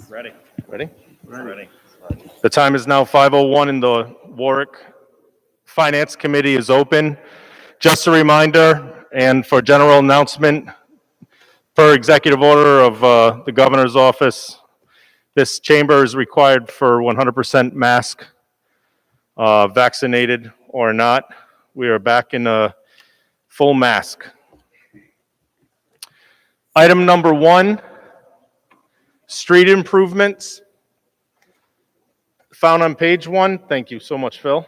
Ready? Ready? Ready. The time is now 5:01 and the Warwick Finance Committee is open. Just a reminder, and for general announcement, per executive order of the governor's office, this chamber is required for 100% mask, vaccinated or not. We are back in a full mask. Item number 1, street improvements. Found on page 1. Thank you so much, Phil.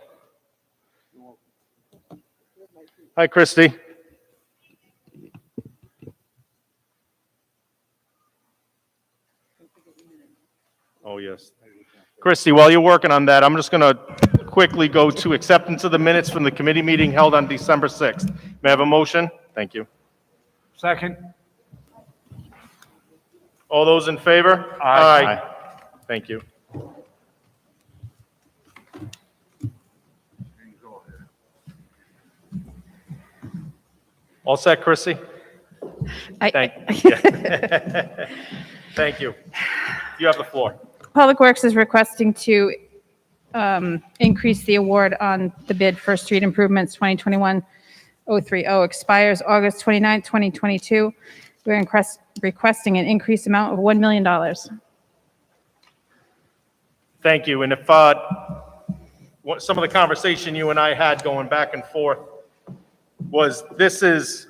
Hi, Christy. Oh, yes. Christy, while you're working on that, I'm just going to quickly go to acceptance of the minutes from the committee meeting held on December 6th. May I have a motion? Thank you. Second. All those in favor? Aye. Thank you. All set, Chrissy? Thank you. You have the floor. Public Works is requesting to increase the award on the bid for street improvements 2021-030 expires August 29, 2022. We're requesting an increased amount of $1 million. Thank you. And if some of the conversation you and I had going back and forth was this is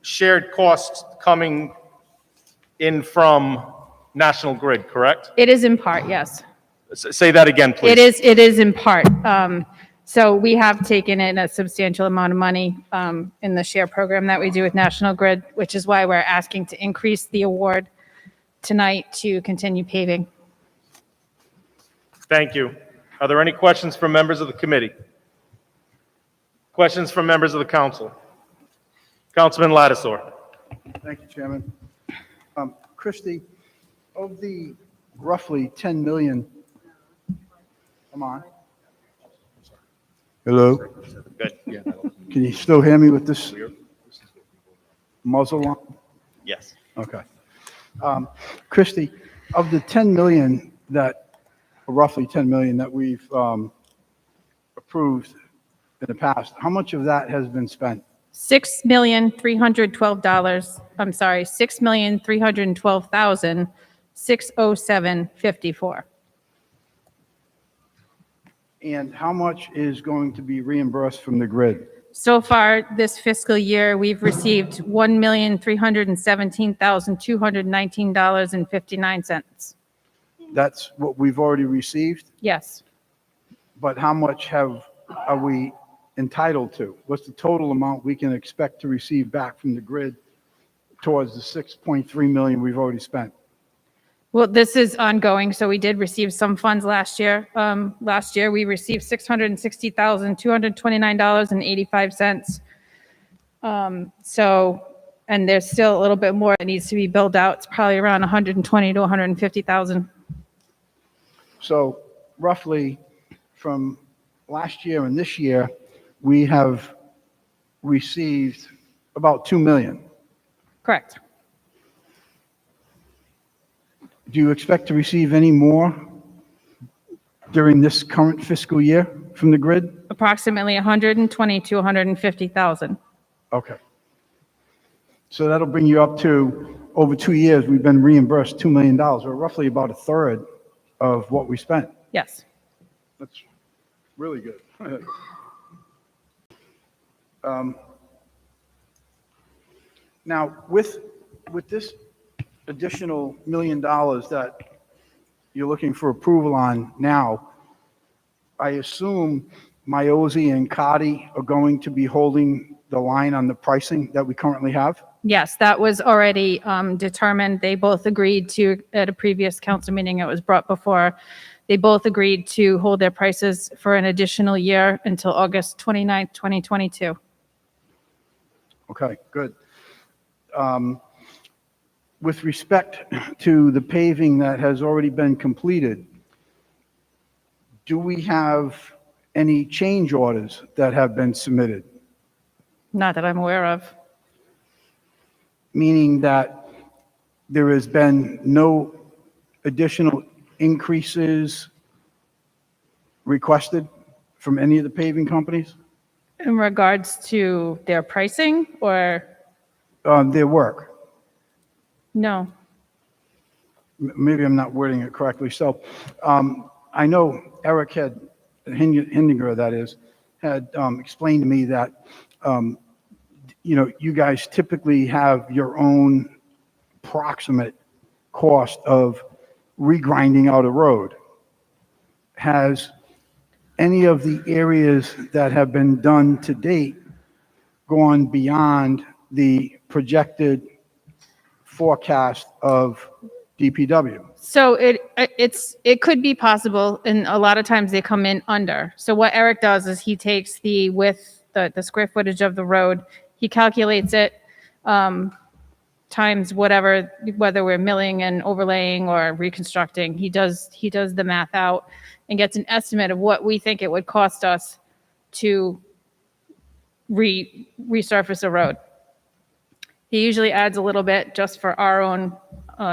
shared costs coming in from National Grid, correct? It is in part, yes. Say that again, please. It is in part. So we have taken in a substantial amount of money in the share program that we do with National Grid, which is why we're asking to increase the award tonight to continue paving. Thank you. Are there any questions from members of the committee? Questions from members of the council? Councilman Lattisaur. Thank you, Chairman. Christie, of the roughly 10 million, come on. Hello? Good. Yeah. Can you still hear me with this muzzle on? Yes. Okay. Christie, of the 10 million roughly 10 million that we've approved in the past, how much of that has been spent? $6,312. I'm sorry, $6,312,607.54. And how much is going to be reimbursed from the grid? So far this fiscal year, we've received $1,317,219.59. That's what we've already received, Yes. but how much are we entitled to? What's the total amount we can expect to receive back from the grid towards the 6.3 million we've already spent? Well, this is ongoing, so we did receive some funds last year. Last year, we received $660,229.85. And there's still a little bit more that needs to be billed out. It's probably around 120 to 150,000. So roughly from last year and this year, we have received about 2 million. Correct. Do you expect to receive any more during this current fiscal year from the grid? Approximately 120 to 150,000. Okay. So that'll bring you up to, over 2 years, we've been reimbursed $2 million, or roughly about a third of what we spent. Yes. That's really good. Now, with this additional $1 million that you're looking for approval on now, I assume Miozy and Cotty are going to be holding the line on the pricing that we currently have? Yes, that was already determined. They both agreed to, at a previous council meeting, it was brought before, they both agreed to hold their prices for an additional year until August 29th, 2022. Okay, good. With respect to the paving that has already been completed, do we have any change orders that have been submitted? Not that I'm aware of. Meaning that there has been no additional increases requested from any of the paving companies? In regards to their pricing or Their work? no? Maybe I'm not wording it correctly. So I know Eric Hindinger, that is, had explained to me that, you guys typically have your own approximate cost of regrinding out a road. Has any of the areas that have been done to date gone beyond the projected forecast of DPW? So it could be possible, and a lot of times they come in under. So what Eric does is he takes the width, the square footage of the road, he calculates it times whatever, whether we're milling and overlaying or reconstructing. He does the math out and gets an estimate of what we think it would cost us to resurface a road. He usually adds a little bit just for our own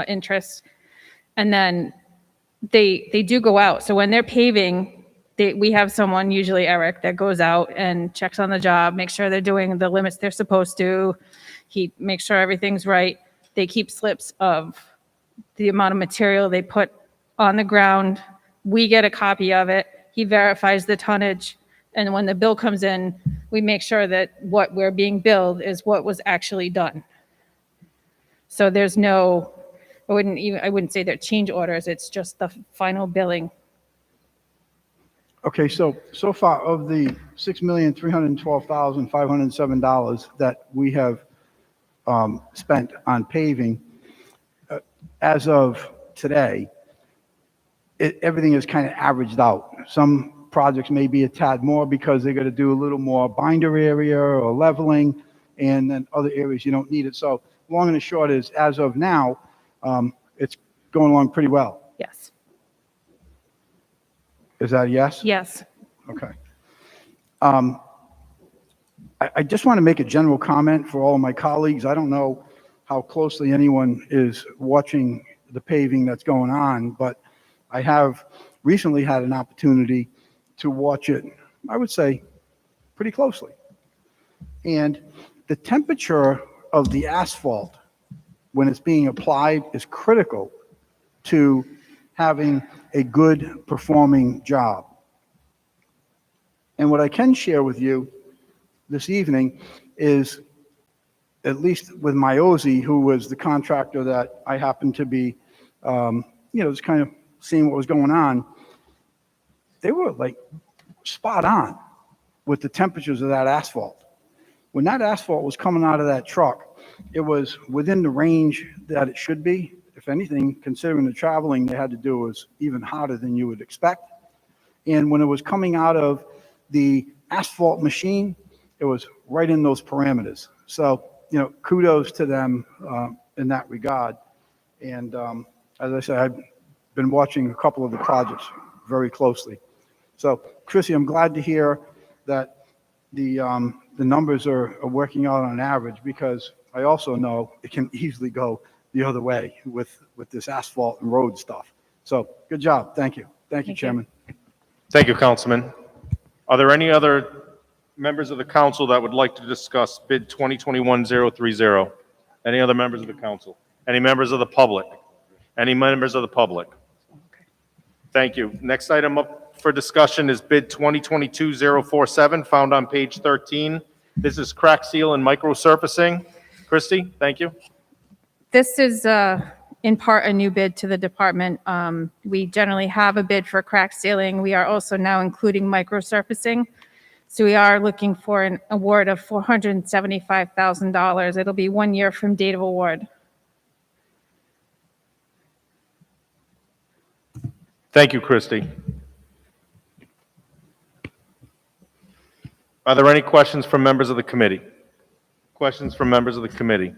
interests. And then they do go out. So when they're paving, we have someone, usually Eric, that goes out and checks on the job, makes sure they're doing the limits they're supposed to. He makes sure everything's right. They keep slips of the amount of material they put on the ground. We get a copy of it. He verifies the tonnage. And when the bill comes in, we make sure that what we're being billed is what was actually done. So there's no, I wouldn't say they're change orders. It's just the final billing. Okay, so far of the $6,312,507 that we have spent on paving, as of today, everything is kind of averaged out. Some projects may be a tad more because they're going to do a little more binder area or leveling, and then other areas you don't need it. So long and the short is, as of now, it's going along pretty well. Yes. Is that a yes? Yes. Okay. I just want to make a general comment for all of my colleagues. I don't know how closely anyone is watching the paving that's going on, but I have recently had an opportunity to watch it, I would say, pretty closely. And the temperature of the asphalt when it's being applied is critical to having a good performing job. And what I can share with you this evening is, at least with Miozy, who was the contractor that I happened to be, just kind of seeing what was going on, they were like spot on with the temperatures of that asphalt. When that asphalt was coming out of that truck, it was within the range that it should be. If anything, considering the traveling they had to do, was even hotter than you would expect. And when it was coming out of the asphalt machine, it was right in those parameters. So, kudos to them in that regard. And as I said, I've been watching a couple of the projects very closely. So, Chrissy, I'm glad to hear that the numbers are working out on average, because I also know it can easily go the other way with this asphalt and road stuff. So good job. Thank you. Thank you, Chairman. Thank you, Councilman. Are there any other members of the council that would like to discuss bid 2021-030? Any other members of the council? Any members of the public? Any members of the public? Thank you. Next item up for discussion is bid 2022-047, found on page 13. This is crack seal and micro surfacing. Christy, thank you. This is in part a new bid to the department. We generally have a bid for crack sealing. We are also now including microsurfacing. So we are looking for an award of $475,000. It'll be 1 year from date of award. Thank you, Christy. Are there any questions from members of the committee? Questions from members of the committee?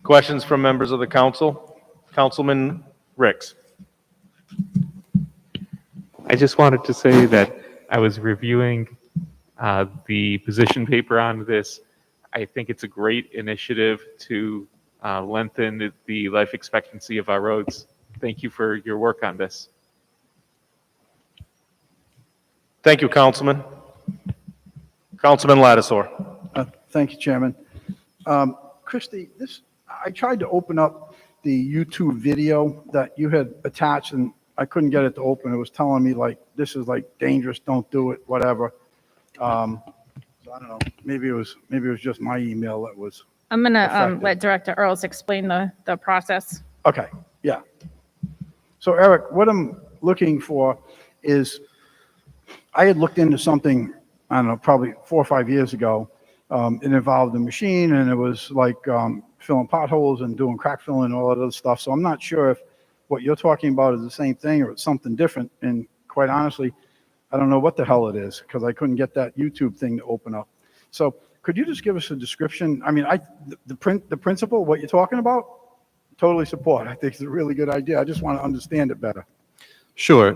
Questions from members of the council? Councilman Ricks. I just wanted to say that I was reviewing the position paper on this. I think it's a great initiative to lengthen the life expectancy of our roads. thank you for your work on this. Thank you, Councilman. Councilman Lattisaur. Thank you, Chairman. Christie, I tried to open up the YouTube video that you had attached, and I couldn't get it to open. It was telling me, like, this is, like, dangerous, don't do it, whatever. So I don't know, maybe it was just my email that was I'm going to affected. let Director Earls explain the process. Okay, yeah. So Eric, what I'm looking for is, I had looked into something, I don't know, probably 4 or 5 years ago. It involved a machine, and it was like filling potholes and doing crack filling and all that other stuff. So I'm not sure if what you're talking about is the same thing or it's something different. And quite honestly, I don't know what the hell it is, because I couldn't get that YouTube thing to open up. So could you just give us a description? I mean, the principle, what you're talking about, totally support. I think it's a really good idea. I just want to understand it better. Sure.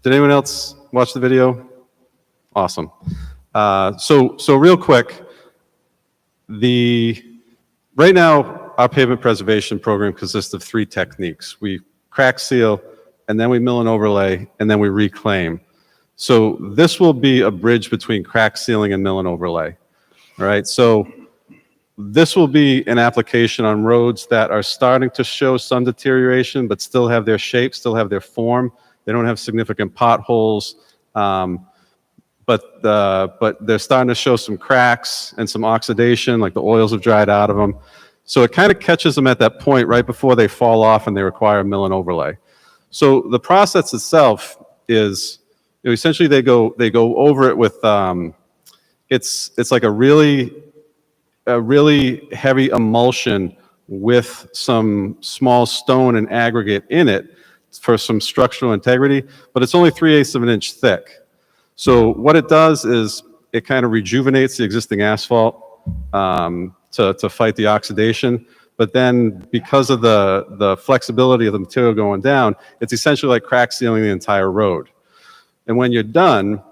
Did anyone else watch the video? Awesome. So real quick, right now, our pavement preservation program consists of 3 techniques. We crack seal, and then we mill and overlay, and then we reclaim. So this will be a bridge between crack sealing and mill and overlay. All right, so this will be an application on roads that are starting to show some deterioration, but still have their shape, still have their form. They don't have significant potholes, but they're starting to show some cracks and some oxidation, like the oils have dried out of them. So it kind of catches them at that point right before they fall off and they require mill and overlay. So the process itself is, essentially they go over it with, it's like a really heavy emulsion with some small stone and aggregate in it for some structural integrity, but it's only 3/8 of an inch thick. So what it does is it kind of rejuvenates the existing asphalt to fight the oxidation. But then because of the flexibility of the material going down, it's essentially like crack sealing the entire road. And when you're done,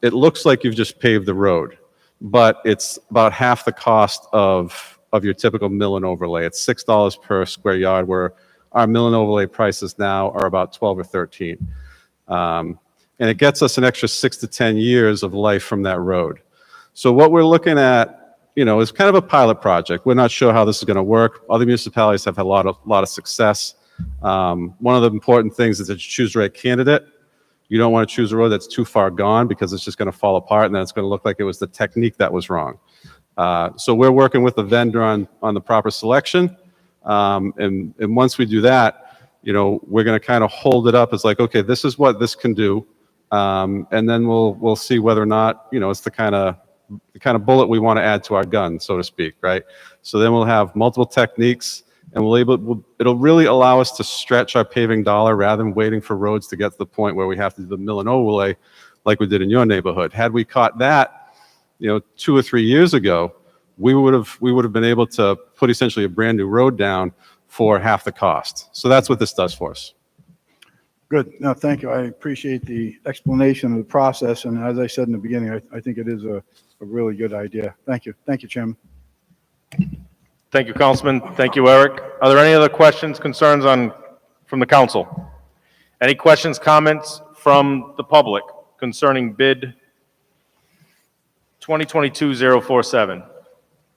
it looks like you've just paved the road, but it's about half the cost of your typical mill and overlay. It's $6 per square yard, where our mill and overlay prices now are about 12 or 13. And it gets us an extra 6 to 10 years of life from that road. So what we're looking at, is kind of a pilot project. We're not sure how this is going to work. Other municipalities have had a lot of success. One of the important things is that you choose the right candidate. You don't want to choose a road that's too far gone, because it's just going to fall apart, and then it's going to look like it was the technique that was wrong. So we're working with the vendor on the proper selection. And once we do that, we're going to kind of hold it up as like, okay, this is what this can do. And then we'll see whether or not, it's the kind of bullet we want to add to our gun, so to speak, right? So then we'll have multiple techniques, and it'll really allow us to stretch our paving dollar rather than waiting for roads to get to the point where we have to do the mill and overlay like we did in your neighborhood. Had we caught that, 2 or 3 years ago, we would have been able to put essentially a brand new road down for half the cost. So that's what this does for us. Good. No, thank you. I appreciate the explanation of the process. And as I said in the beginning, I think it is a really good idea. Thank you. Thank you, Chairman. Thank you, Councilman. Thank you, Eric. Are there any other questions, concerns from the council? Any questions, comments from the public concerning bid 2022-047?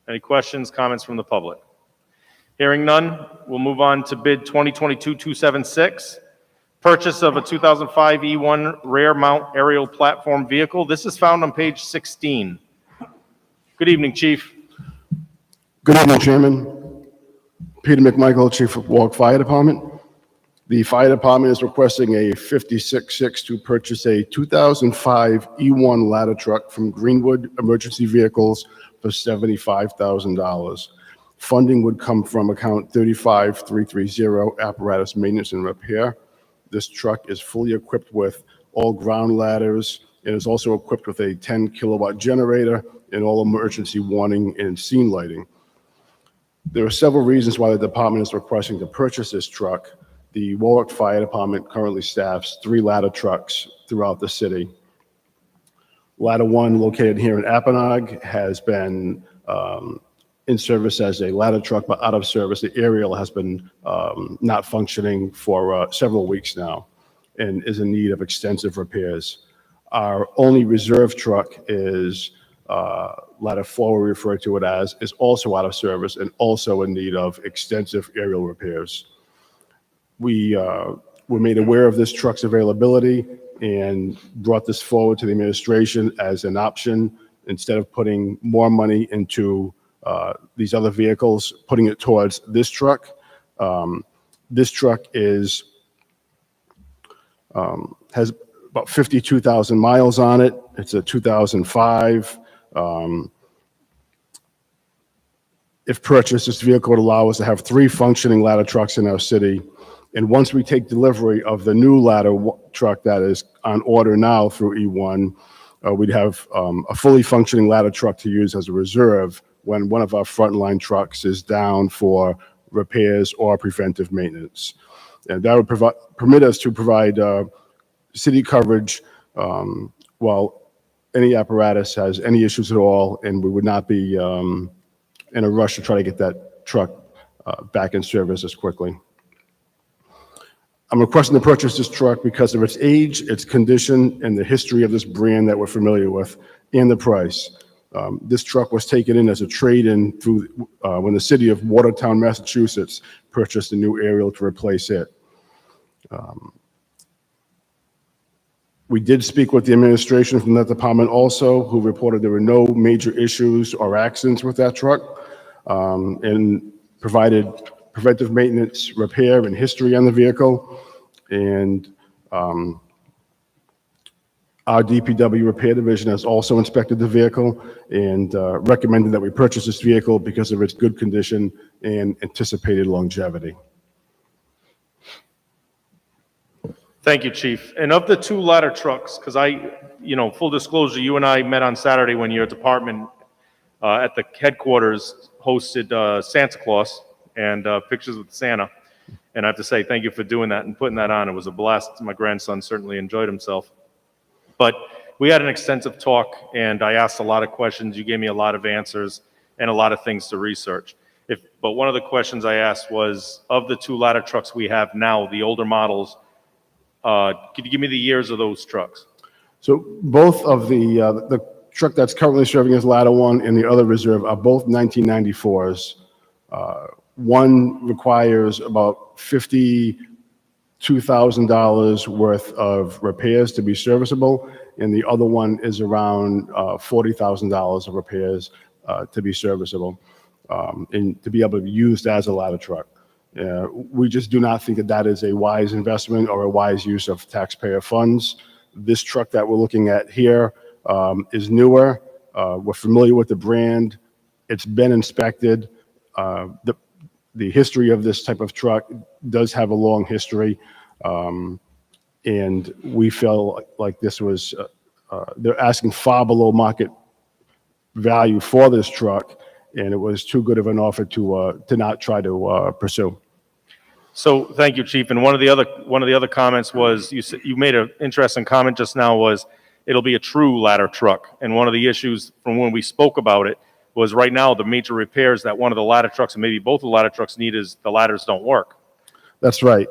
Any questions, comments from the public? Hearing none, we'll move on to bid 2022-276. Purchase of a 2005 E1 rear mount aerial platform vehicle. This is found on page 16. Good evening, Chief. Good evening, Chairman. Peter McMichael, Chief of Warwick Fire Department. The fire department is requesting a 56-6 to purchase a 2005 E1 ladder truck from Greenwood Emergency Vehicles for $75,000. Funding would come from account 35330, apparatus maintenance and repair. This truck is fully equipped with all ground ladders. It is also equipped with a 10 kilowatt generator and all emergency warning and scene lighting. There are several reasons why the department is requesting to purchase this truck. The Warwick Fire Department currently staffs 3 ladder trucks throughout the city. Ladder 1, located here in Apponaug, has been in service as a ladder truck, but out of service. The aerial has been not functioning for several weeks now and is in need of extensive repairs. Our only reserve truck is ladder 4, we refer to it as, is also out of service and also in need of extensive aerial repairs. We were made aware of this truck's availability and brought this forward to the administration as an option. Instead of putting more money into these other vehicles, putting it towards this truck. This truck has about 52,000 miles on it. It's a 2005. If purchased, this vehicle would allow us to have 3 functioning ladder trucks in our city. And once we take delivery of the new ladder truck that is on order now through E1, we'd have a fully functioning ladder truck to use as a reserve when one of our frontline trucks is down for repairs or preventive maintenance. And that would permit us to provide city coverage while any apparatus has any issues at all, and we would not be in a rush to try to get that truck back in service as quickly. I'm requesting to purchase this truck because of its age, its condition, and the history of this brand that we're familiar with, and the price. This truck was taken in as a trade-in through when the city of Watertown, Massachusetts purchased a new aerial to replace it. We did speak with the administration from that department also, who reported there were no major issues or accidents with that truck, and provided preventive maintenance, repair, and history on the vehicle. And our DPW repair division has also inspected the vehicle and recommended that we purchase this vehicle because of its good condition and anticipated longevity. Thank you, Chief. And of the 2 ladder trucks, because full disclosure, you and I met on Saturday when your department at the headquarters hosted Santa Claus and pictures with Santa. And I have to say thank you for doing that and putting that on. It was a blast. My grandson certainly enjoyed himself. But we had an extensive talk, and I asked a lot of questions. You gave me a lot of answers and a lot of things to research. But one of the questions I asked was, of the 2 ladder trucks we have now, the older models, could you give me the years of those trucks? So both of the truck that's currently serving as ladder 1 and the other reserve are both 1994s. One requires about $52,000 worth of repairs to be serviceable, and the other one is around $40,000 of repairs to be serviceable and to be able to be used as a ladder truck. We just do not think that that is a wise investment or a wise use of taxpayer funds. This truck that we're looking at here is newer. We're familiar with the brand. It's been inspected. The history of this type of truck does have a long history, and we feel like this was, they're asking far below market value for this truck, and it was too good of an offer to not try to pursue. So thank you, Chief. And one of the other comments was, you made an interesting comment just now, was it'll be a true ladder truck. And one of the issues from when we spoke about it was right now the major repairs that one of the ladder trucks and maybe both the ladder trucks need is the ladders don't work. That's right.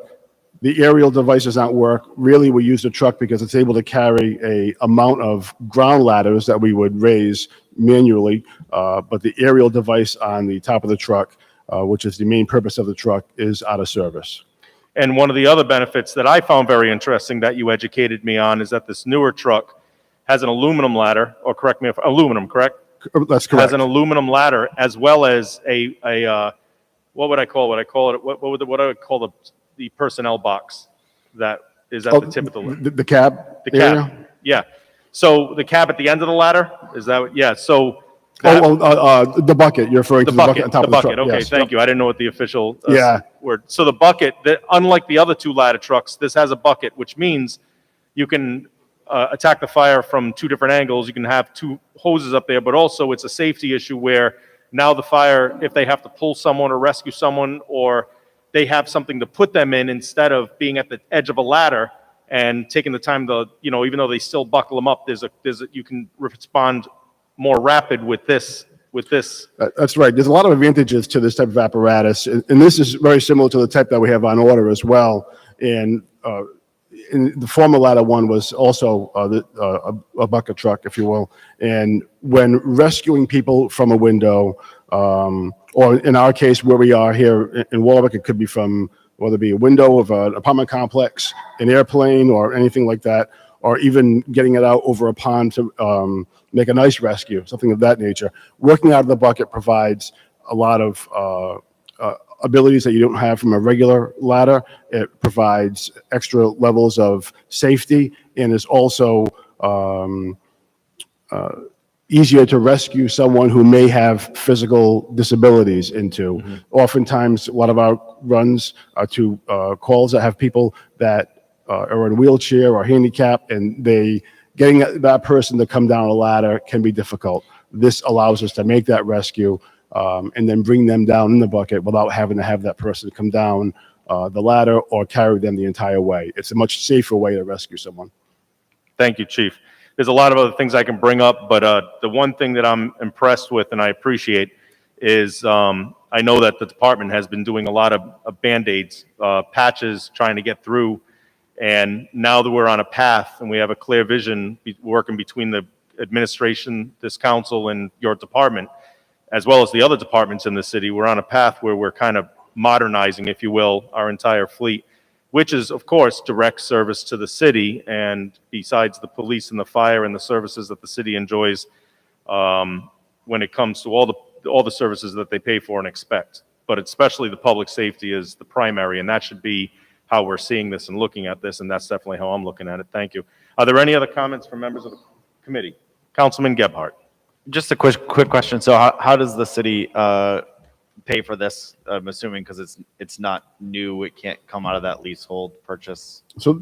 The aerial device does not work. Really, we use the truck because it's able to carry a amount of ground ladders that we would raise manually, but the aerial device on the top of the truck, which is the main purpose of the truck, is out of service. And one of the other benefits that I found very interesting that you educated me on is that this newer truck has an aluminum ladder, or correct me if, aluminum, correct? That's correct. Has an aluminum ladder as well as a what would I call it? What do I call the personnel box that is at the tip of the ladder? The cab? The cab, area? yeah. So the cab at the end of the ladder, is that, yeah, so. The bucket, you're referring to the bucket on top of the truck. Okay, Yes. thank you. I didn't know what the official Yeah. word. So the bucket, unlike the other 2 ladder trucks, this has a bucket, which means you can attack the fire from 2 different angles. You can have 2 hoses up there, but also it's a safety issue where now the fire, if they have to pull someone or rescue someone, or they have something to put them in instead of being at the edge of a ladder and taking the time to, even though they still buckle them up, you can respond more rapid with this with this. That's right. There's a lot of advantages to this type of apparatus, and this is very similar to the type that we have on order as well. And the former ladder one was also a bucket truck, if you will. And when rescuing people from a window, or in our case, where we are here in Warwick, it could be from whether it be a window of an apartment complex, an airplane, or anything like that, or even getting it out over a pond to make a nice rescue, something of that nature. Working out of the bucket provides a lot of abilities that you don't have from a regular ladder. It provides extra levels of safety and is also easier to rescue someone who may have physical disabilities into. Mm-hmm. Oftentimes, a lot of our runs are to calls that have people that are in a wheelchair or handicap, and getting that person to come down a ladder can be difficult. This allows us to make that rescue and then bring them down in the bucket without having to have that person come down the ladder or carry them the entire way. It's a much safer way to rescue someone. Thank you, Chief. There's a lot of other things I can bring up, but the one thing that I'm impressed with and I appreciate is I know that the department has been doing a lot of Band-Aids, patches, trying to get through. And now that we're on a path and we have a clear vision working between the administration, this council, and your department, as well as the other departments in the city, we're on a path where we're kind of modernizing, if you will, our entire fleet, which is, of course, direct service to the city. And besides the police and the fire and the services that the city enjoys, when it comes to all the services that they pay for and expect, but especially the public safety is the primary, and that should be how we're seeing this and looking at this, and that's definitely how I'm looking at it. Thank you. Are there any other comments from members of the committee? Councilman Gebhardt. Just a quick question. So how does the city pay for this? I'm assuming because it's not new, it can't come out of that leasehold purchase. So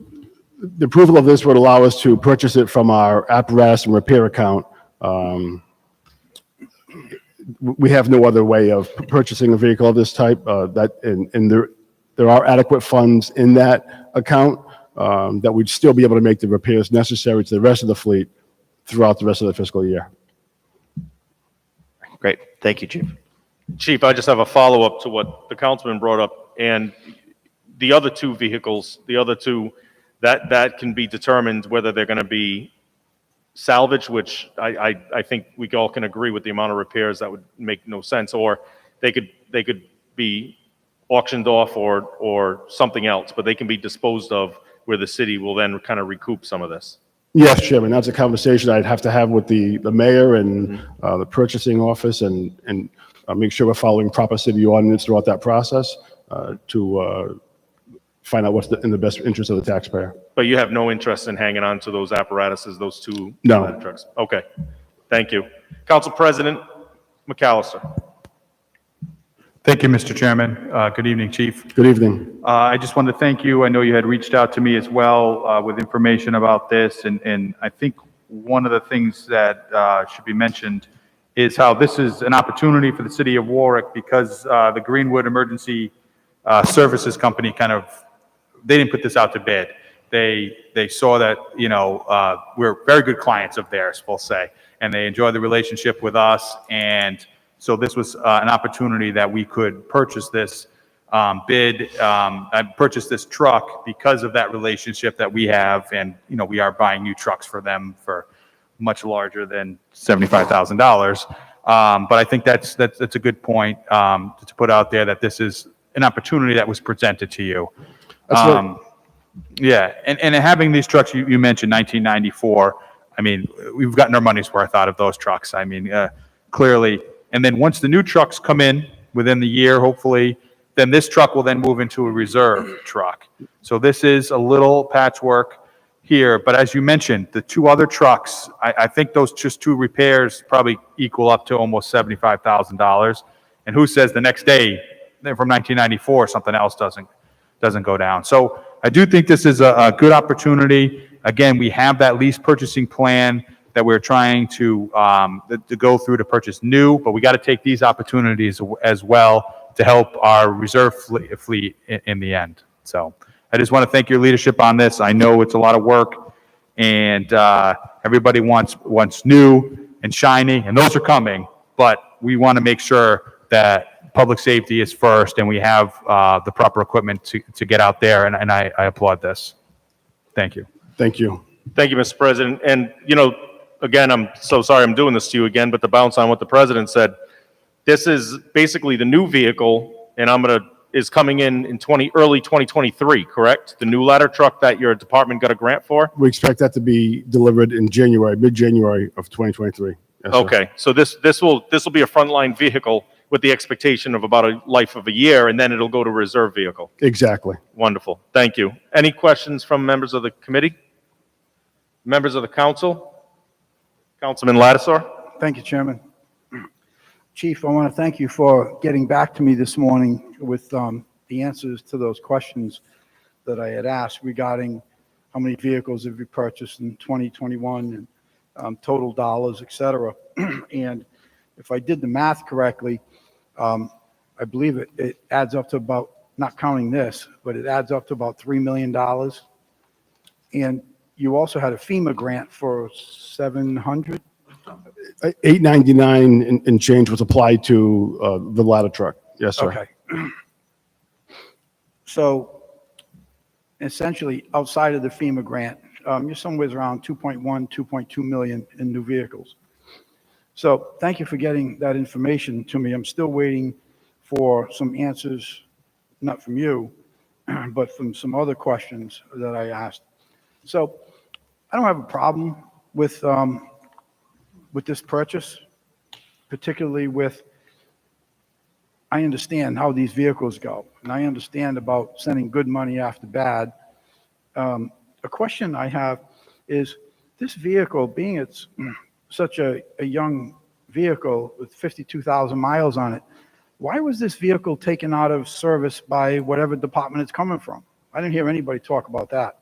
the approval of this would allow us to purchase it from our apparatus and repair account. We have no other way of purchasing a vehicle of this type. And there are adequate funds in that account that we'd still be able to make the repairs necessary to the rest of the fleet throughout the rest of the fiscal year. Great. Thank you, Chief. Chief, I just have a follow-up to what the councilman brought up, and the other two vehicles, that can be determined whether they're going to be salvaged, which I think we all can agree with the amount of repairs that would make no sense, or they could be auctioned off or something else, but they can be disposed of where the city will then kind of recoup some of this. Yes, Chairman, that's a conversation I'd have to have with the mayor and the purchasing office and make sure we're following proper city ordinance throughout that process to find out what's in the best interest of the taxpayer. But you have no interest in hanging on to those apparatuses, those two No. ladder trucks? Okay, thank you. Council President McAllister. Thank you, Mr. Chairman. Good evening, Chief. Good evening. I just wanted to thank you. I know you had reached out to me as well with information about this, and I think one of the things that should be mentioned is how this is an opportunity for the city of Warwick because the Greenwood Emergency Services Company they didn't put this out to bid. They saw that, we're very good clients of theirs, we'll say, and they enjoy the relationship with us, and so this was an opportunity that we could purchase this purchase this truck because of that relationship that we have. And, we are buying new trucks for them for much larger than $75,000. But I think that's a good point to put out there that this is an opportunity that was presented to you. That's right. Yeah. And having these trucks, you mentioned 1994. I mean, we've gotten our money's worth out of those trucks. I mean, clearly. And then once the new trucks come in within the year, hopefully, then this truck will then move into a reserve truck. So this is a little patchwork here. But as you mentioned, the two other trucks, I think those just two repairs probably equal up to almost $75,000. And who says the next day from 1994 something else doesn't go down? So I do think this is a good opportunity. Again, we have that lease purchasing plan that we're trying to go through to purchase new, but we got to take these opportunities as well to help our reserve fleet in the end. So I just want to thank your leadership on this. I know it's a lot of work, and everybody wants new and shiny, and those are coming. but we want to make sure that public safety is first and we have the proper equipment to get out there, and I applaud this. Thank you. Thank you. Thank you, Mr. President. And, you know, again, I'm so sorry I'm doing this to you again, but to bounce on what the president said, this is basically the new vehicle, and is coming in early 2023, correct? The new ladder truck that your department got a grant for? We expect that to be delivered in January, mid-January of 2023. Yes, sir. Okay, so this will be a frontline vehicle with the expectation of about a life of a year, and then it'll go to reserve vehicle. Exactly. Wonderful, thank you. Any questions from members of the committee? Members of the council? Councilman Lattisaw? Thank you, Chairman. Chief, I want to thank you for getting back to me this morning with the answers to those questions that I had asked regarding how many vehicles have you purchased in 2021 and total dollars, et cetera. And if I did the math correctly, I believe it adds up to about, not counting this, but it adds up to about $3 million. And you also had a FEMA grant for 700? $899 and change was applied to the ladder truck. Yes, sir. Okay. So essentially, outside of the FEMA grant, you're somewhere around 2.1, 2.2 million in new vehicles. So thank you for getting that information to me. I'm still waiting for some answers, not from you, but from some other questions that I asked. So I don't have a problem with this purchase, particularly I understand how these vehicles go, and I understand about sending good money after bad. A question I have is, this vehicle, being it's such a young vehicle with 52,000 miles on it, why was this vehicle taken out of service by whatever department it's coming from? I didn't hear anybody talk about that.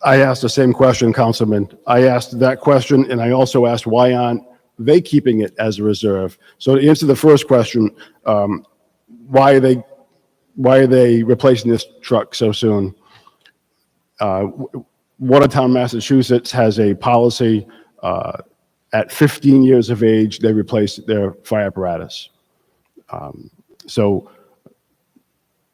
I asked the same question, Councilman. I asked that question, and I also asked, why aren't they keeping it as a reserve? So to answer the first question, why are they replacing this truck so soon? Watertown, Massachusetts has a policy, at 15 years of age, they replace their fire apparatus. So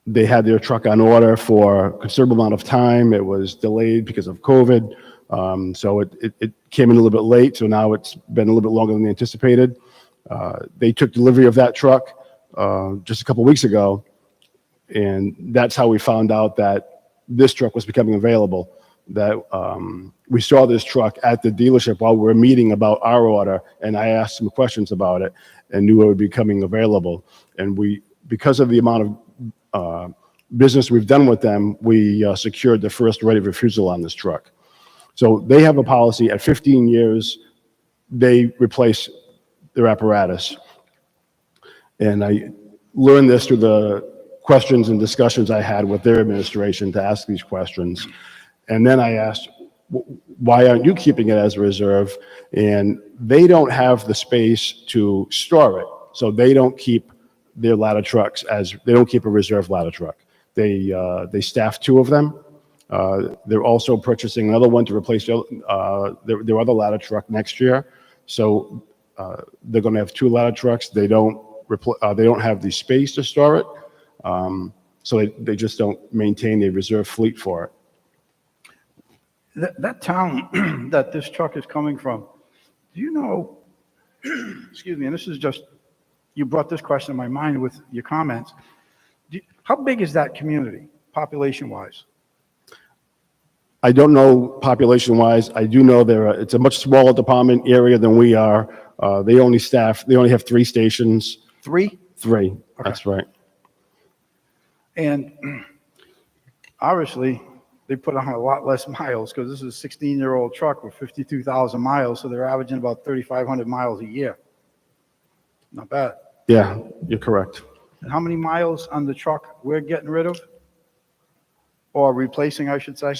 they had their truck on order for a considerable amount of time. It was delayed because of COVID. So it came in a little bit late. So now it's been a little bit longer than they anticipated. They took delivery of that truck just a couple weeks ago. And that's how we found out that this truck was becoming available. That we saw this truck at the dealership while we were meeting about our order. And I asked some questions about it and knew it would be becoming available. And because of the amount of business we've done with them, we secured the first right of refusal on this truck. So they have a policy at 15 years, they replace their apparatus. And I learned this through the questions and discussions I had with their administration to ask these questions. And then I asked, why aren't you keeping it as a reserve? And they don't have the space to store it. So they don't keep their ladder trucks they don't keep a reserve ladder truck. They staff 2 of them. They're also purchasing another one to replace their other ladder truck next year. So they're going to have 2 ladder trucks. They don't have the space to store it. So they just don't maintain a reserve fleet for it. That town that this truck is coming from, do you know, excuse me, and this is just, you brought this question to my mind with your comments. How big is that community, population-wise? I don't know population-wise. I do know it's a much smaller department area than we are. They only have 3 stations. 3? 3, Okay. That's right. And obviously, they put on a lot less miles because this is a 16-year-old truck with 52,000 miles, so they're averaging about 3,500 miles a year. Not bad. Yeah, you're correct. And how many miles on the truck we're getting rid of? Or replacing, I should say?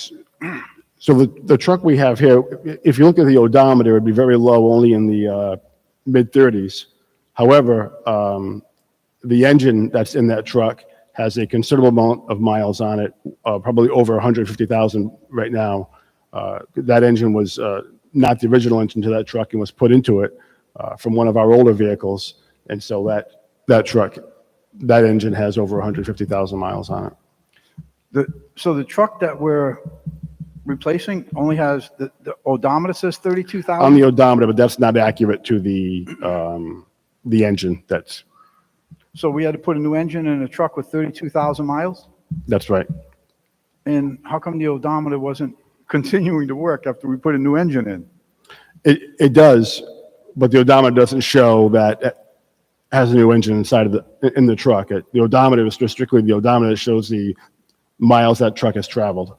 So the truck we have here, if you look at the odometer, it'd be very low, only in the mid-30s. However, the engine that's in that truck has a considerable amount of miles on it, probably over 150,000 right now. That engine was not the original engine to that truck and was put into it from one of our older vehicles. And so that truck, that engine has over 150,000 miles on it. So the truck that we're replacing only has, the odometer says 32,000? On the odometer, but that's not accurate to the engine. So we had to put a new engine in a truck with 32,000 miles? That's right. And how come the odometer wasn't continuing to work after we put a new engine in? It does, but the odometer doesn't show that it has a new engine inside of in the truck. The odometer is just strictly the odometer that shows the miles that truck has traveled.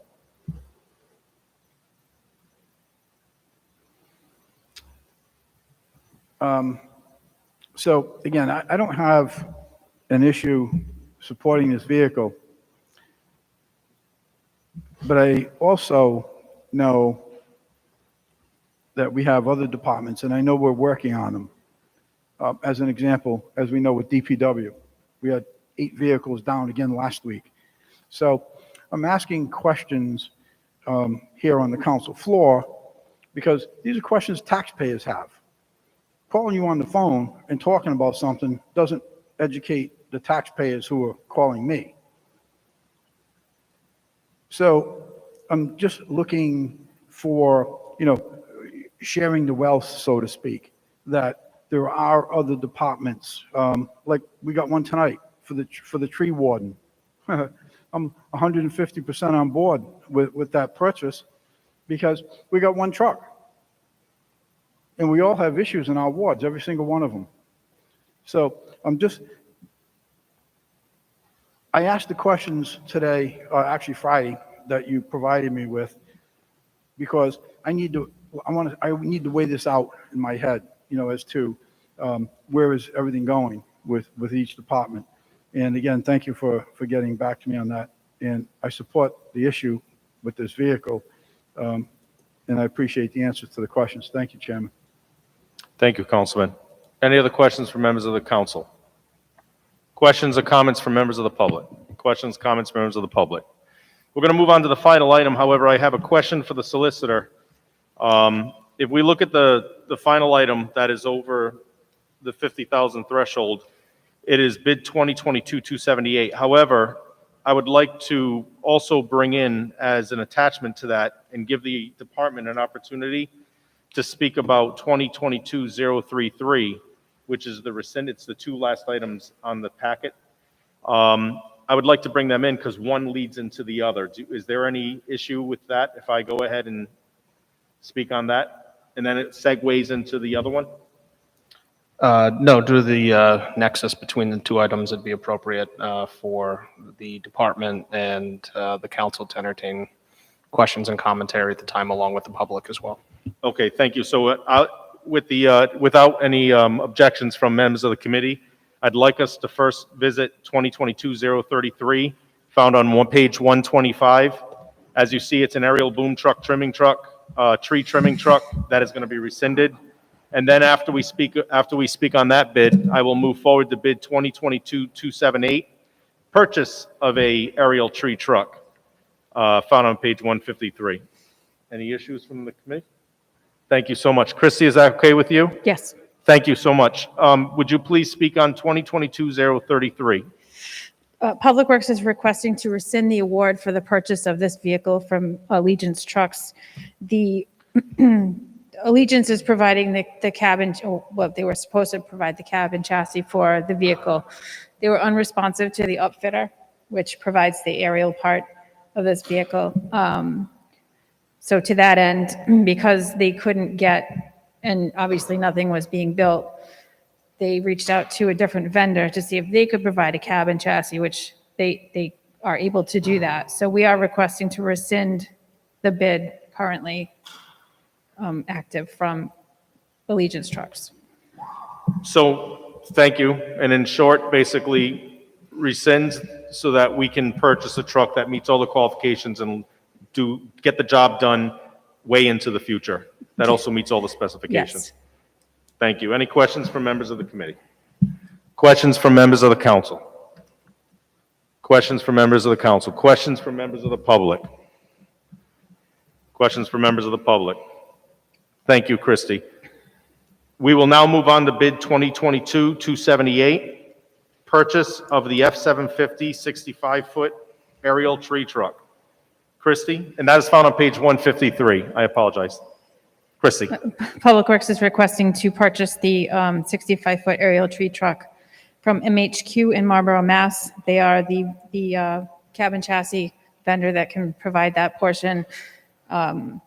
So again, I don't have an issue supporting this vehicle, but I also know that we have other departments, and I know we're working on them. As an example, as we know with DPW, we had 8 vehicles down again last week. So I'm asking questions here on the council floor because these are questions taxpayers have. Calling you on the phone and talking about something doesn't educate the taxpayers who are calling me. So I'm just looking for, sharing the wealth, so to speak, that there are other departments, like we got one tonight for the tree warden. I'm 150% on board with that purchase because we got one truck. And we all have issues in our wards, every single one of them. So I asked the questions today, actually Friday, that you provided me with, because I need to weigh this out in my head, as to where is everything going with each department. And again, thank you for getting back to me on that. And I support the issue with this vehicle, and I appreciate the answers to the questions. Thank you, Chairman. Thank you, Councilman. Any other questions from members of the council? Questions or comments from members of the public? Questions, comments from members of the public? We're going to move on to the final item. However, I have a question for the solicitor. If we look at the final item that is over the 50,000 threshold, it is bid 2022-278. However, I would like to also bring in as an attachment to that and give the department an opportunity to speak about 2022-033, which is it's the 2 last items on the packet. I would like to bring them in because one leads into the other. Is there any issue with that if I go ahead and speak on that? And then it segues into the other one? No, due to the nexus between the 2 items, it'd be appropriate for the department and the council to entertain questions and commentary at the time, along with the public as well. Okay, thank you. So without any objections from members of the committee, I'd like us to first visit 2022-033, found on page 125. As you see, it's an aerial boom truck, trimming truck, tree trimming truck that is going to be rescinded. And then after we speak on that bid, I will move forward to bid 2022-278, purchase of a aerial tree truck, found on page 153. Any issues from the committee? Thank you so much. Christy, is that okay with you? Yes. Thank you so much. Would you please speak on 2022-033? Public Works is requesting to rescind the award for the purchase of this vehicle from Allegiance Trucks. The Allegiance is providing the cabin, or what they were supposed to provide the cabin chassis for the vehicle. They were unresponsive to the upfitter, which provides the aerial part of this vehicle. So to that end, because they couldn't get, and obviously nothing was being built, they reached out to a different vendor to see if they could provide a cabin chassis, which they are able to do that. So we are requesting to rescind the bid currently active from Allegiance Trucks. So, thank you. And in short, basically rescind so that we can purchase a truck that meets all the qualifications and get the job done way into the future. That also meets all the specifications. Yes. Thank you. Any questions from members of the committee? Questions from members of the council? Questions from members of the council? Questions from members of the public? Questions from members of the public? Thank you, Christy. We will now move on to bid 2022-278, purchase of the F-750 65-foot aerial tree truck. Christie, and that is found on page 153. I apologize. Christie. Public Works is requesting to purchase the 65-foot aerial tree truck from MHQ in Marlborough, Mass. They are the cabin chassis vendor that can provide that portion.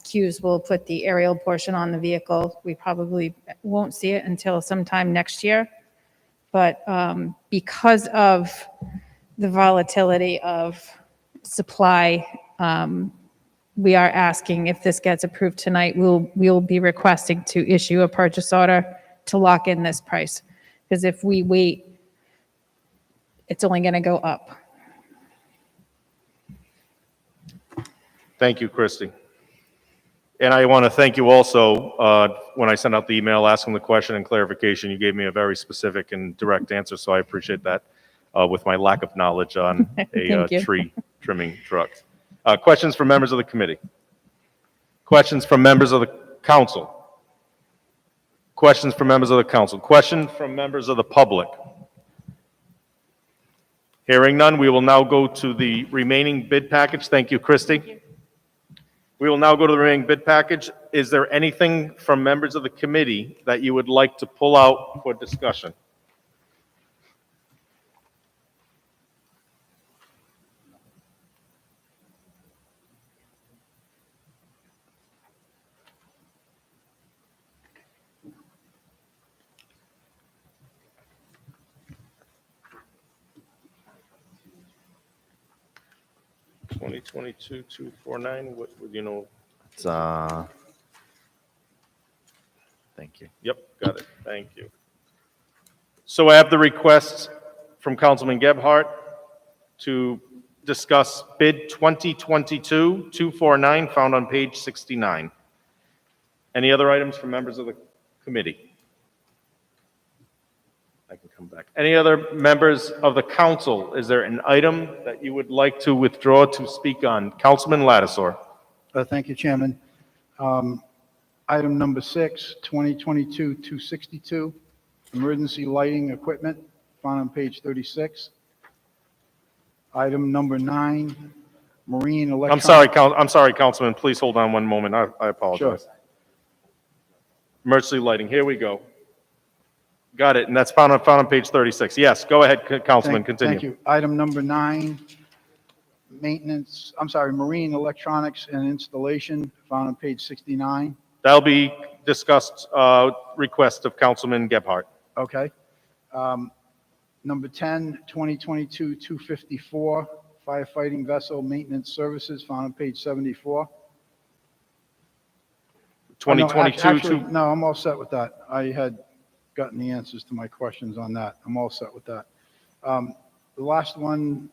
Q's will put the aerial portion on the vehicle. We probably won't see it until sometime next year. But because of the volatility of supply, we are asking if this gets approved tonight, we'll be requesting to issue a purchase order to lock in this price. Because if we wait, it's only going to go up. Thank you, Christie. And I want to thank you also, when I sent out the email asking the question and clarification, you gave me a very specific and direct answer, so I appreciate that with my lack of knowledge on a Thank you. tree trimming truck. Questions from members of the committee? Questions from members of the council? Questions from members of the council? Questions from members of the public? Hearing none, we will now go to the remaining bid package. Thank you, Christie. We will now go to the remaining bid package. Is there anything from members of the committee that you would like to pull out for discussion? Twenty 249. What would you know? It's, thank you. Yep, got it. Thank you. So I have the request from Councilman Gebhardt to discuss bid 2022-249 found on page 69. Any other items from members of the committee? I can come back. Any other members of the council? Is there an item that you would like to withdraw to speak on? Councilman Lattiser. Thank you, Chairman. Item number 6, 2022-262, emergency lighting equipment, found on page 36. Item number 9, marine electronic. I'm sorry, Councilman. Please hold on one moment. I apologize. Sure. Emergency lighting. Here we go. Got it. And that's found on page 36. Yes, go ahead, Councilman. Continue. Thank you. Item number 9, marine electronics and installation, found on page 69. That'll be discussed, request of Councilman Gebhardt. Okay. Number 10, 2022-254, firefighting vessel maintenance services, found on page 74. 2022 No, I'm all set with that. I had gotten the answers to my questions on that. I'm all set with that. The last one,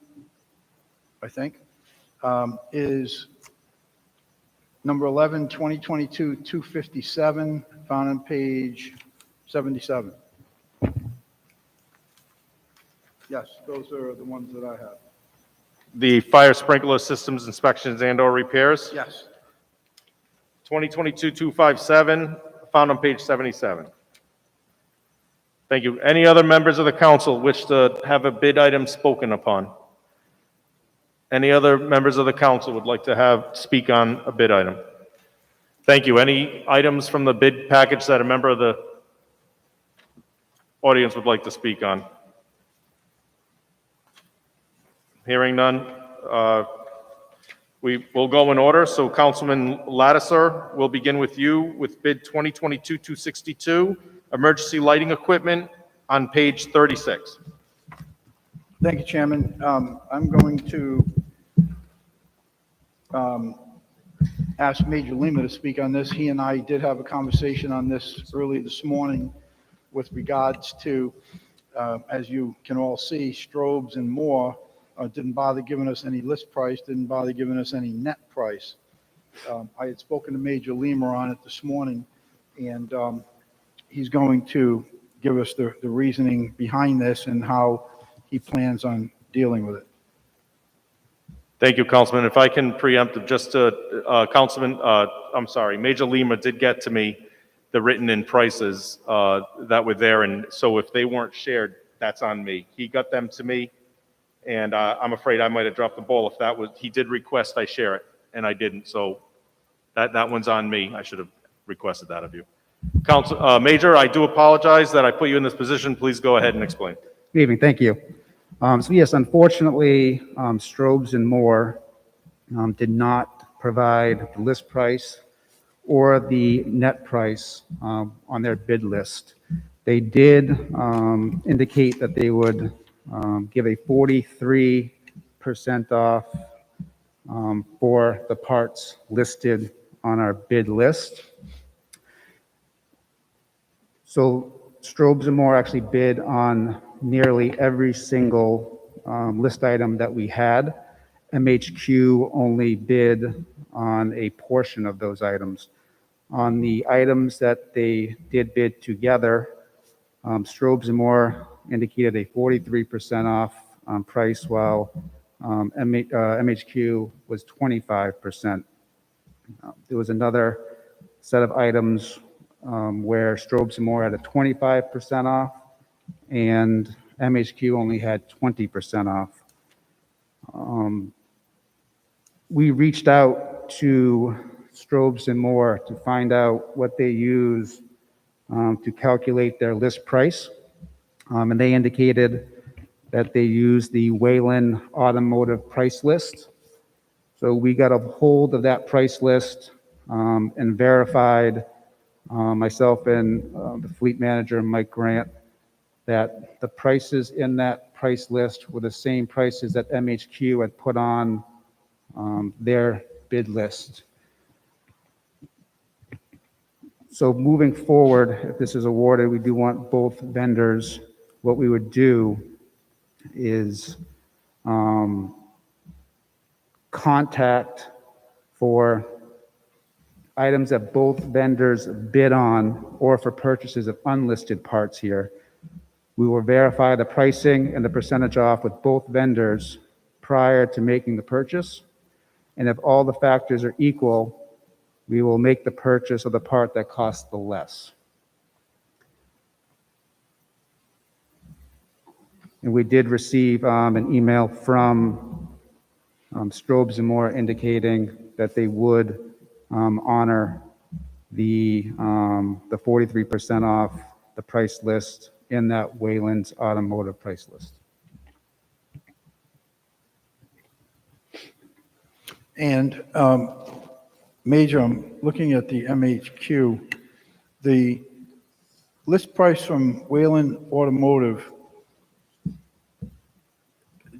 I think, is number 11, 2022-257, found on page 77. Yes, those are the ones that I have. the fire sprinkler systems inspections and/or repairs. Yes. 2022-257, found on page 77. Thank you. Any other members of the council wish to have a bid item spoken upon? Any other members of the council would like to speak on a bid item? Thank you. Any items from the bid package that a member of the audience would like to speak on? Hearing none, we will go in order. So Councilman Lattiser, we'll begin with you with bid 2022-262, emergency lighting equipment on page 36. Thank you, Chairman. I'm going to ask Major Lima to speak on this. He and I did have a conversation on this early this morning with regards to, as you can all see, strobes and more didn't bother giving us any list price, didn't bother giving us any net price. I had spoken to Major Lima on it this morning, and he's going to give us the reasoning behind this and how he plans on dealing with it. Thank you, Councilman. If I can preempt just to, Major Lima did get to me the written-in prices that were there, and so if they weren't shared, that's on me. He got them to me, and I'm afraid I might have dropped the ball if that was, he did request I share it, and I didn't, so that one's on me. I should have requested that of you. Council, Major, I do apologize that I put you in this position. Please go ahead and explain. Good evening, thank you. So yes, unfortunately, Strobes and Moore did not provide the list price or the net price on their bid list. They did indicate that they would give a 43% off for the parts listed on our bid list. So Strobes and Moore actually bid on nearly every single list item that we had. MHQ only bid on a portion of those items. On the items that they did bid together, Strobes and Moore indicated a 43% off price, while MHQ was 25%. There was another set of items where Strobes and Moore had a 25% off, and MHQ only had 20% off. We reached out to Strobes and Moore to find out what they use to calculate their list price, and they indicated that they use the Wayland Automotive price list. So we got a hold of that price list and verified, myself and the fleet manager, Mike Grant, that the prices in that price list were the same prices that MHQ had put on their bid list. So moving forward, if this is awarded, we do want both vendors. What we would do is contact for items that both vendors bid on, or for purchases of unlisted parts here. We will verify the pricing and the percentage off with both vendors prior to making the purchase. And if all the factors are equal, we will make the purchase of the part that costs the less. And we did receive an email from Strobes and Moore indicating that they would honor the 43% off the price list in that Wayland's Automotive price list. And Major, I'm looking at the MHQ. The list price from Wayland Automotive,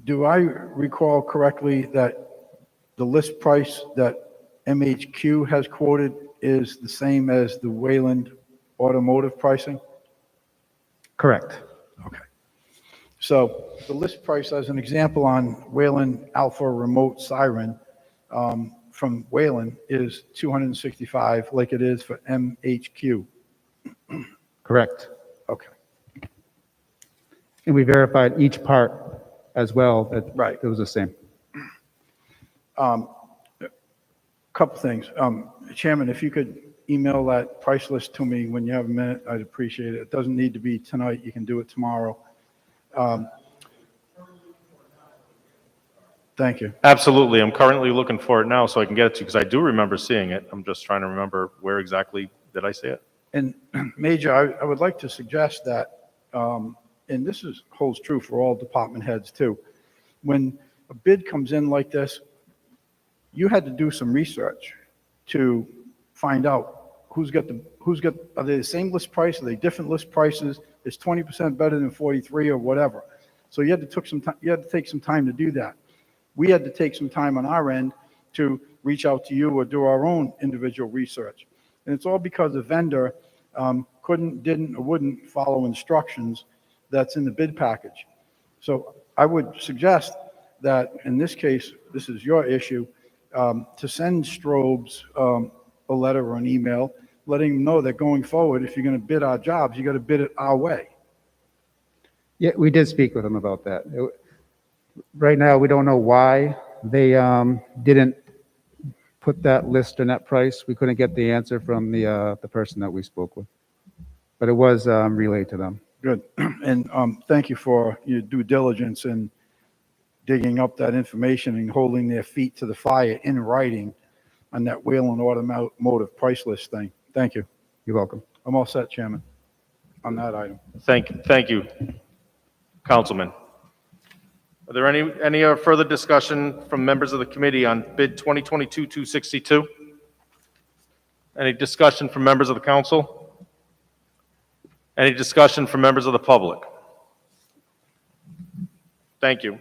do I recall correctly that the list price that MHQ has quoted is the same as the Wayland Automotive pricing? Correct. Okay. So the list price, as an example, on Wayland Alpha Remote Siren from Wayland is $265, like it is for MHQ. Correct. Okay. And we verified each part as well, that Right. it was the same. Couple things. Chairman, if you could email that price list to me when you have a minute, I'd appreciate it. It doesn't need to be tonight. You can do it tomorrow. Thank you. Absolutely. I'm currently looking for it now so I can get it to you, because I do remember seeing it. I'm just trying to remember where exactly did I see it. And Major, I would like to suggest that, and this holds true for all department heads too. When a bid comes in like this, you had to do some research to find out are they the same list price? Are they different list prices? Is 20% better than 43 or whatever? So you had to take some time to do that. We had to take some time on our end to reach out to you or do our own individual research. And it's all because the vendor couldn't, didn't, or wouldn't follow instructions that's in the bid package. So I would suggest that in this case, this is your issue, to send Strobes a letter or an email letting them know that going forward, if you're going to bid our jobs, you got to bid it our way. Yeah, we did speak with them about that. Right now, we don't know why they didn't put that list or net price. We couldn't get the answer from the person that we spoke with. But it was relayed to them. Good. And thank you for your due diligence in digging up that information and holding their feet to the fire in writing on that Whalen Automotive price list thing. Thank you. You're welcome. I'm all set, Chairman, on that item. Thank you, Councilman. Are there any further discussion from members of the committee on bid 2022-262? Any discussion from members of the council? Any discussion from members of the public? Thank you.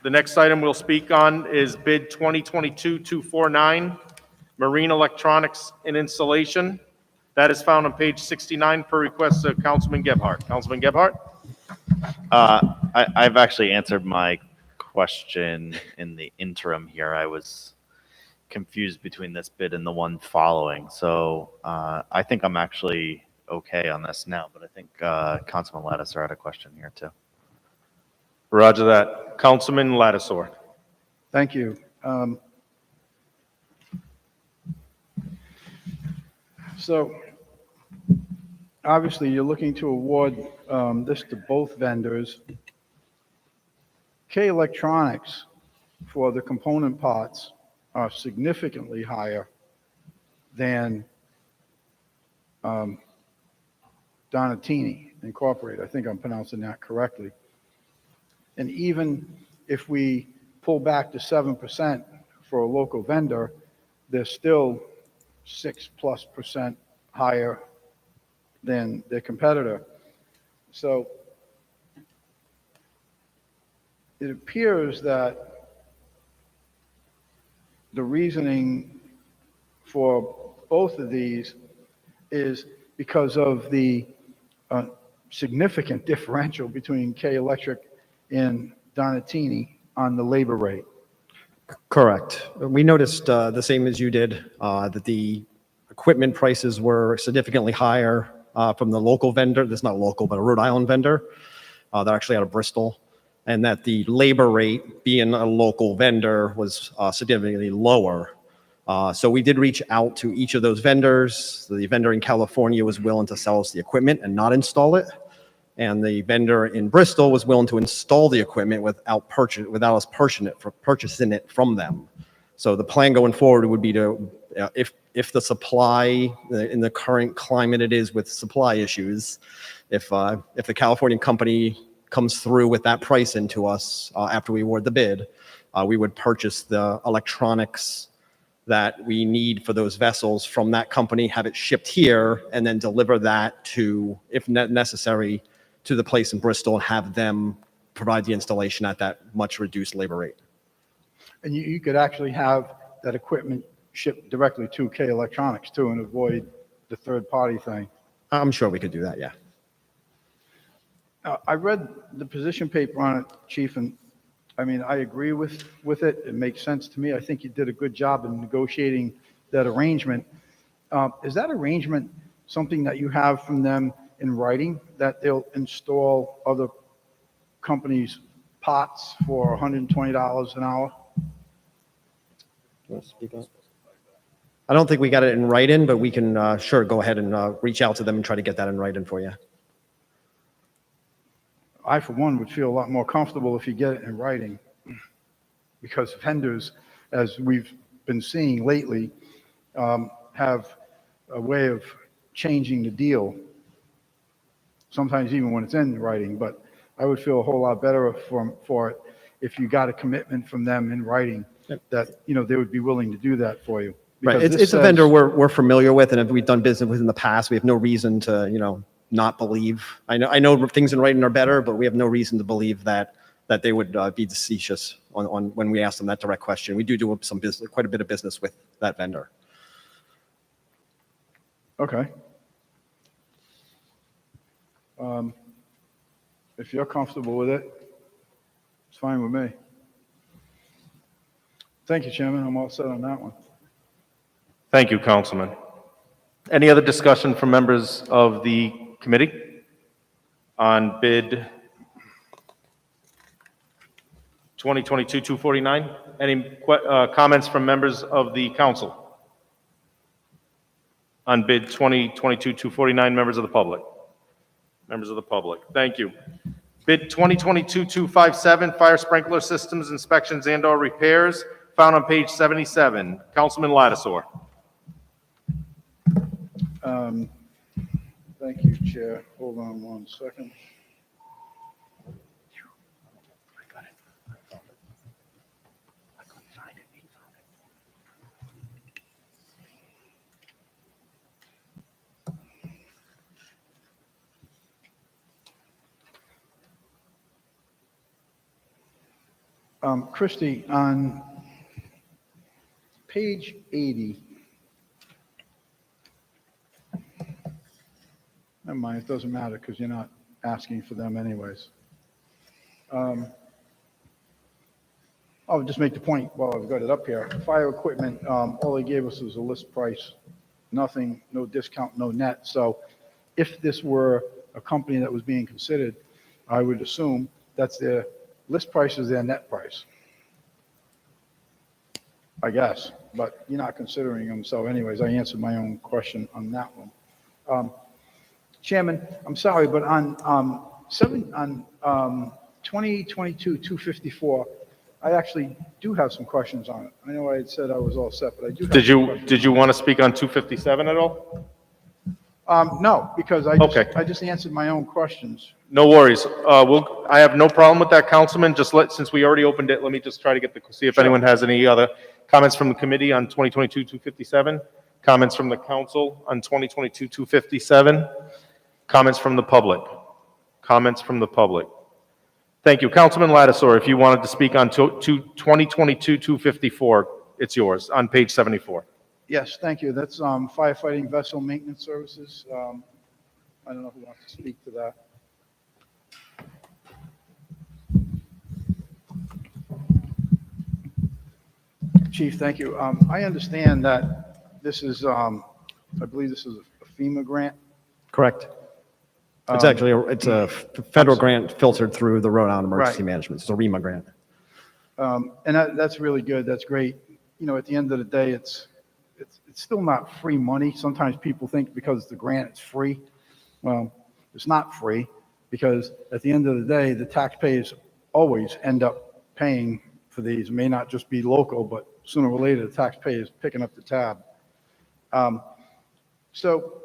The next item we'll speak on is bid 2022-249, marine electronics and installation. That is found on page 69 per request of Councilman Gebhardt. Councilman Gebhardt? I've actually answered my question in the interim here. I was confused between this bid and the one following. So I think I'm actually okay on this now, but I think Councilman Lattiser had a question here too. Roger that. Councilman Lattiser. Thank you. So obviously, you're looking to award this to both vendors. K Electronics for the component parts are significantly higher than Donatini Incorporated. I think I'm pronouncing that correctly. And even if we pull back to 7% for a local vendor, they're still 6+% higher than their competitor. So it appears that the reasoning for both of these is because of the significant differential between K Electric and Donatini on the labor rate. Correct. We noticed the same as you did, that the equipment prices were significantly higher from the local vendor. That's not local, but a Rhode Island vendor. They're actually out of Bristol. And that the labor rate, being a local vendor, was significantly lower. So we did reach out to each of those vendors. The vendor in California was willing to sell us the equipment and not install it. And the vendor in Bristol was willing to install the equipment without us purchasing it from them. So the plan going forward would be to, if the supply, in the current climate it is with supply issues, if the California company comes through with that price into us after we award the bid, we would purchase the electronics that we need for those vessels from that company, have it shipped here, and then deliver that to, if necessary, to the place in Bristol and have them provide the installation at that much reduced labor rate. And you could actually have that equipment shipped directly to K Electronics too and avoid the third party thing. I'm sure we could do that, yeah. I read the position paper on it, Chief, and I mean, I agree with it. It makes sense to me. I think you did a good job in negotiating that arrangement. Is that arrangement something that you have from them in writing, that they'll install other companies' pots for $120 an hour? I don't think we got it in writing, but we can sure go ahead and reach out to them and try to get that in writing for you. I, for one, would feel a lot more comfortable if you get it in writing, because vendors, as we've been seeing lately, have a way of changing the deal, sometimes even when it's in writing. But I would feel a whole lot better for it if you got a commitment from them in writing that, you know, they would be willing to do that for you. Right, Because it's a vendor we're familiar with, and if we've done business with in the past, we have no reason to, you know, not believe. I know things in writing are better, but we have no reason to believe that they would be facetious on when we ask them that direct question. We do some business, quite a bit of business with that vendor. Okay. If you're comfortable with it, it's fine with me. Thank you, Chairman. I'm all set on that one. Thank you, Councilman. Any other discussion from members of the committee on bid 2022-249? Any comments from members of the council on bid 2022-249, members of the public? Members of the public, thank you. Bid 2022-257, fire sprinkler systems inspections and/or repairs, found on page 77. Councilman Lattisour. Thank you, Chair. Hold on one second. Christie, on page 80, never mind, it doesn't matter because you're not asking for them anyways. I'll just make the point while I've got it up here. Fire equipment, all they gave us was a list price, nothing, no discount, no net. So if this were a company that was being considered, I would assume that's their list price is their net price, I guess, but you're not considering them. So anyways, I answered my own question on that one. Chairman, I'm sorry, but on 2022-254, I actually do have some questions on it. I know I had said I was all set, but I do have some questions. Did you want to speak on 257 at all? No, because Okay. I just answered my own questions. No worries. I have no problem with that, Councilman. Since we already opened it, let me just try to see if anyone has any other comments from the committee on 2022-257. Comments from the council on 2022-257. Comments from the public. Comments from the public. Thank you. Councilman Lattisour, if you wanted to speak on 2022-254, it's yours, on page 74. Yes, thank you. That's firefighting vessel maintenance services. I don't know who wants to speak to that. Chief, thank you. I understand that this is, I believe this is a FEMA grant. Correct. It's actually, it's a federal grant filtered through the Rhode Island Emergency Right. Management. It's a REMA grant. And that's really good. That's great. You know, at the end of the day, it's still not free money. Sometimes people think because the grant is free. Well, it's not free because at the end of the day, the taxpayers always end up paying for these. It may not just be local, but sooner or later, the taxpayer is picking up the tab. So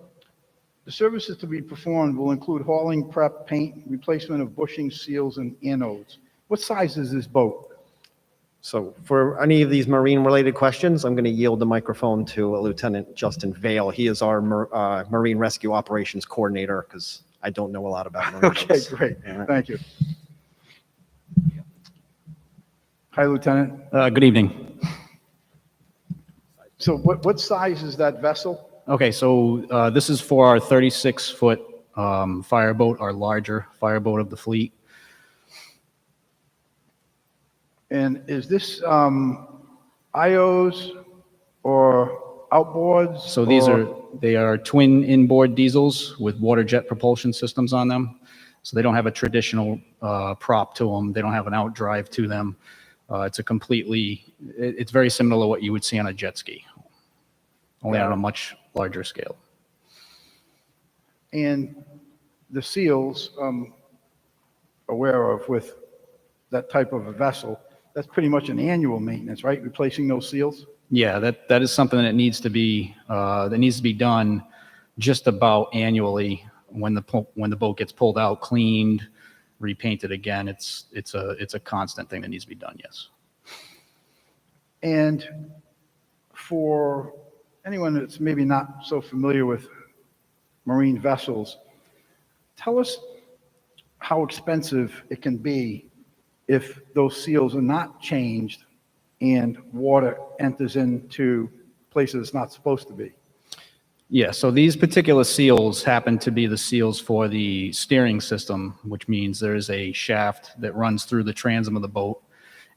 the services to be performed will include hauling, prep, paint, replacement of bushing, seals, and anodes. What size is this boat? So for any of these marine-related questions, I'm going to yield the microphone to Lieutenant Justin Vale. He is our Marine Rescue Operations Coordinator because I don't know a lot about marine Okay, boats. great. All right. Thank you. Hi, Lieutenant. Good evening. So what size is that vessel? Okay, so this is for our 36-foot fireboat, our larger fireboat of the fleet. And is this IOs or outboards? So they are twin inboard diesels with water jet propulsion systems on them. So they don't have a traditional prop to them. They don't have an outdrive to them. It's very similar to what you would see on a jet ski, only on a much larger scale. And the seals, aware of with that type of a vessel, that's pretty much an annual maintenance, right? Replacing those seals? Yeah, that is something that needs to be done just about annually when the boat gets pulled out, cleaned, repainted again. It's a constant thing that needs to be done. Yes. And for anyone that's maybe not so familiar with marine vessels, tell us how expensive it can be if those seals are not changed and water enters into places it's not supposed to be. Yeah, so these particular seals happen to be the seals for the steering system, which means there is a shaft that runs through the transom of the boat.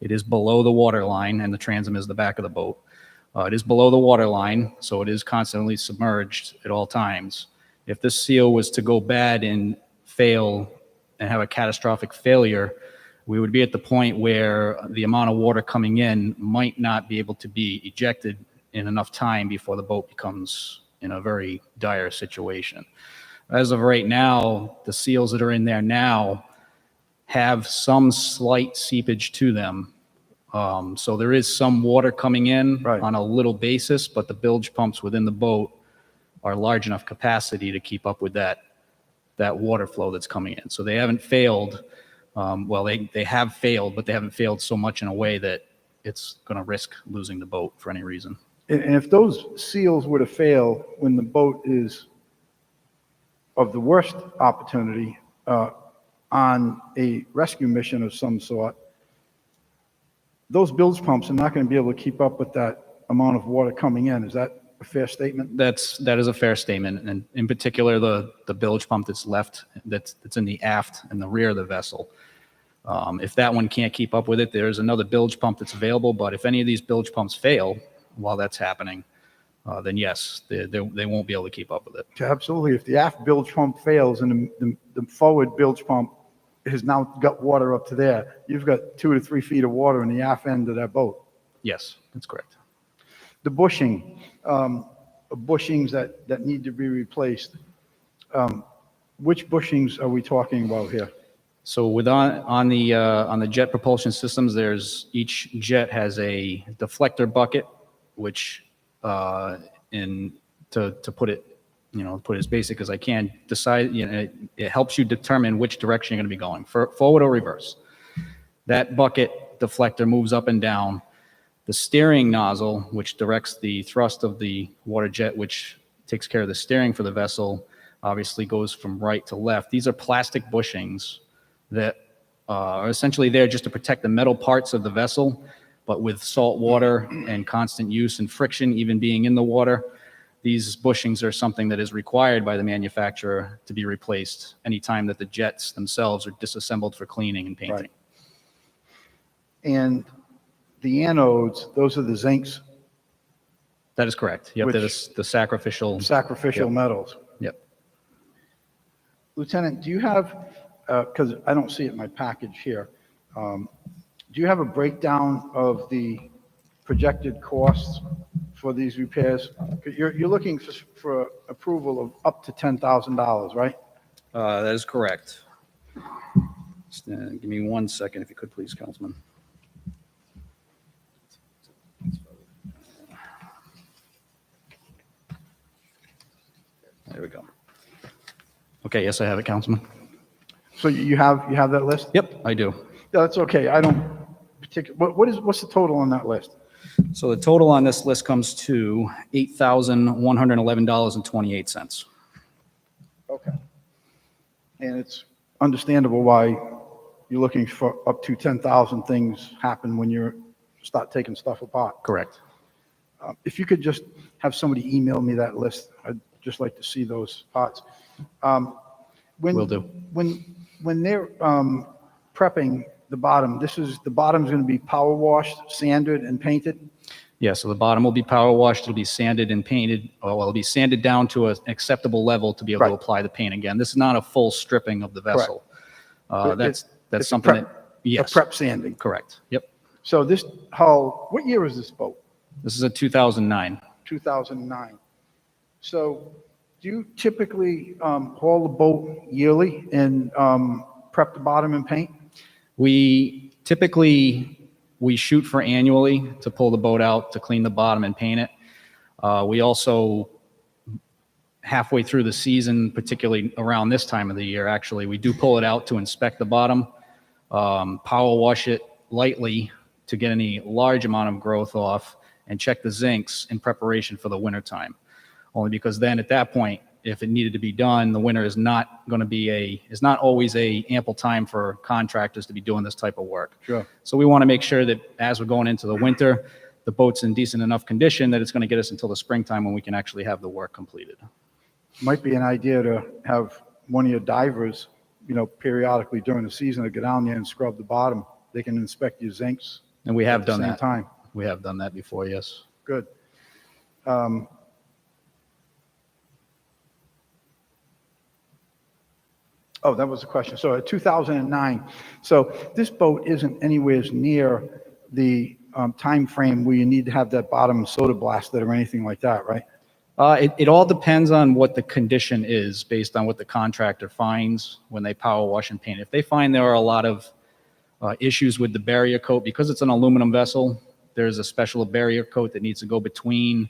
It is below the water line, and the transom is the back of the boat. It is below the water line, so it is constantly submerged at all times. If this seal was to go bad and fail and have a catastrophic failure, we would be at the point where the amount of water coming in might not be able to be ejected in enough time before the boat becomes in a very dire situation. As of right now, the seals that are in there now have some slight seepage to them. So there is some water coming in Right. on a little basis, but the bilge pumps within the boat are large enough capacity to keep up with that water flow that's coming in. So they haven't failed. Well, they have failed, but they haven't failed so much in a way that it's going to risk losing the boat for any reason. And if those seals were to fail when the boat is of the worst opportunity on a rescue mission of some sort, those bilge pumps are not going to be able to keep up with that amount of water coming in. Is that a fair statement? That is a fair statement, and in particular, the bilge pump that's left, that's in the aft and the rear of the vessel. If that one can't keep up with it, there's another bilge pump that's available, but if any of these bilge pumps fail while that's happening, then yes, they won't be able to keep up with it. Absolutely. If the aft bilge pump fails and the forward bilge pump has now got water up to there, you've got 2 to 3 feet of water in the aft end of that boat. Yes, that's correct. The bushings that need to be replaced. Which bushings are we talking about here? So on the jet propulsion systems, each jet has a deflector bucket, which to put it as basic as I can, it helps you determine which direction you're going to be going, forward or reverse. That bucket deflector moves up and down. The steering nozzle, which directs the thrust of the water jet, which takes care of the steering for the vessel, obviously goes from right to left. These are plastic bushings that are essentially there just to protect the metal parts of the vessel, but with salt water and constant use and friction even being in the water, these bushings are something that is required by the manufacturer to be replaced anytime that the jets themselves are disassembled for cleaning and painting. Right. And the anodes, those are the zincs, That is correct. Yep, Which- they're the sacrificial. sacrificial Yep. metals. Yep. Lieutenant, do you have, because I don't see it in my package here, do you have a breakdown of the projected costs for these repairs? You're looking for approval of up to $10,000, right? That is correct. Just, give me 1 second, if you could, please, Councilman. There we go. Okay, yes, I have it, Councilman. So you have that list? Yep, I do. Yeah, that's okay. I don't what's the total on that list? So the total on this list comes to $8,111.28. Okay. And it's understandable why you're looking for up to 10,000 things happen when you start taking stuff apart. Correct. If you could just have somebody email me that list, I'd just like to see those parts. Will do. When they're prepping the bottom, the bottom's going to be power washed, sanded, and painted? Yeah, so the bottom will be power washed, it'll be sanded and painted, well, it'll be sanded down to an acceptable level to be able to Right. apply the paint again. This is not a full stripping of the vessel. That's It's a something prep- that, yes. A prep sanding. Correct, yep. So this hull, what year is this boat? This is a 2009. 2009. So do you typically haul the boat yearly and prep the bottom and paint? We shoot for annually to pull the boat out, to clean the bottom and paint it. We also, halfway through the season, particularly around this time of the year, actually, we do pull it out to inspect the bottom, power wash it lightly to get any large amount of growth off, and check the zincs in preparation for the winter time. Only because then at that point, if it needed to be done, the winter is not always a ample time for contractors to be doing this type of work. Sure. So we want to make sure that as we're going into the winter, the boat's in decent enough condition that it's going to get us until the springtime when we can actually have the work completed. Might be an idea to have one of your divers, periodically during the season to go down there and scrub the bottom. They can inspect your zincs. And we have at the done same that. time. We have done that before, yes. Good. Oh, that was the question. So 2009. So this boat isn't anywhere near the time frame where you need to have that bottom soda blasted or anything like that, right? It all depends on what the condition is based on what the contractor finds when they power wash and paint. If they find there are a lot of issues with the barrier coat, because it's an aluminum vessel, there's a special barrier coat that needs to go between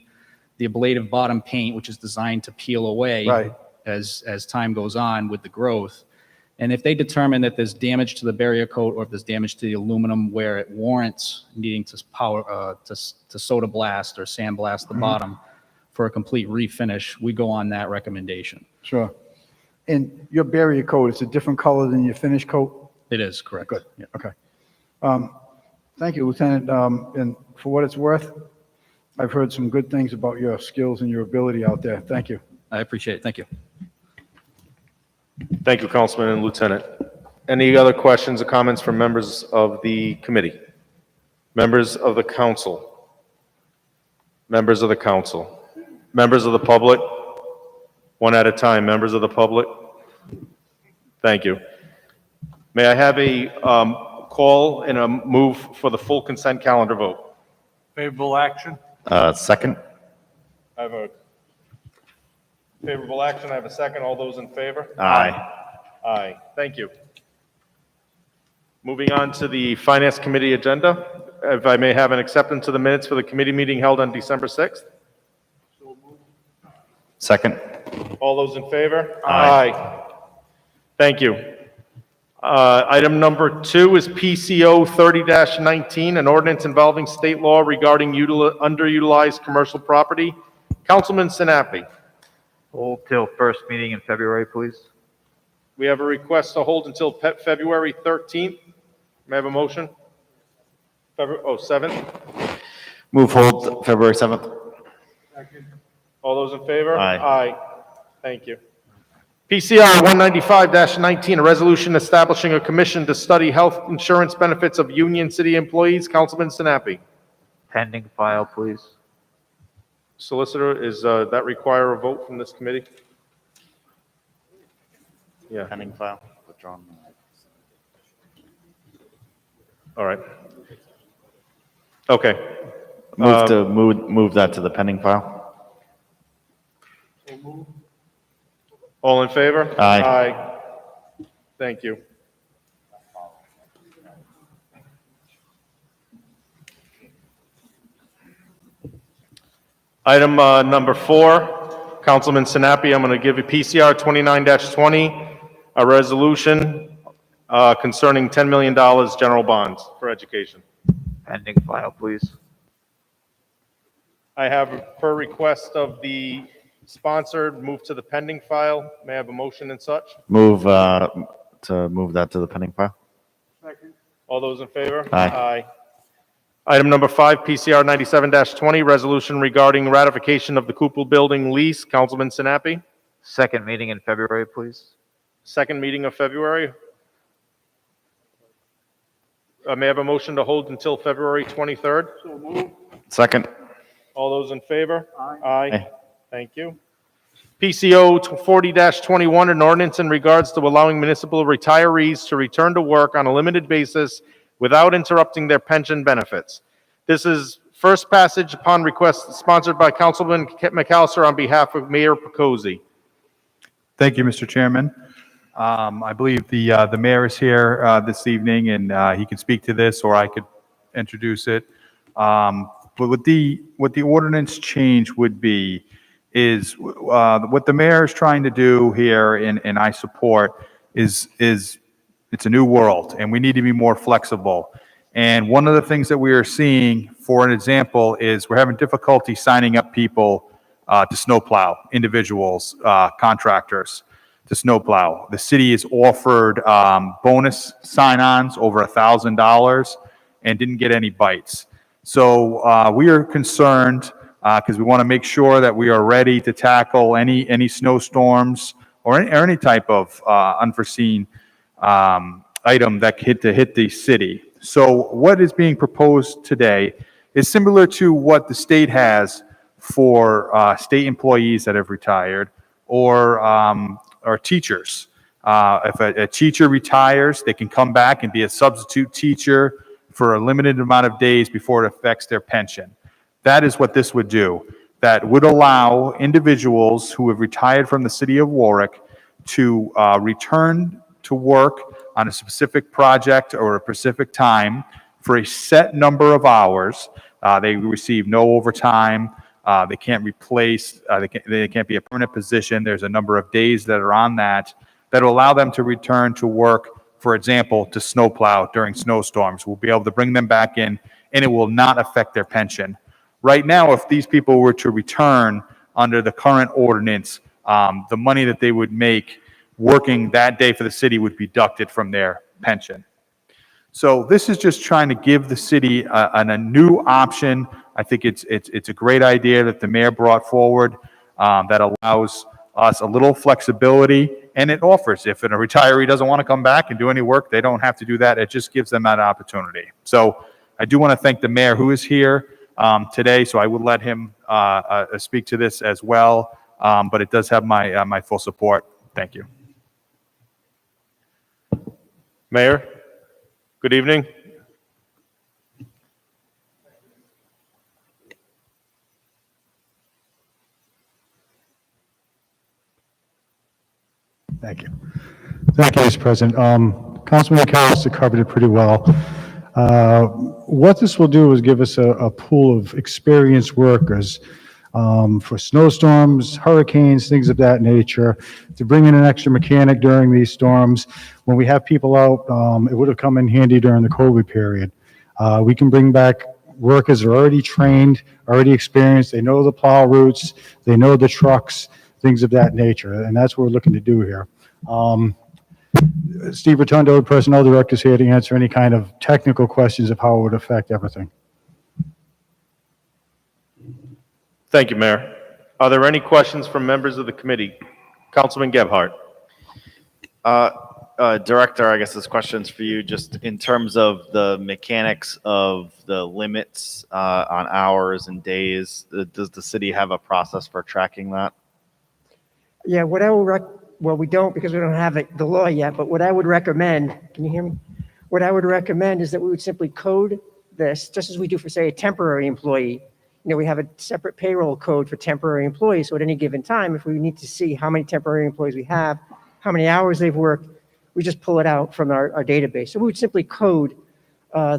the ablative bottom paint, which is designed to peel away Right. as time goes on with the growth. And if they determine that there's damage to the barrier coat or if there's damage to the aluminum where it warrants needing to power to soda blast or sandblast the bottom for a complete refinish, we go on that recommendation. Sure. And your barrier coat, it's a different color than your finish coat? It is correct. Good. Yeah. Okay. Thank you, Lieutenant. And for what it's worth, I've heard some good things about your skills and your ability out there. Thank you. I appreciate it. Thank you. Thank you, Councilman and Lieutenant. Any other questions or comments from members of the committee? Members of the council? Members of the council? Members of the public? One at a time. Members of the public? Thank you. May I have a call and a move for the full consent calendar vote? Favorable action? Second? I have a favorable action. I have a second. All those in favor? Aye. Aye. Thank you. Moving on to the Finance Committee agenda. If I may have an acceptance of the minutes for the committee meeting held on December 6th? Second? All those in favor? Aye. Thank you. Item number 2 is PCO 30-19, an ordinance involving state law regarding underutilized commercial property. Councilman Sinapi. Hold till first meeting in February, please. We have a request to hold until February 13th. May I have a motion? February 7th? Move hold February 7th. All those in favor? Aye. Aye. Thank you. PCR 195-19, a resolution establishing a commission to study health insurance benefits of Union City employees. Councilman Sinapi. Pending file, please. Solicitor, is that require a vote from this committee? Yeah, Pending file. Withdrawn. all right. Okay. Move that to the pending file. All in favor? Aye. Aye. Thank you. Item number 4, Councilman Sinapi, I'm going to give you PCR 29-20, a resolution concerning $10 million general bonds for education. Pending file, please. I have, per request of the sponsor, move to the pending file. May I have a motion and such? Move to move that to the pending file. All those in favor? Aye. Item number 5, PCR 97-20, resolution regarding ratification of the Cooper Building lease. Councilman Sinapi. Second meeting in February, please. Second meeting of February. May I have a motion to hold until February 23rd? Second? All those in favor? Aye. Thank you. PCO 40-21, an ordinance in regards to allowing municipal retirees to return to work on a limited basis without interrupting their pension benefits. This is first passage upon request sponsored by Councilman McAllister on behalf of Mayor Picozzi. Thank you, Mr. Chairman. I believe the mayor is here this evening, and he can speak to this, or I could introduce it. But what the ordinance change would be is what the mayor is trying to do here, and I support, is it's a new world, and we need to be more flexible. And one of the things that we are seeing, for an example, is we're having difficulty signing up people to snowplow, individuals, contractors to snowplow. The city has offered bonus sign-ons over $1,000 and didn't get any bites. So we are concerned because we want to make sure that we are ready to tackle any snowstorms or any type of unforeseen item that could hit the city. So what is being proposed today is similar to what the state has for state employees that have retired or teachers. If a teacher retires, they can come back and be a substitute teacher for a limited amount of days before it affects their pension. That is what this would do. That would allow individuals who have retired from the city of Warwick to return to work on a specific project or a specific time for a set number of hours. They receive no overtime. They can't replace, they can't be a permanent position. There's a number of days that are on that will allow them to return to work, for example, to snowplow during snowstorms. We'll be able to bring them back in, and it will not affect their pension. Right now, if these people were to return under the current ordinance, the money that they would make working that day for the city would be deducted from their pension. So this is just trying to give the city a new option. I think it's a great idea that the mayor brought forward that allows us a little flexibility, and it offers, if a retiree doesn't want to come back and do any work, they don't have to do that. It just gives them that opportunity. So I do want to thank the mayor who is here today, so I will let him speak to this as well, but it does have my full support. Thank you. Mayor, good evening. Thank you. Thank you, Mr. President. Councilman McAllister covered it pretty well. What this will do is give us a pool of experienced workers for snowstorms, hurricanes, things of that nature, to bring in an extra mechanic during these storms. When we have people out, it would have come in handy during the COVID period. We can bring back workers that are already trained, already experienced. They know the plow routes, they know the trucks, things of that nature, and that's what we're looking to do here. Steve Rotundo, the Personnel Director, is here to answer any kind of technical questions of how it would affect everything. Thank you, Mayor. Are there any questions from members of the committee? Councilman Gebhardt. Director, I guess this question's for you, just in terms of the mechanics of the limits on hours and days. Does the city have a process for tracking that? Yeah, what I would well, we don't because we don't have the law yet, but what I would recommend, can you hear me? What I would recommend is that we would simply code this, just as we do for, say, a temporary employee. You know, we have a separate payroll code for temporary employees, so at any given time, if we need to see how many temporary employees we have, how many hours they've worked, we just pull it out from our database. So we would simply code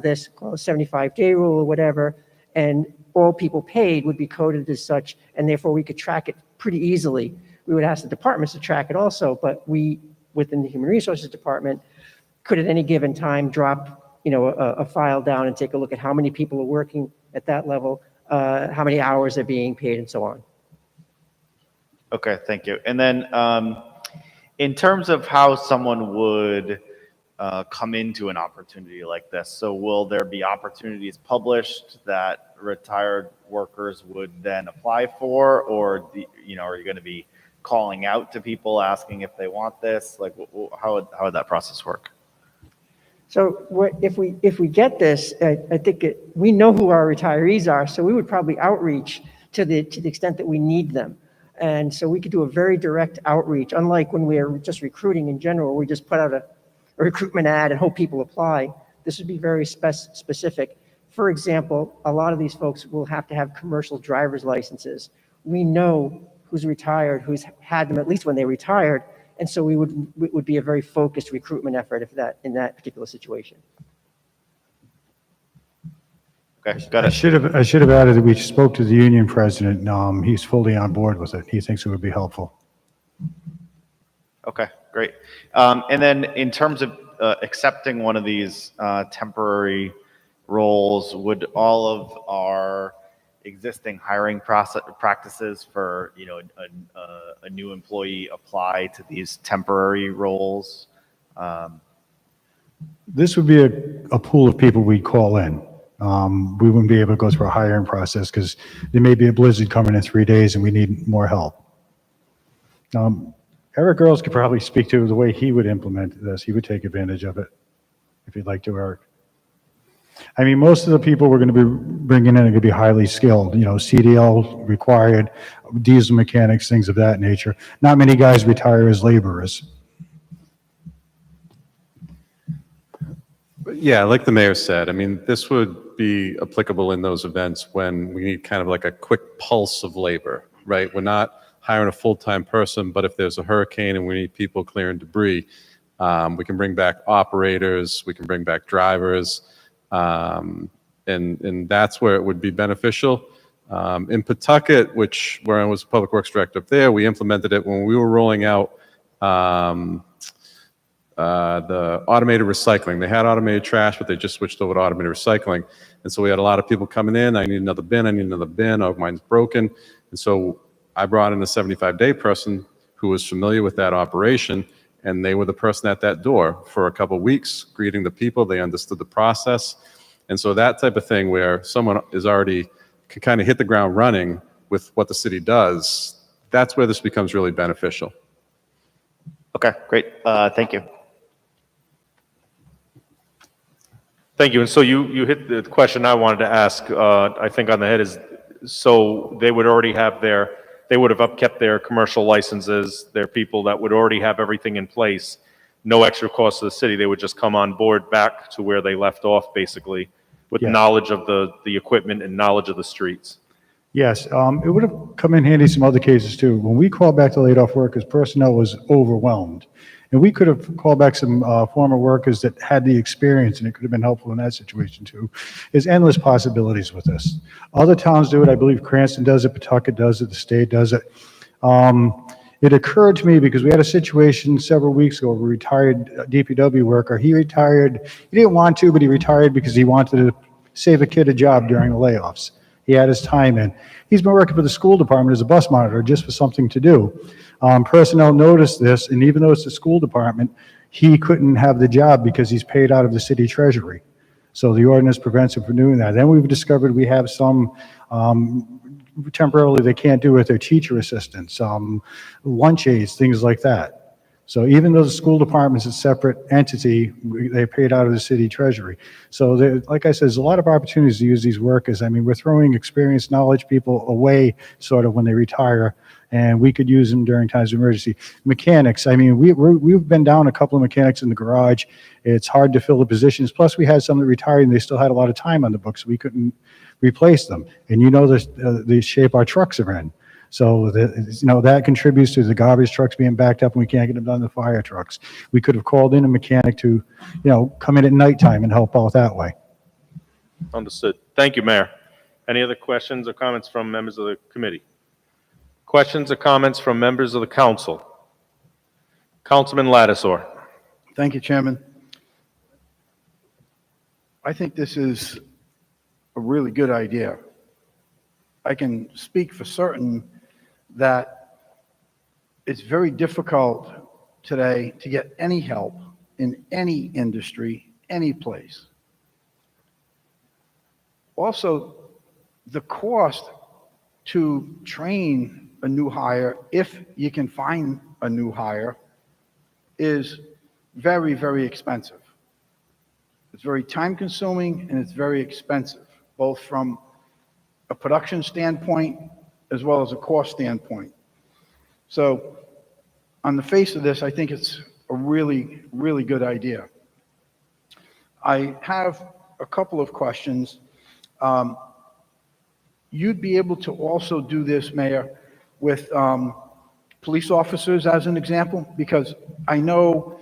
this, call it 75-day rule or whatever, and all people paid would be coded as such, and therefore we could track it pretty easily. We would ask the departments to track it also, but we, within the Human Resources Department, could at any given time drop, you know, a file down and take a look at how many people are working at that level, how many hours are being paid, and so on. Okay, thank you. And then in terms of how someone would come into an opportunity like this, so will there be opportunities published that retired workers would then apply for, or you know, are you going to be calling out to people asking if they want this? Like, how would that process work? So if we get this, I think we know who our retirees are, so we would probably outreach to the extent that we need them. And so we could do a very direct outreach, unlike when we're just recruiting in general, we just put out a recruitment ad and hope people apply. This would be very specific. For example, a lot of these folks will have to have commercial driver's licenses. We know who's retired, who's had them at least when they retired, and so it would be a very focused recruitment effort in that particular situation. Okay, got it. I should have added that we spoke to the union president. He's fully on board with it. He thinks it would be helpful. Okay, great. And then in terms of accepting one of these temporary roles, would all of our existing hiring practices for, you know, a new employee apply to these temporary roles? This would be a pool of people we'd call in. We wouldn't be able to go through a hiring process because there may be a blizzard coming in 3 days and we need more help. Eric Earls could probably speak to the way he would implement this. He would take advantage of it if you'd like to, Eric. I mean, most of the people we're going to be bringing in are going to be highly skilled, you know, CDL required, diesel mechanics, things of that nature. Not many guys retire as laborers. Yeah, like the mayor said, I mean, this would be applicable in those events when we need kind of like a quick pulse of labor, right? We're not hiring a full-time person, but if there's a hurricane and we need people clearing debris, we can bring back operators, we can bring back drivers, and that's where it would be beneficial. In Pawtucket, where I was public works director up there, we implemented it when we were rolling out the automated recycling. They had automated trash, but they just switched over to automated recycling. And so we had a lot of people coming in, I need another bin, oh, mine's broken. And so I brought in a 75-day person who was familiar with that operation, and they were the person at that door for a couple of weeks, greeting the people, they understood the process. And so that type of thing where someone is already, can kind of hit the ground running with what the city does, that's where this becomes really beneficial. Okay, great. Thank you. Thank you. And so you hit the question I wanted to ask, I think on the head is, so they would already have they would have kept their commercial licenses, their people that would already have everything in place, no extra cost to the city. They would just come on board back to where they left off, basically, with Yes. knowledge of the equipment and knowledge of the streets. Yes, it would have come in handy some other cases too. When we called back to laid off workers, personnel was overwhelmed. And we could have called back some former workers that had the experience, and it could have been helpful in that situation too. There's endless possibilities with this. Other towns do it. I believe Cranston does it, Pawtucket does it, the state does it. It occurred to me because we had a situation several weeks ago of a retired DPW worker. He retired, he didn't want to, but he retired because he wanted to save a kid a job during the layoffs. He had his time in. He's been working for the school department as a bus monitor just for something to do. Personnel noticed this, and even though it's the school department, he couldn't have the job because he's paid out of the city treasury. So the ordinance prevents him from doing that. Then we've discovered we have some temporarily they can't do with their teacher assistants, lunch aides, things like that. So even though the school department's a separate entity, they're paid out of the city treasury. So like I said, there's a lot of opportunities to use these workers. I mean, we're throwing experienced knowledge people away sort of when they retire, and we could use them during times of emergency. Mechanics, I mean, we've been down a couple of mechanics in the garage. It's hard to fill the positions. Plus, we had some that retired, and they still had a lot of time on the books, so we couldn't replace them. And you know the shape our trucks are in. So that contributes to the garbage trucks being backed up and we can't get them done, the fire trucks. We could have called in a mechanic to, come in at nighttime and help out that way. Understood. Thank you, Mayor. Any other questions or comments from members of the committee? Questions or comments from members of the council? Councilman Lattisaw. Thank you, Chairman. I think this is a really good idea. I can speak for certain that it's very difficult today to get any help in any industry, any place. Also, the cost to train a new hire, if you can find a new hire, is very, very expensive. It's very time-consuming and it's very expensive, both from a production standpoint as well as a cost standpoint. So on the face of this, I think it's a really, really good idea. I have a couple of questions. You'd be able to also do this, Mayor, with police officers as an example, because I know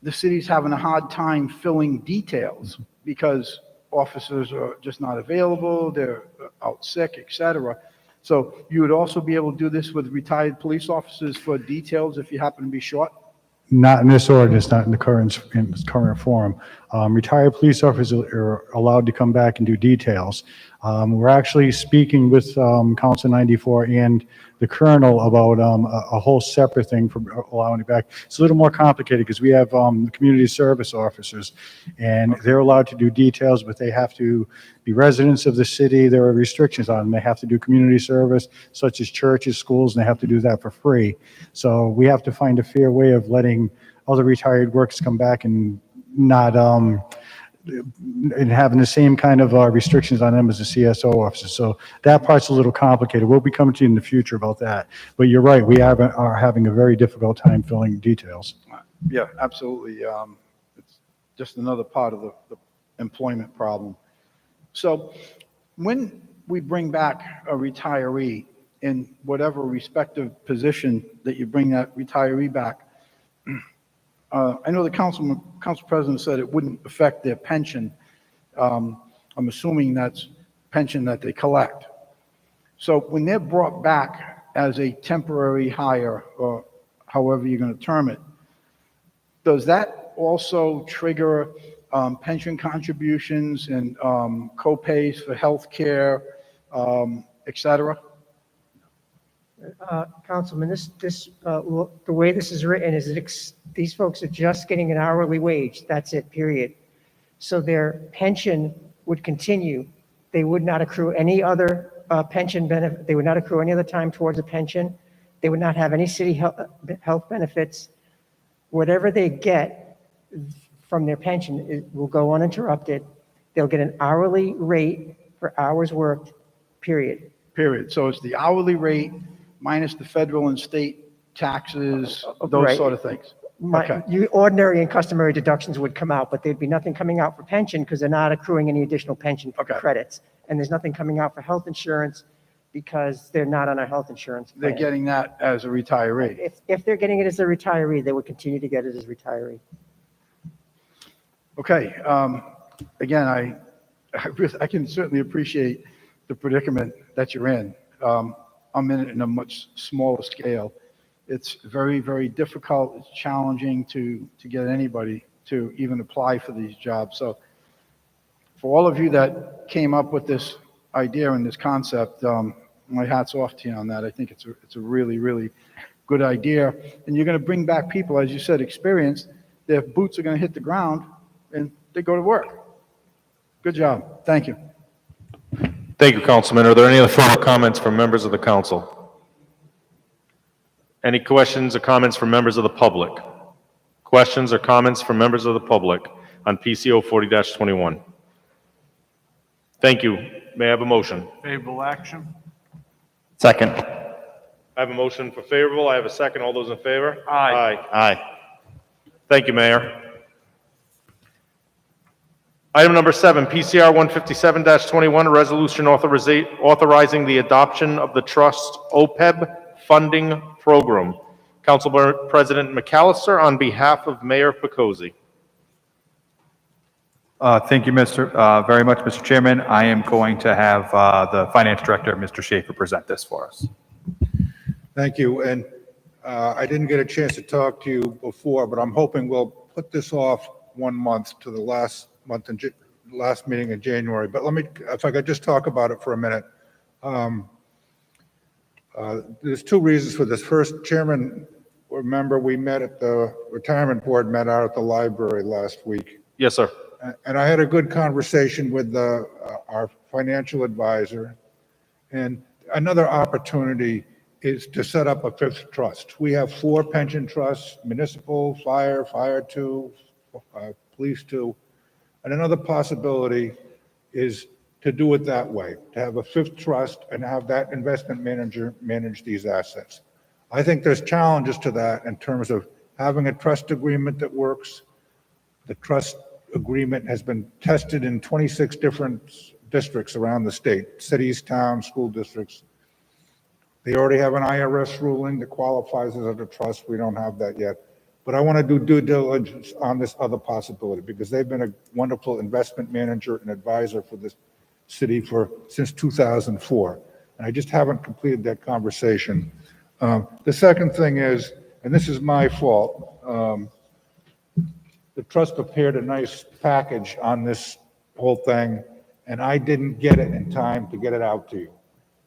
the city's having a hard time filling details because officers are just not available, they're out sick, etc. So you would also be able to do this with retired police officers for details if you happen to be short? Not in this ordinance, not in the current form. Retired police officers are allowed to come back and do details. We're actually speaking with Council 94 and the Colonel about a whole separate thing for allowing it back. It's a little more complicated because we have community service officers, and they're allowed to do details, but they have to be residents of the city. There are restrictions on them. They have to do community service, such as churches, schools, and they have to do that for free. So we have to find a fair way of letting other retired workers come back and not and having the same kind of restrictions on them as the CSO officers. So that part's a little complicated. We'll be coming to you in the future about that. But you're right, we are having a very difficult time filling details. Yeah, absolutely. It's just another part of the employment problem. So when we bring back a retiree in whatever respective position that you bring that retiree back, I know the council president said it wouldn't affect their pension. I'm assuming that's pension that they collect. So when they're brought back as a temporary hire, or however you're going to term it, does that also trigger pension contributions and co-pays for healthcare, et cetera? Councilman, the way this is written is these folks are just getting an hourly wage. That's it, period. So their pension would continue. They would not accrue any other pension benefit. They would not accrue any other time towards a pension. They would not have any city health benefits. Whatever they get from their pension will go uninterrupted. They'll get an hourly rate for hours worked, period. Period. So it's the hourly rate minus the federal and state taxes, those Right. sort of things. Okay. Ordinary and customary deductions would come out, but there'd be nothing coming out for pension because they're not accruing any additional pension credits. And there's nothing coming out for health insurance because they're not on a health insurance plan. They're getting that as a retiree. If they're getting it as a retiree, they would continue to get it as a retiree. Okay. Again, I can certainly appreciate the predicament that you're in. I'm in it in a much smaller scale. It's very, very difficult. It's challenging to get anybody to even apply for these jobs. So for all of you that came up with this idea and this concept, my hat's off to you on that. I think it's a really, really good idea. And you're going to bring back people, as you said, experienced. Their boots are going to hit the ground and they go to work. Good job. Thank you. Thank you, Councilman. Are there any other further comments from members of the council? Any questions or comments from members of the public? Questions or comments from members of the public on PCO 40-21? Thank you. May I have a motion? Favorable action? Second. I have a motion for favorable. I have a second. All those in favor? Aye. Aye. Thank you, Mayor. Item number 7, PCR 157-21, a resolution authorizing the adoption of the Trust OPEB funding program. Council President McAllister on behalf of Mayor Picozzi. Thank you, very much, Mr. Chairman. I am going to have the Finance Director, Mr. Schaefer, present this for us. Thank you. And I didn't get a chance to talk to you before, but I'm hoping we'll put this off 1 month to the last meeting in January. But let me, if I could just talk about it for a minute. There's 2 reasons for this. First, Chairman, remember we met at the retirement board, met out at the library last week. Yes, sir. And I had a good conversation with our financial advisor. And another opportunity is to set up a 5th trust. We have 4 pension trusts: municipal, fire, fire 2, police 2. And another possibility is to do it that way, to have a 5th trust and have that investment manager manage these assets. I think there's challenges to that in terms of having a trust agreement that works. The trust agreement has been tested in 26 different districts around the state, cities, towns, school districts. They already have an IRS ruling that qualifies as a trust. We don't have that yet. But I want to do due diligence on this other possibility because they've been a wonderful investment manager and advisor for this city since 2004. And I just haven't completed that conversation. The second thing is, and this is my fault, the trust prepared a nice package on this whole thing, and I didn't get it in time to get it out to you.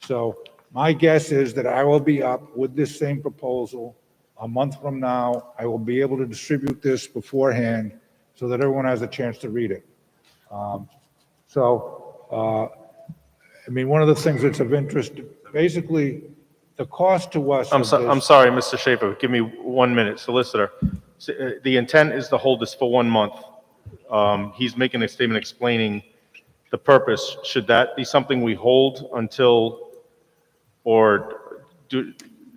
So my guess is that I will be up with this same proposal a month from now. I will be able to distribute this beforehand so that everyone has a chance to read it. I mean, one of the things that's of interest, basically, the cost to us. I'm sorry, Mr. Schaefer. Give me 1 minute, solicitor. The intent is to hold this for 1 month. He's making a statement explaining the purpose. Should that be something we hold until, or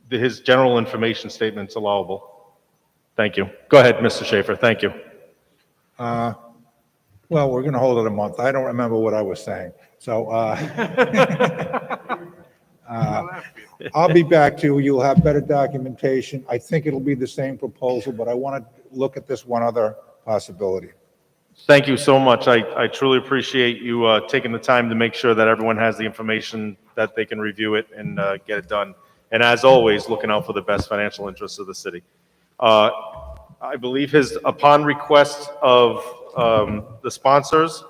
his general information statement's allowable? Thank you. Go ahead, Mr. Schaefer. Thank you. Well, we're going to hold it a month. I don't remember what I was saying. So I'll be back to you. You'll have better documentation. I think it'll be the same proposal, but I want to look at this one other possibility. Thank you so much. I truly appreciate you taking the time to make sure that everyone has the information that they can review it and get it done. And as always, looking out for the best financial interests of the city. I believe upon request of the sponsors,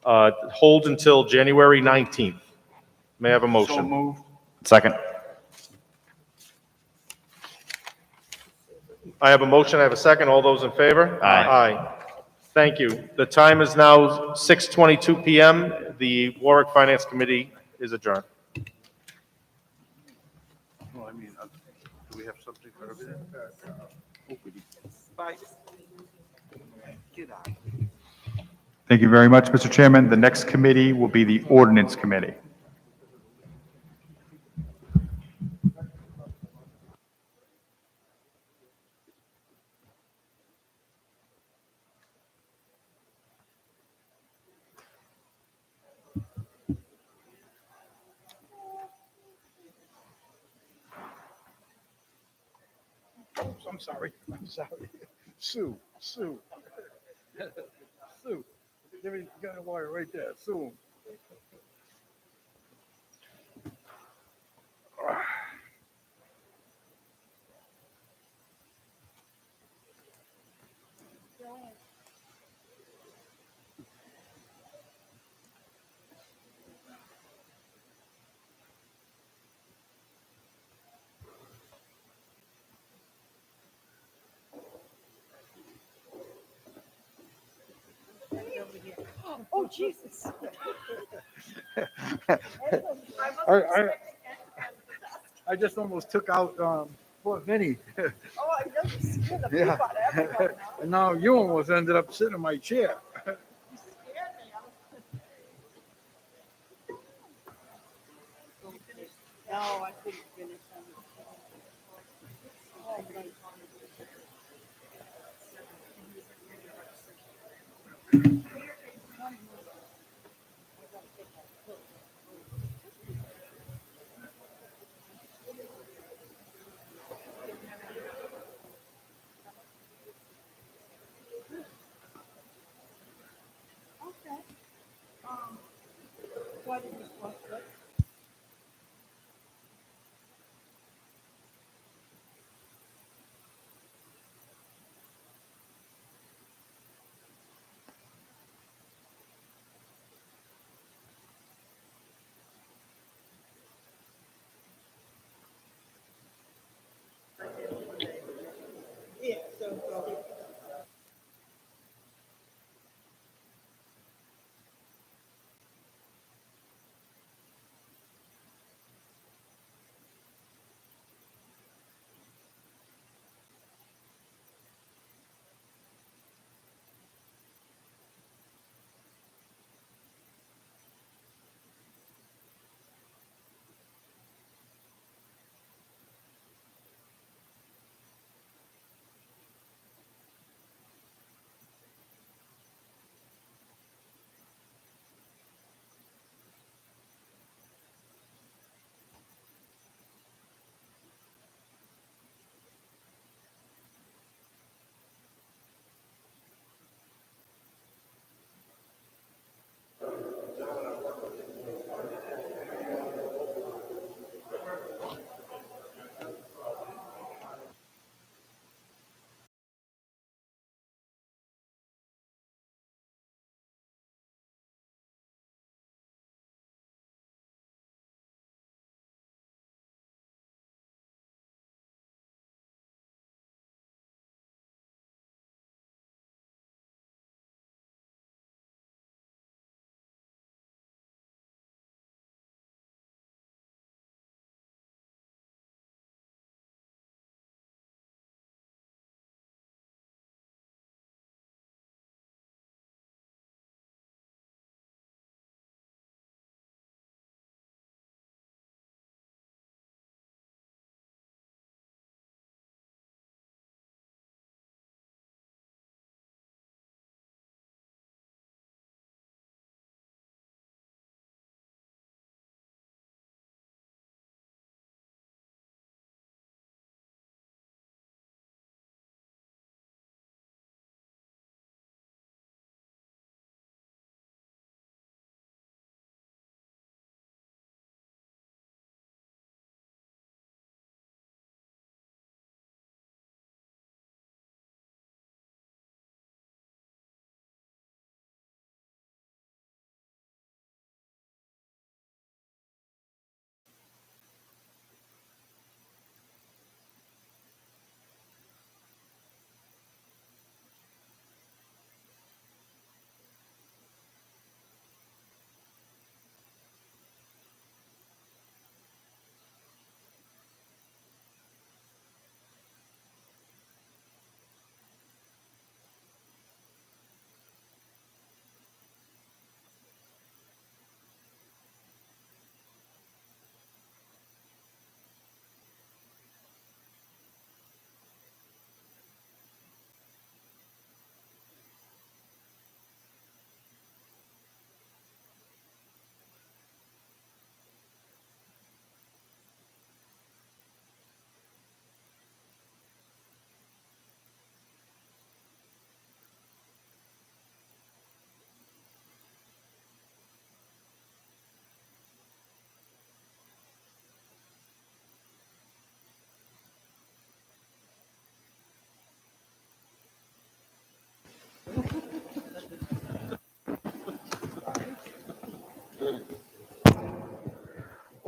hold until January 19th. May I have a motion? So moved. Second. I have a motion, I have a second. All those in favor? Aye. Aye. Thank you. The time is now 6:22 PM. The Warwick Finance Committee is adjourned. Well, I mean, do we have something for everything? Get out. Thank you very much, Mr. Chairman. The next committee will be the Ordinance Committee. I'm sorry. Sue. Sue. Give me, you got a wire right there. Sue. Oh, Jesus. I just almost took out poor Vinny. Oh, I know you scared the poop Yeah. out of everyone. And now you almost ended up sitting in my chair. You scared me. No, I couldn't finish.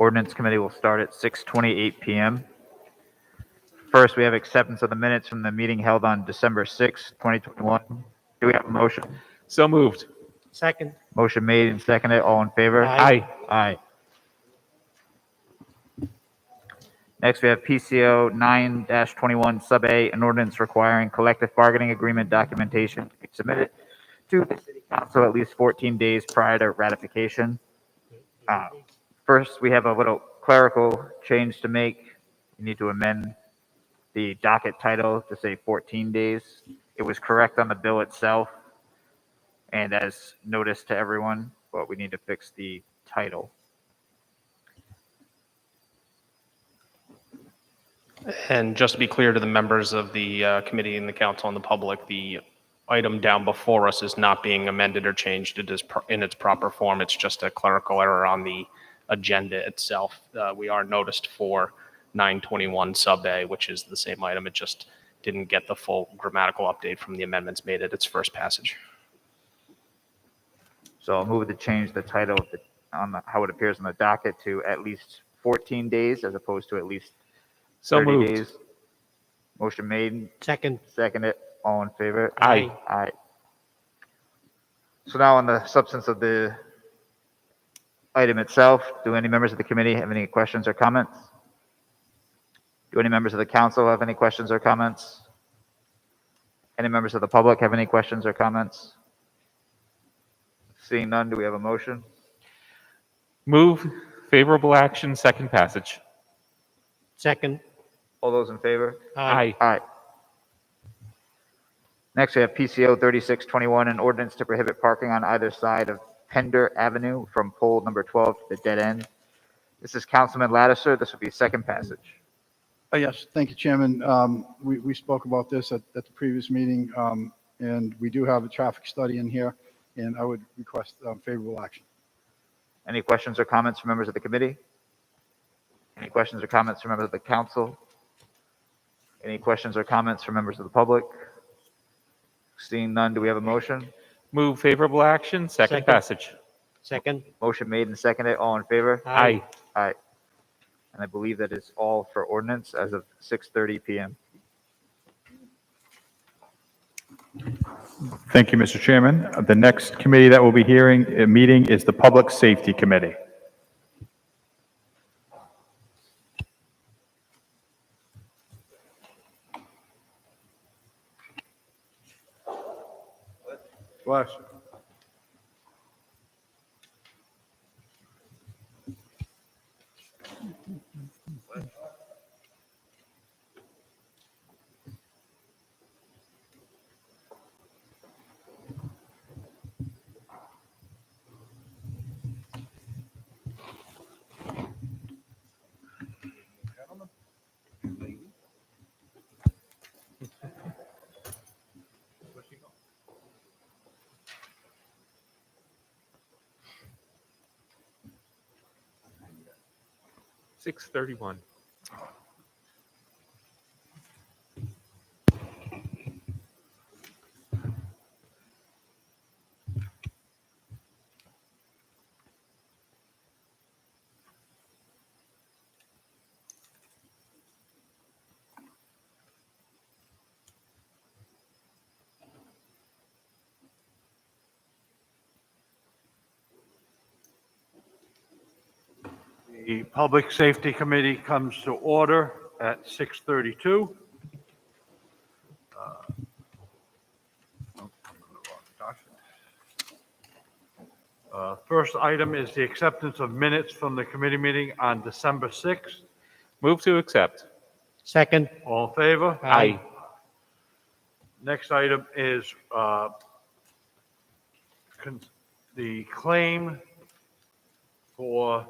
Ordinance Committee will start at 6:28 PM. First, we have acceptance of the minutes from the meeting held on December 6th, 2021. Do we have a motion? So moved. Second. Motion made and seconded. All in favor? Aye. Aye. Next, we have PCO 9-21 Sub A, an ordinance requiring collective bargaining agreement documentation to be submitted to the city council at least 14 days prior to ratification. First, we have a little clerical change to make. We need to amend the docket title to say 14 days. It was correct on the bill itself and as noticed to everyone, but we need to fix the title. And just to be clear to the members of the committee and the council and the public, the item down before us is not being amended or changed. It is in its proper form. It's just a clerical error on the agenda itself. We are noticed for 921 Sub A, which is the same item. It just didn't get the full grammatical update from the amendments made at its first passage. So I'll move to change the title on how it appears on the docket to at least 14 days as opposed to at least So 30 moved. days. Motion made. Second. Seconded. All in favor? Aye. Aye. So now on the substance of the item itself, do any members of the committee have any questions or comments? Do any members of the council have any questions or comments? Any members of the public have any questions or comments? Seeing none, do we have a motion? Move favorable action, second passage. Second. All those in favor? Aye. Aye. Next, we have PCO 3621, an ordinance to prohibit parking on either side of Pender Avenue from pole number 12 to the dead end. This is Councilman Lattiser. This will be second passage. Yes, thank you, Chairman. We spoke about this at the previous meeting, and we do have a traffic study in here, and I would request favorable action. Any questions or comments from members of the committee? Any questions or comments from members of the council? Any questions or comments from members of the public? Seeing none, do we have a motion? Move favorable action, second Second. passage. Second. Motion made and seconded. All in favor? Aye. Aye. And I believe that is all for ordinance as of 6:30 PM. Thank you, Mr. Chairman. The next committee that we'll be meeting is the Public Safety Committee. Bless you. — 6:31. The Public Safety Committee comes to order at 6:32. First item is the acceptance of minutes from the committee meeting on December 6th. Move to accept. Second. All in favor? Aye. Next item is the claim for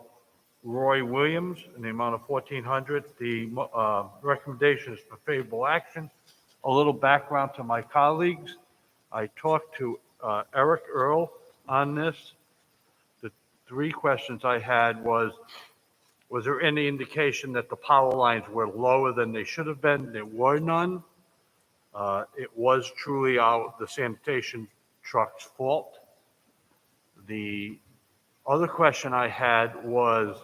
Roy Williams in the amount of $1,400. The recommendation is for favorable action. A little background to my colleagues. I talked to Eric Earl on this. The three questions I had was there any indication that the power lines were lower than they should have been? There were none. It was truly the sanitation truck's fault. The other question I had was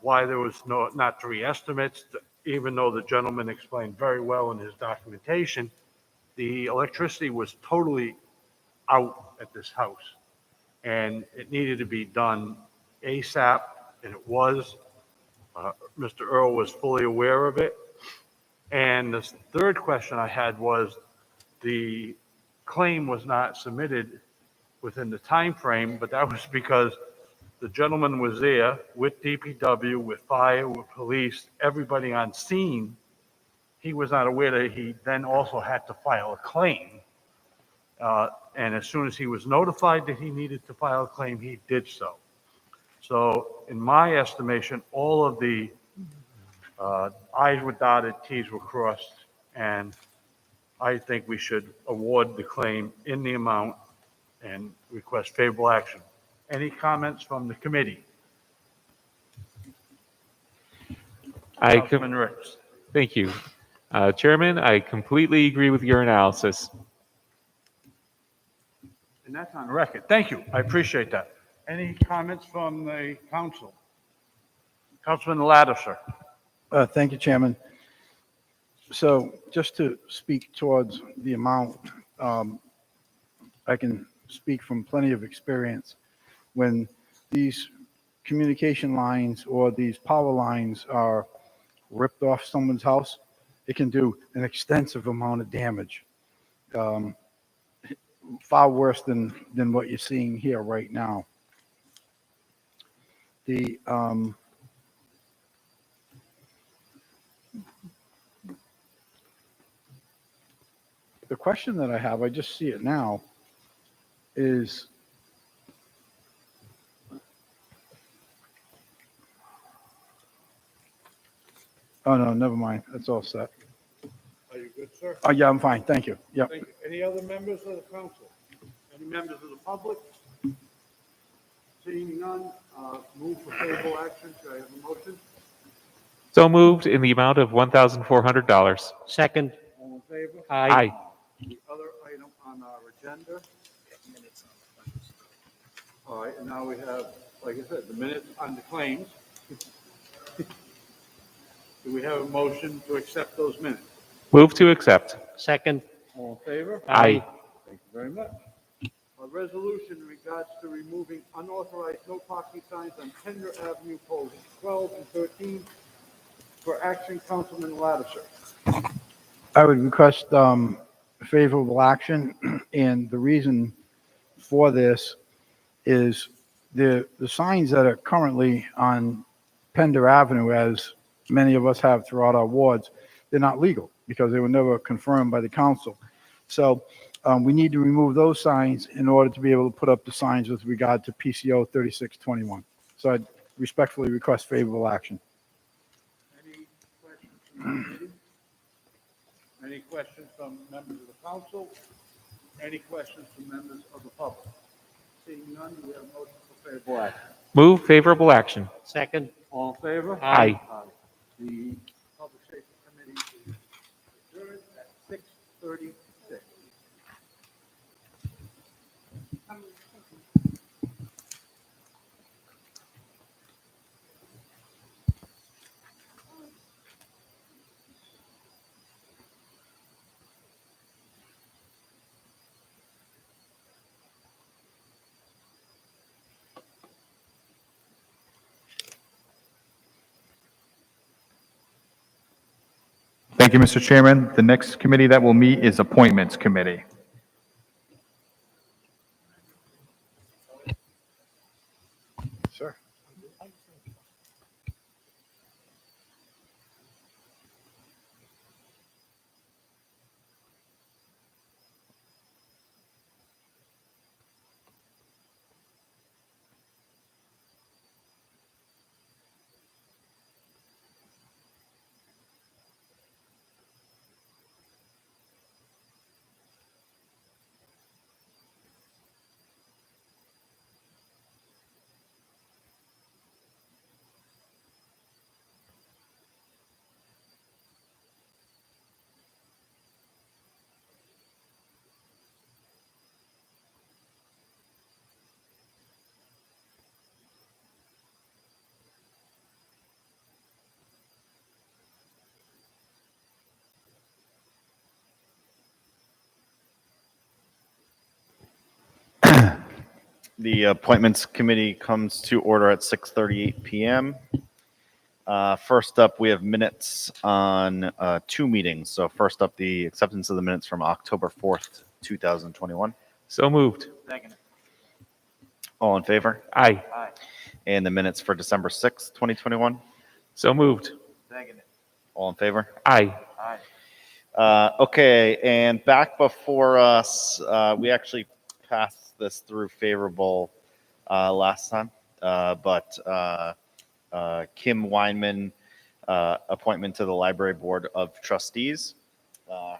why there was not three estimates, even though the gentleman explained very well in his documentation, the electricity was totally out at this house, and it needed to be done ASAP, and it was. Mr. Earl was fully aware of it. And the third question I had was, the claim was not submitted within the time frame, but that was because the gentleman was there with DPW, with fire, with police, everybody on scene. He was not aware that he then also had to file a claim. And as soon as he was notified that he needed to file a claim, he did so. So in my estimation, all of the I's were dotted, T's were crossed, and I think we should award the claim in the amount and request favorable action. Any comments from the committee? Councilman Ricks. Thank you. Chairman, I completely agree with your analysis. And that's on record. Thank you. I appreciate that. Any comments from the council? Councilman Lattiser. Thank you, Chairman. So just to speak towards the amount, I can speak from plenty of experience. When these communication lines or these power lines are ripped off someone's house, it can do an extensive amount of damage. Far worse than what you're seeing here right now. The question that I have, I just see it now, is oh no, never mind. That's all set. Are you good, sir? Oh yeah, I'm fine. Thank you. Yep. Thank you. Any other members of the council? Any members of the public? Seeing none, move for favorable action. Should I have a motion? So moved in the amount of $1,400. Second. All in favor? Aye. The other item on our agenda. All right, and now we have, like I said, the minutes on the claims. Do we have a motion to accept those minutes? Move to accept. Second. All in favor? Aye. Thank you very much. A resolution in regards to removing unauthorized no parking signs on Pender Avenue, poles 12 and 13 for action, Councilman Lattiser. I would request favorable action, and the reason for this is the signs that are currently on Pender Avenue, as many of us have throughout our wards, they're not legal because they were never confirmed by the council. So we need to remove those signs in order to be able to put up the signs with regard to PCO 3621. So I respectfully request favorable action. Any questions from the committee? Any questions from members of the council? Any questions from members of the public? Seeing none, do we have a motion for favorable action? Move favorable action. Second. All in favor? Aye. The Public Safety Committee is adjourned at 6:36. Thank you, Mr. Chairman. The next committee that will meet is Appointments Committee. Sir. The Appointments Committee comes to order at 6:38 PM. First up, we have minutes on 2 meetings. So first up, the acceptance of the minutes from October 4th, 2021. So moved. All in favor? Aye. And the minutes for December 6th, 2021. So moved. All in favor? Aye. Okay, and back before us, we actually passed this through favorable last time, but Kim Weinman, appointment to the Library Board of Trustees.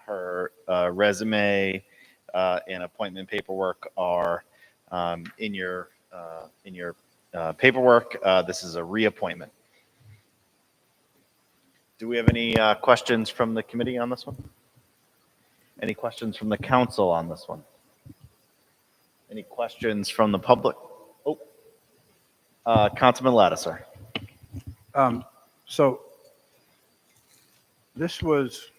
Her resume and appointment paperwork are in your paperwork. This is a reappointment. Do we have any questions from the committee on this one? Any questions from the council on this one? Any questions from the public? Oh, Councilman Lattiser. So this was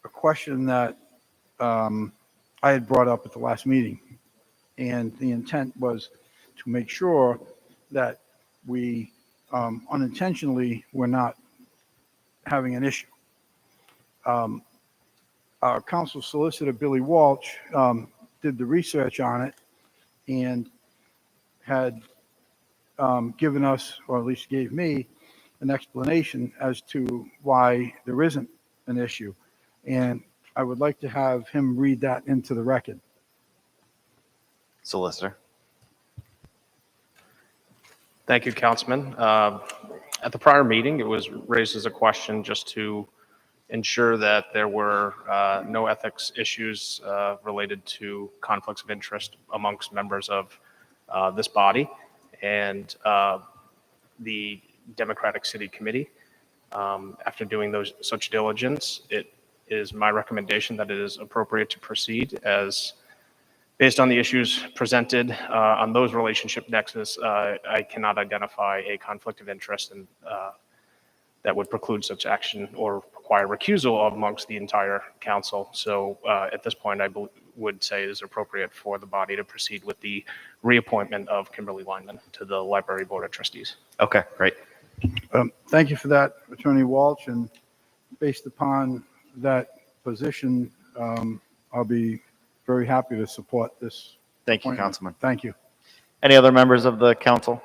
a question that I had brought up at the last meeting. And the intent was to make sure that we unintentionally were not having an issue. Our council solicitor, Billy Walsh, did the research on it and had given us, or at least gave me, an explanation as to why there isn't an issue. And I would like to have him read that into the record. Solicitor. Thank you, Councilman. At the prior meeting, it was raised as a question just to ensure that there were no ethics issues related to conflicts of interest amongst members of this body and the Democratic City Committee. After doing such diligence, it is my recommendation that it is appropriate to proceed as based on the issues presented on those relationship nexus, I cannot identify a conflict of interest and that would preclude such action or require recusal amongst the entire council. So at this point, I would say it is appropriate for the body to proceed with the reappointment of Kimberly Weinman to the Library Board of Trustees. Okay, great. Thank you for that, Attorney Walsh. And based upon that position, I'll be very happy to support this. Thank you, appointment. Councilman. Thank you. Any other members of the council?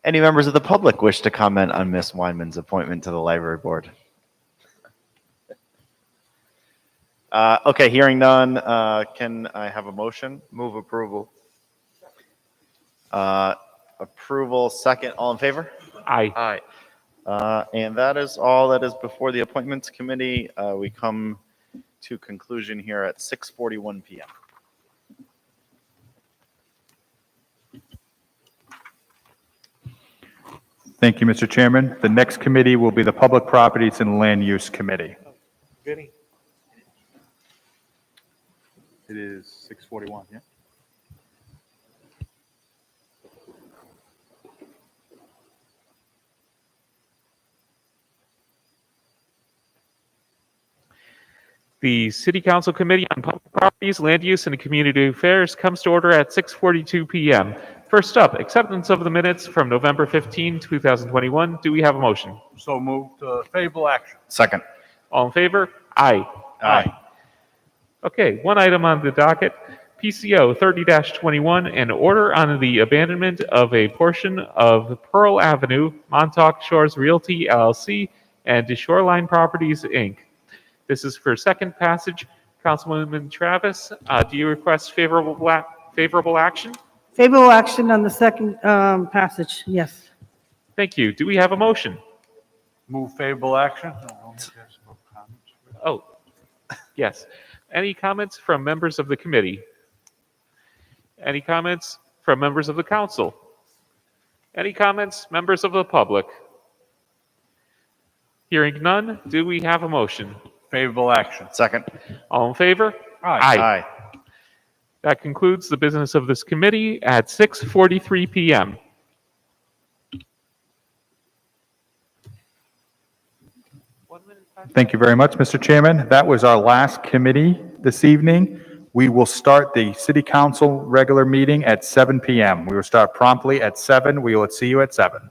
Any members of the public wish to comment on Ms. Weinman's appointment to the library board? Okay, hearing none, can I have a motion? Move approval. Approval, second, all in favor? Aye. And that is all that is before the Appointments Committee. We come to conclusion here at 6:41 PM. Thank you, Mr. Chairman. The next committee will be the Public Properties and Land Use Committee. Vinny? It is 6:41, yeah? The City Council Committee on Public Properties, Land Use, and Community Affairs comes to order at 6:42 PM. First up, acceptance of the minutes from November 15, 2021. Do we have a motion? So moved, favorable action. Second. All in favor? Aye. Aye. Okay, one item on the docket, PCO 30-21, an order on the abandonment of a portion of Pearl Avenue, Montauk Shores Realty LLC, and Shoreline Properties, Inc. This is for second passage. Councilwoman Travis, do you request favorable action? Favorable action on the second passage, yes. Thank you. Do we have a motion? Move favorable action. Oh, yes. Any comments from members of the committee? Any comments from members of the council? Any comments, members of the public? Hearing none, do we have a motion? Favorable action. Second. All in favor? Aye. Aye. That concludes the business of this committee at 6:43 PM. Thank you very much, Mr. Chairman. That was our last committee this evening. We will start the city council regular meeting at 7 PM. We will start promptly at 7. We will see you at 7.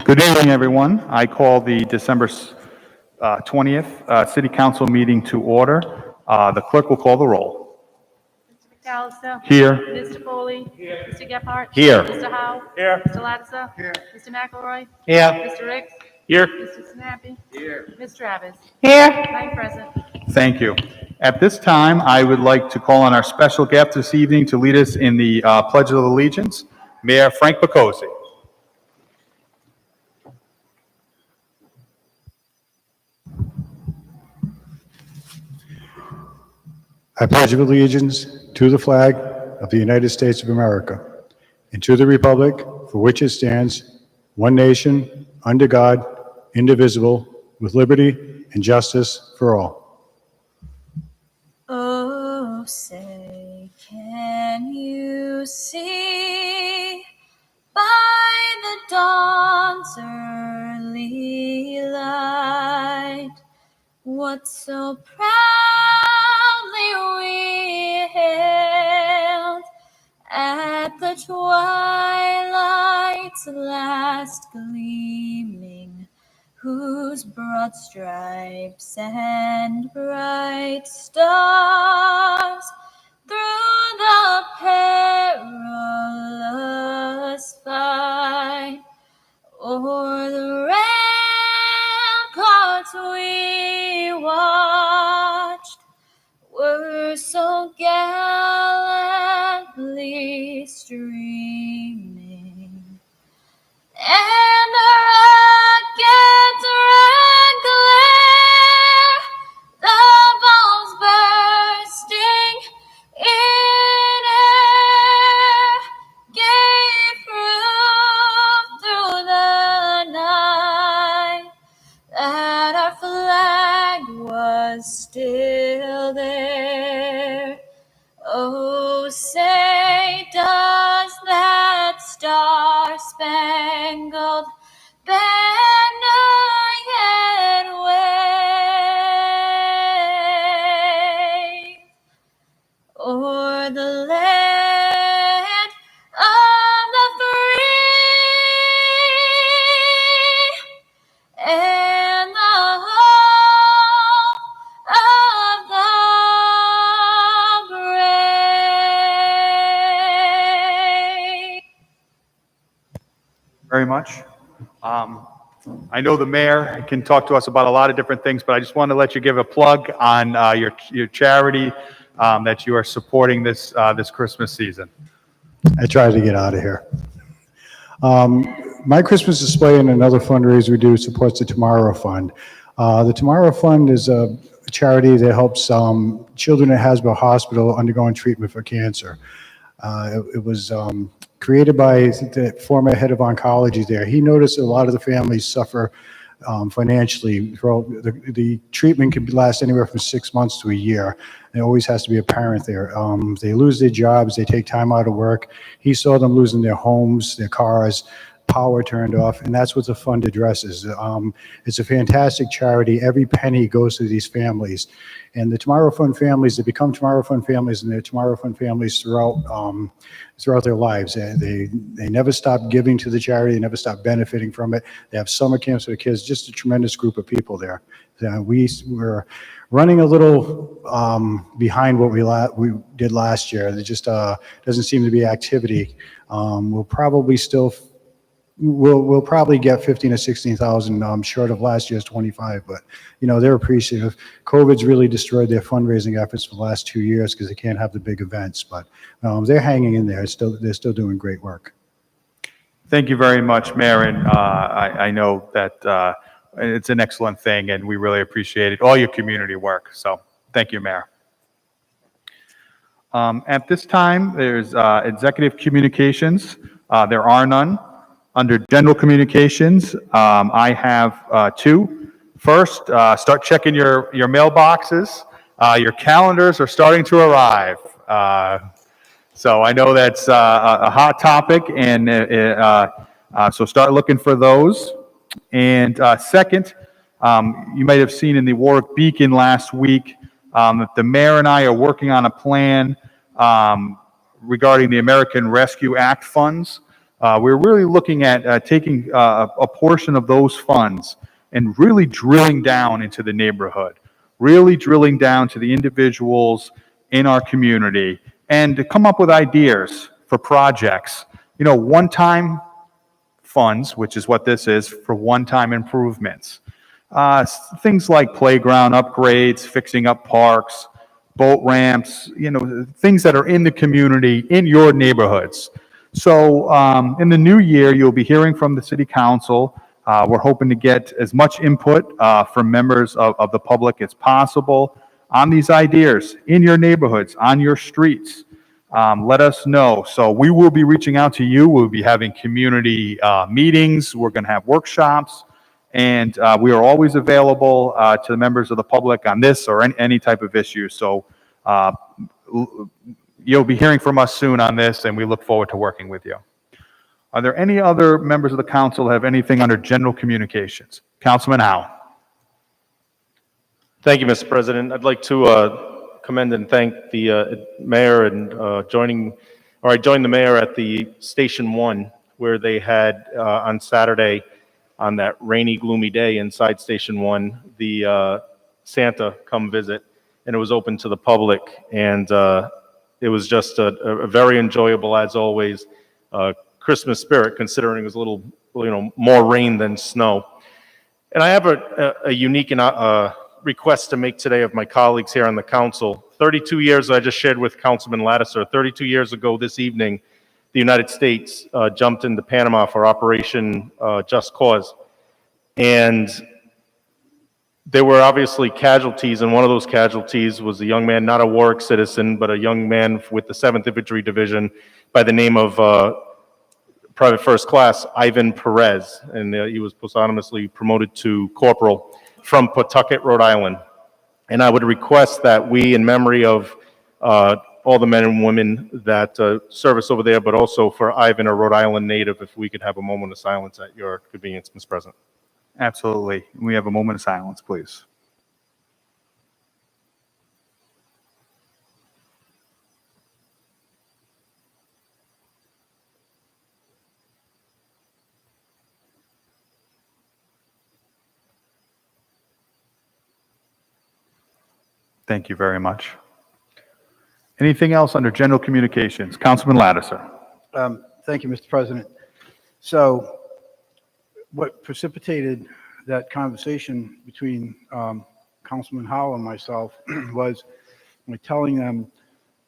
Good evening, everyone. I call the December 20th City Council meeting to order. The clerk will call the roll. Mr. McAllister? Here. Mr. Foley? Here. Mr. Gephardt? Here. Mr. Howe? Here. Mr. Lattiser? Here. Mr. McElroy? Here. Mr. Ricks? Here. Mr. Sinapi? Here. Ms. Travis? Here. 9 present. Thank you. At this time, I would like to call on our special guest this evening to lead us in the Pledge of Allegiance, Mayor Frank Baccosi. I pledge allegiance to the flag of the United States of America and to the republic for which it stands, one nation, under God, indivisible, with liberty and justice for all. Oh, say, can you see by the dawn's early light what so proudly we hailed at the twilight's last gleaming, whose broad stripes and bright stars through the perilous fight o'er the ramparts we watched were so gallantly streaming, and the rocket's red glare, the balls bursting in air, gave proof through the night that our flag was still there. Oh, say, does that star-spangled banner yet wave o'er the land of the free and the home of the brave? Very much. I know the mayor can talk to us about a lot of different things, but I just want to let you give a plug on your charity that you are supporting this Christmas season. I tried to get out of here. My Christmas display and another fundraiser we do supports the Tomorrow Fund. The Tomorrow Fund is a charity that helps children at Hasbro Hospital undergoing treatment for cancer. It was created by the former head of oncology there. He noticed a lot of the families suffer financially. The treatment can last anywhere from 6 months to a year. There always has to be a parent there. They lose their jobs, they take time out of work. He saw them losing their homes, their cars, power turned off, and that's what the fund addresses. It's a fantastic charity. Every penny goes to these families. And the Tomorrow Fund families, they become Tomorrow Fund families, and they're Tomorrow Fund families throughout their lives. They never stop giving to the charity, they never stop benefiting from it. They have summer camps for the kids, just a tremendous group of people there. We're running a little behind what we did last year. There just doesn't seem to be activity. We'll probably get 15 or 16,000 short of last year's 25, but they're appreciative. COVID's really destroyed their fundraising efforts for the last 2 years because they can't have the big events, but they're hanging in there. They're still doing great work. Thank you very much, Mayor, and I know that it's an excellent thing, and we really appreciate it, all your community work. So thank you, Mayor. At this time, there's executive communications. There are none. Under general communications, I have two. First, start checking your mailboxes. Your calendars are starting to arrive. So I know that's a hot topic, and so start looking for those. And second, you might have seen in the Warwick Beacon last week that the mayor and I are working on a plan regarding the American Rescue Act funds. We're really looking at taking a portion of those funds and really drilling down into the neighborhood, really drilling down to the individuals in our community, and to come up with ideas for projects. You know, one-time funds, which is what this is, for one-time improvements. Things like playground upgrades, fixing up parks, boat ramps, you know, things that are in the community, in your neighborhoods. So in the new year, you'll be hearing from the city council. We're hoping to get as much input from members of the public as possible on these ideas in your neighborhoods, on your streets. Let us know. So we will be reaching out to you. We'll be having community meetings. We're going to have workshops. And we are always available to the members of the public on this or any type of issue. So you'll be hearing from us soon on this, and we look forward to working with you. Are there any other members of the council that have anything under general communications? Councilman Howe. Thank you, Mr. President. I'd like to commend and thank the mayor and I joined the mayor at the Station 1 where they had on Saturday, on that rainy, gloomy day inside Station 1, the Santa come visit, and it was open to the public, and it was just a very enjoyable, as always, Christmas spirit, considering it was a little, more rain than snow. And I have a unique request to make today of my colleagues here on the council. 32 years, I just shared with Councilman Lattiser, 32 years ago this evening, the United States jumped into Panama for Operation Just Cause. And there were obviously casualties, and one of those casualties was a young man, not a Warwick citizen, but a young man with the 7th Infantry Division by the name of Private First Class Ivan Perez, and he was posthumously promoted to corporal from Pawtucket, Rhode Island. And I would request that we, in memory of all the men and women that service over there, but also for Ivan, a Rhode Island native, if we could have a moment of silence at your convenience, Mr. President. Absolutely. We have a moment of silence, please. Thank you very much. Anything else under general communications? Councilman Lattiser. Thank you, Mr. President. So what precipitated that conversation between Councilman Howell and myself was me telling them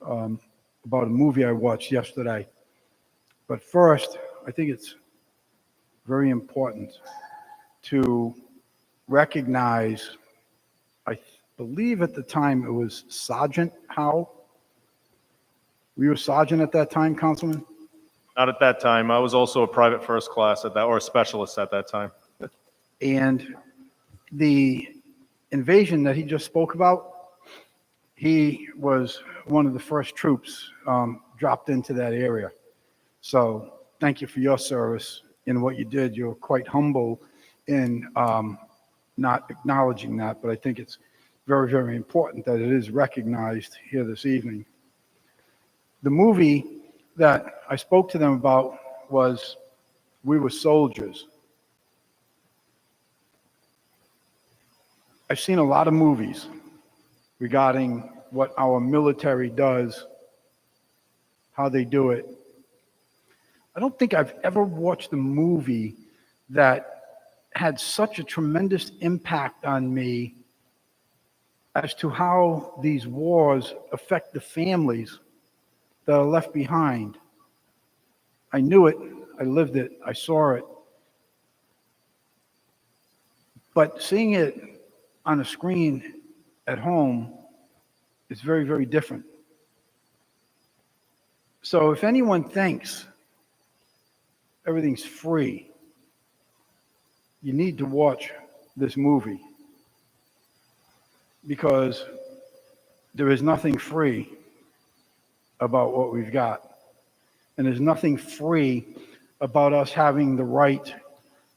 about a movie I watched yesterday. But first, I think it's very important to recognize, I believe at the time it was Sergeant Howell. Were you a sergeant at that time, Councilman? Not at that time. I was also a private first class at that, or a specialist at that time. And the invasion that he just spoke about, he was one of the first troops dropped into that area. So thank you for your service in what you did. You're quite humble in not acknowledging that, but I think it's very, very important that it is recognized here this evening. The movie that I spoke to them about was We Were Soldiers. I've seen a lot of movies regarding what our military does, how they do it. I don't think I've ever watched a movie that had such a tremendous impact on me as to how these wars affect the families that are left behind. I knew it, I lived it, I saw it. But seeing it on a screen at home is very, very different. So if anyone thinks everything's free, you need to watch this movie, because there is nothing free about what we've got. And there's nothing free about us having the right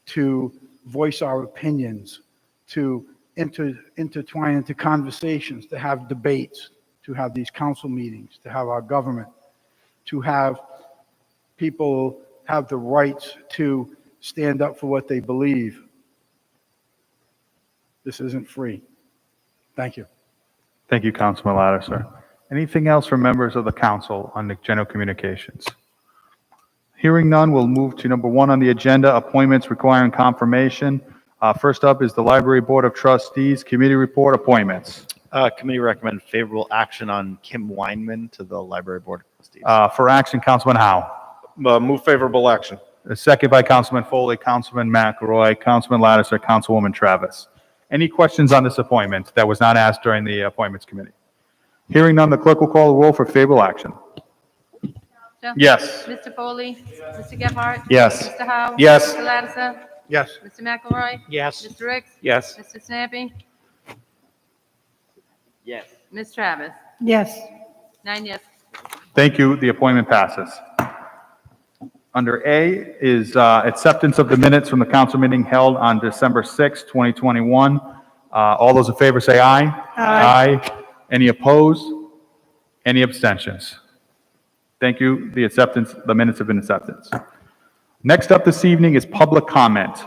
to voice our opinions, to intertwine into conversations, to have debates, to have these council meetings, to have our government, to have people have the rights to stand up for what they believe. This isn't free. Thank you. Thank you, Councilman Lattiser. Anything else from members of the council on the general communications? Hearing none, we'll move to number 1 on the agenda, appointments requiring confirmation. First up is the Library Board of Trustees Committee Report appointments. Committee recommend favorable action on Kim Weinman to the Library Board of Trustees. For action, Councilman Howe. Move favorable action. A second by Councilman Foley, Councilman McElroy, Councilman Lattiser, Councilwoman Travis. Any questions on this appointment that was not asked during the appointments committee? Hearing none, the clerk will call the roll for favorable action. Joe? Yes. Mr. Foley? Mr. Gephardt? Yes. Mr. Howe? Yes. Mr. Lattiser? Yes. Mr. McElroy? Yes. Mr. Ricks? Yes. Mr. Sinapi? Yes. Ms. Travis? Yes. 9 yes. Thank you. The appointment passes. Under A is acceptance of the minutes from the council meeting held on December 6, 2021. All those in favor say aye. Aye. Any opposed? Any abstentions? Thank you. The minutes have been accepted. Next up this evening is public comment.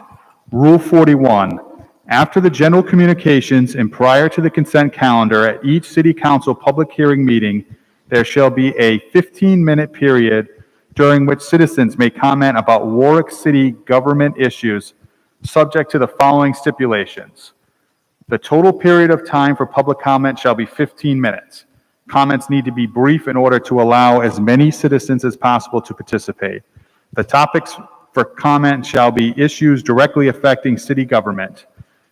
Rule 41. After the general communications and prior to the consent calendar at each city council public hearing meeting, there shall be a 15-minute period during which citizens may comment about Warwick City government issues, subject to the following stipulations. The total period of time for public comment shall be 15 minutes. Comments need to be brief in order to allow as many citizens as possible to participate. The topics for comment shall be issues directly affecting city government.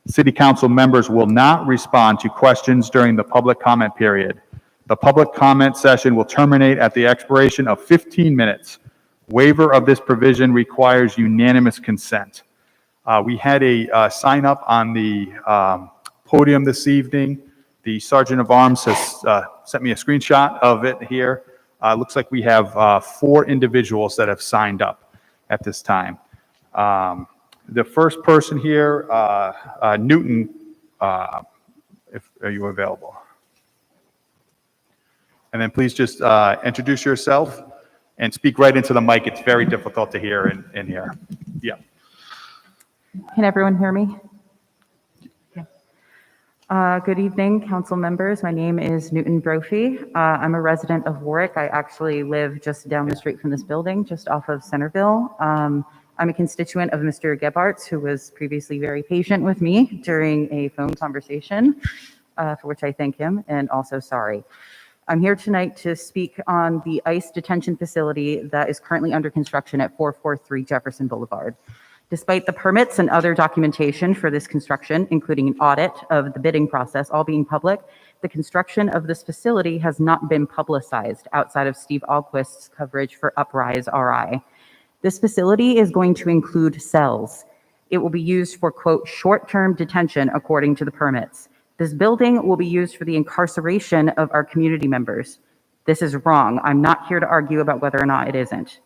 City council members will not respond to questions during the public comment period. The public comment session will terminate at the expiration of 15 minutes. Waiver of this provision requires unanimous consent. We had a sign up on the podium this evening. The Sergeant of Arms has sent me a screenshot of it here. Looks like we have 4 individuals that have signed up at this time. The first person here, Newton, are you available? And then please just introduce yourself and speak right into the mic. It's very difficult to hear in here. Yeah. Can everyone hear me? Good evening, council members. My name is Newton Brophy. I'm a resident of Warwick. I actually live just down the street from this building, just off of Centerville. I'm a constituent of Mr. Gebhardt, who was previously very patient with me during a phone conversation, for which I thank him, and also sorry. I'm here tonight to speak on the ICE detention facility that is currently under construction at 443 Jefferson Boulevard. Despite the permits and other documentation for this construction, including an audit of the bidding process all being public, the construction of this facility has not been publicized outside of Steve Alquist's coverage for Uprise RI. This facility is going to include cells. It will be used for, quote, short-term detention according to the permits. This building will be used for the incarceration of our community members. This is wrong. I'm not here to argue about whether or not it isn't.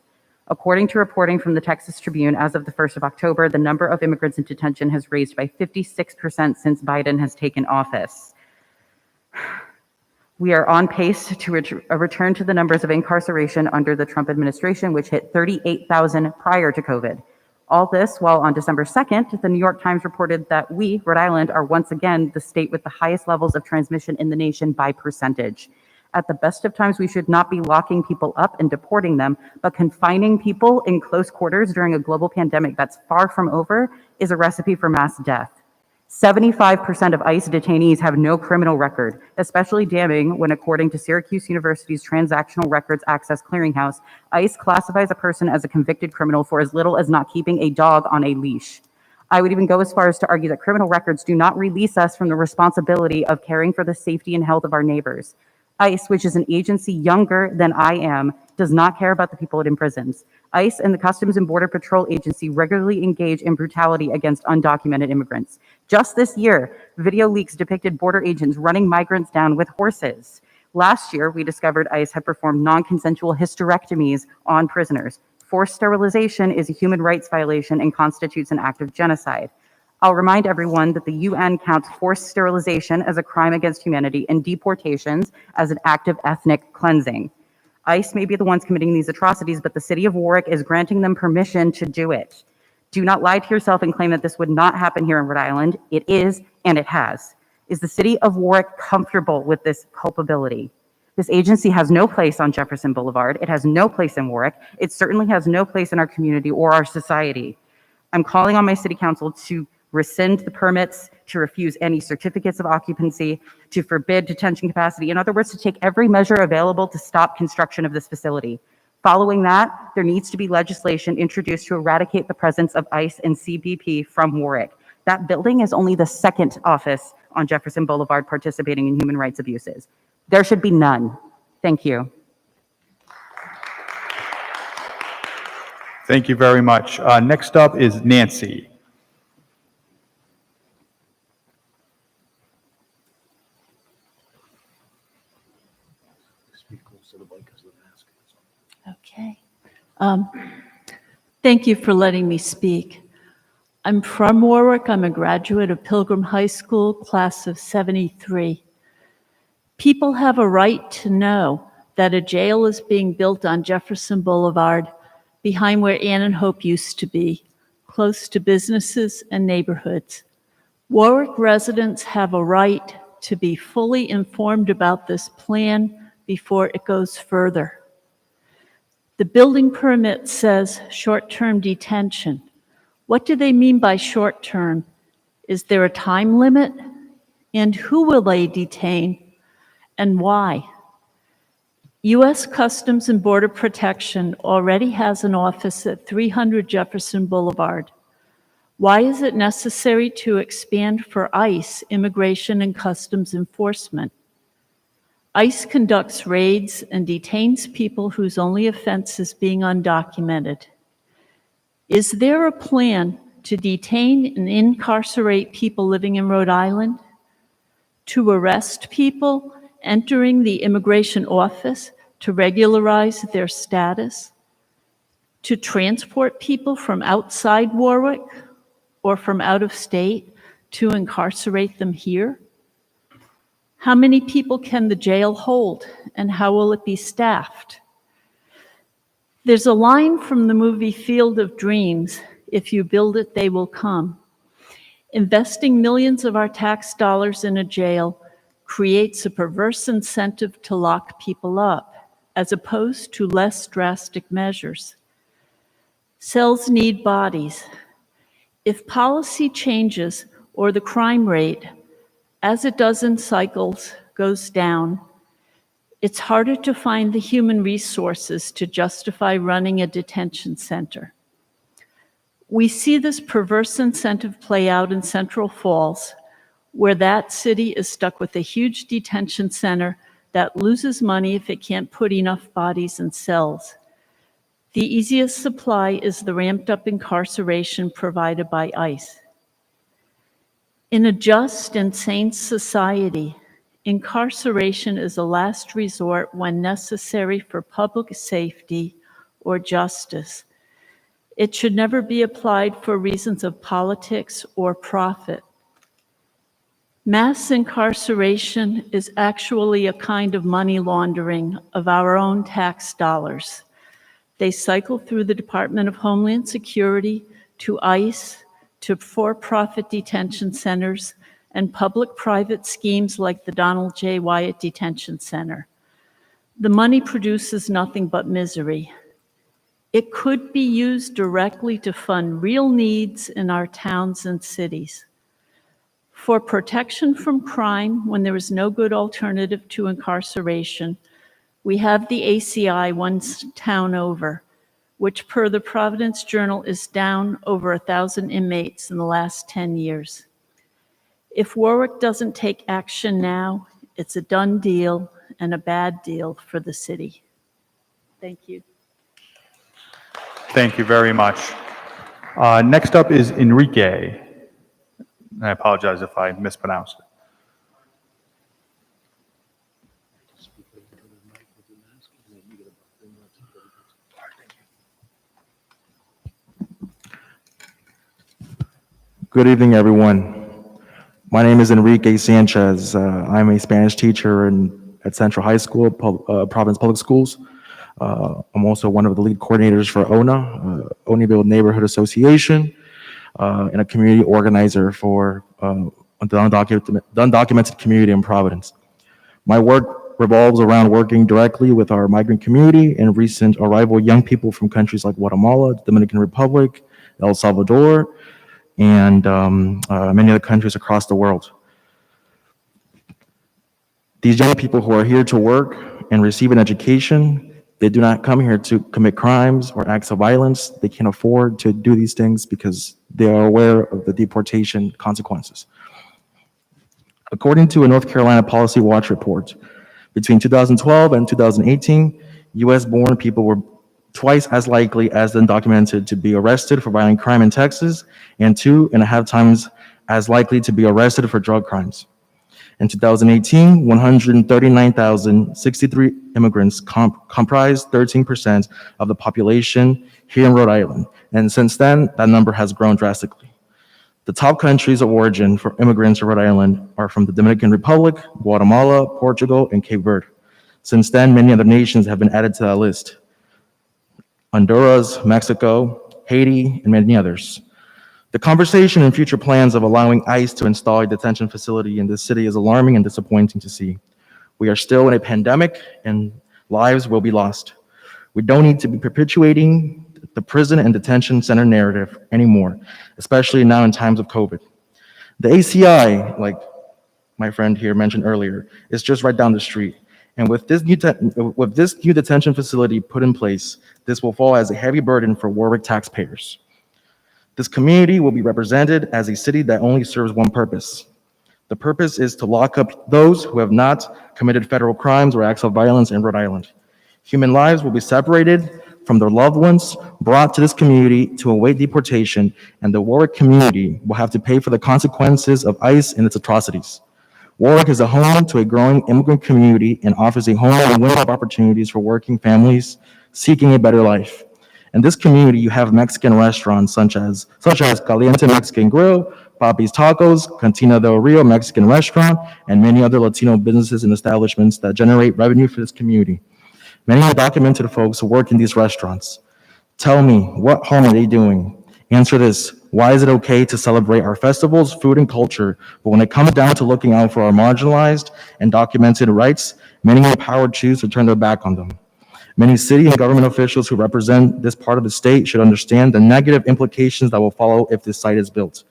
According to reporting from the Texas Tribune, as of the 1st of October, the number of immigrants in detention has raised by 56% since Biden has taken office. We are on pace to return to the numbers of incarceration under the Trump administration, which hit 38,000 prior to COVID. All this while on December 2nd, the New York Times reported that we, Rhode Island, are once again the state with the highest levels of transmission in the nation by percentage. At the best of times, we should not be locking people up and deporting them, but confining people in close quarters during a global pandemic that's far from over is a recipe for mass death. 75% of ICE detainees have no criminal record, especially damning when, according to Syracuse University's Transactional Records Access Clearinghouse, ICE classifies a person as a convicted criminal for as little as not keeping a dog on a leash. I would even go as far as to argue that criminal records do not release us from the responsibility of caring for the safety and health of our neighbors. ICE, which is an agency younger than I am, does not care about the people it imprisons. ICE and the Customs and Border Patrol Agency regularly engage in brutality against undocumented immigrants. Just this year, video leaks depicted border agents running migrants down with horses. Last year, we discovered ICE had performed non-consensual hysterectomies on prisoners. Forced sterilization is a human rights violation and constitutes an act of genocide. I'll remind everyone that the UN counts forced sterilization as a crime against humanity and deportations as an act of ethnic cleansing. ICE may be the ones committing these atrocities, but the city of Warwick is granting them permission to do it. Do not lie to yourself and claim that this would not happen here in Rhode Island. It is, and it has. Is the city of Warwick comfortable with this culpability? This agency has no place on Jefferson Boulevard. It has no place in Warwick. It certainly has no place in our community or our society. I'm calling on my city council to rescind the permits, to refuse any certificates of occupancy, to forbid detention capacity. In other words, to take every measure available to stop construction of this facility. Following that, there needs to be legislation introduced to eradicate the presence of ICE and CBP from Warwick. That building is only the second office on Jefferson Boulevard participating in human rights abuses. There should be none. Thank you. Thank you very much. Next up is Nancy. Okay. Thank you for letting me speak. I'm from Warwick. I'm a graduate of Pilgrim High School, class of '73. People have a right to know that a jail is being built on Jefferson Boulevard behind where Ann and Hope used to be, close to businesses and neighborhoods. Warwick residents have a right to be fully informed about this plan before it goes further. The building permit says short-term detention. What do they mean by short-term? Is there a time limit? And who will they detain and why? U.S. Customs and Border Protection already has an office at 300 Jefferson Boulevard. Why is it necessary to expand for ICE, Immigration and Customs Enforcement? ICE conducts raids and detains people whose only offense is being undocumented. Is there a plan to detain and incarcerate people living in Rhode Island? To arrest people entering the immigration office to regularize their status? To transport people from outside Warwick or from out of state to incarcerate them here? How many people can the jail hold, and how will it be staffed? There's a line from the movie Field of Dreams, "If you build it, they will come." Investing millions of our tax dollars in a jail creates a perverse incentive to lock people up, as opposed to less drastic measures. Cells need bodies. If policy changes or the crime rate, as it does in cycles, goes down, it's harder to find the human resources to justify running a detention center. We see this perverse incentive play out in Central Falls, where that city is stuck with a huge detention center that loses money if it can't put enough bodies in cells. The easiest supply is the ramped up incarceration provided by ICE. In a just and sane society, incarceration is a last resort when necessary for public safety or justice. It should never be applied for reasons of politics or profit. Mass incarceration is actually a kind of money laundering of our own tax dollars. They cycle through the Department of Homeland Security to ICE, to for-profit detention centers, and public-private schemes like the Donald J. Wyatt Detention Center. The money produces nothing but misery. It could be used directly to fund real needs in our towns and cities. For protection from crime, when there is no good alternative to incarceration, we have the ACI one town over, which per the Providence Journal is down over 1,000 inmates in the last 10 years. If Warwick doesn't take action now, it's a done deal and a bad deal for the city. Thank you. Thank you very much. Next up is Enrique. I apologize if I mispronounced it. Good evening, everyone. My name is Enrique Sanchez. I'm a Spanish teacher at Central High School, Providence Public Schools. I'm also one of the lead coordinators for ONA, Oneyville Neighborhood Association, and a community organizer for the undocumented community in Providence. My work revolves around working directly with our migrant community and recent arrival young people from countries like Guatemala, the Dominican Republic, El Salvador, and many other countries across the world. These young people who are here to work and receive an education, they do not come here to commit crimes or acts of violence. They can't afford to do these things because they are aware of the deportation consequences. According to a North Carolina Policy Watch report, between 2012 and 2018, US-born people were twice as likely as the undocumented to be arrested for violent crime in Texas, and 2.5 times as likely to be arrested for drug crimes. In 2018, 139,063 immigrants comprised 13% of the population here in Rhode Island, and since then, that number has grown drastically. The top countries of origin for immigrants in Rhode Island are from the Dominican Republic, Guatemala, Portugal, and Cape Verde. Since then, many other nations have been added to that list: Honduras, Mexico, Haiti, and many others. The conversation and future plans of allowing ICE to install a detention facility in this city is alarming and disappointing to see. We are still in a pandemic and lives will be lost. We don't need to be perpetuating the prison and detention center narrative anymore, especially now in times of COVID. The ACI, like my friend here mentioned earlier, is just right down the street. And with this new detention facility put in place, this will fall as a heavy burden for Warwick taxpayers. This community will be represented as a city that only serves one purpose. The purpose is to lock up those who have not committed federal crimes or acts of violence in Rhode Island. Human lives will be separated from their loved ones, brought to this community to await deportation, and the Warwick community will have to pay for the consequences of ICE and its atrocities. Warwick is a home to a growing immigrant community and offers a home and window of opportunities for working families seeking a better life. In this community, you have Mexican restaurants such as Caliente Mexican Grill, Papi's Tacos, Cantina del Rio Mexican Restaurant, and many other Latino businesses and establishments that generate revenue for this community. Many undocumented folks work in these restaurants. Tell me, what harm are they doing? Answer this: why is it okay to celebrate our festivals, food, and culture, but when it comes down to looking out for our marginalized and documented rights, many in power choose to turn their back on them? Many city and government officials who represent this part of the state should understand the negative implications that will follow if this site is built.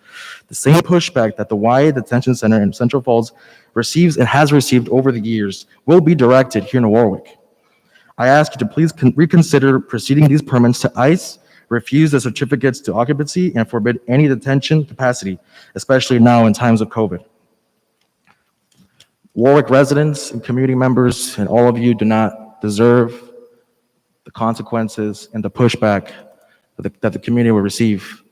The same pushback that the YA Detention Center in Central Falls receives and has received over the years will be directed here in Warwick. I ask you to please reconsider proceeding these permits to ICE, refuse the certificates to occupancy, and forbid any detention capacity, especially now in times of COVID. Warwick residents and community members and all of you do not deserve the consequences and the pushback that the community will receive.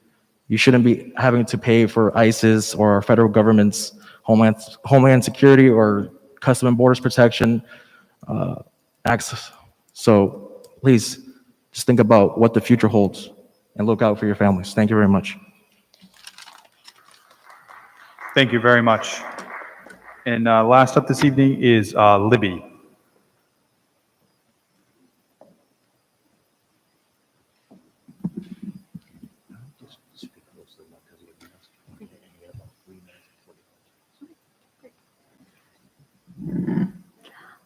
You shouldn't be having to pay for ICE's or our federal government's Homeland Security or Customs and Borders Protection access. So please just think about what the future holds and look out for your families. Thank you very much. Thank you very much. And last up this evening is Libby.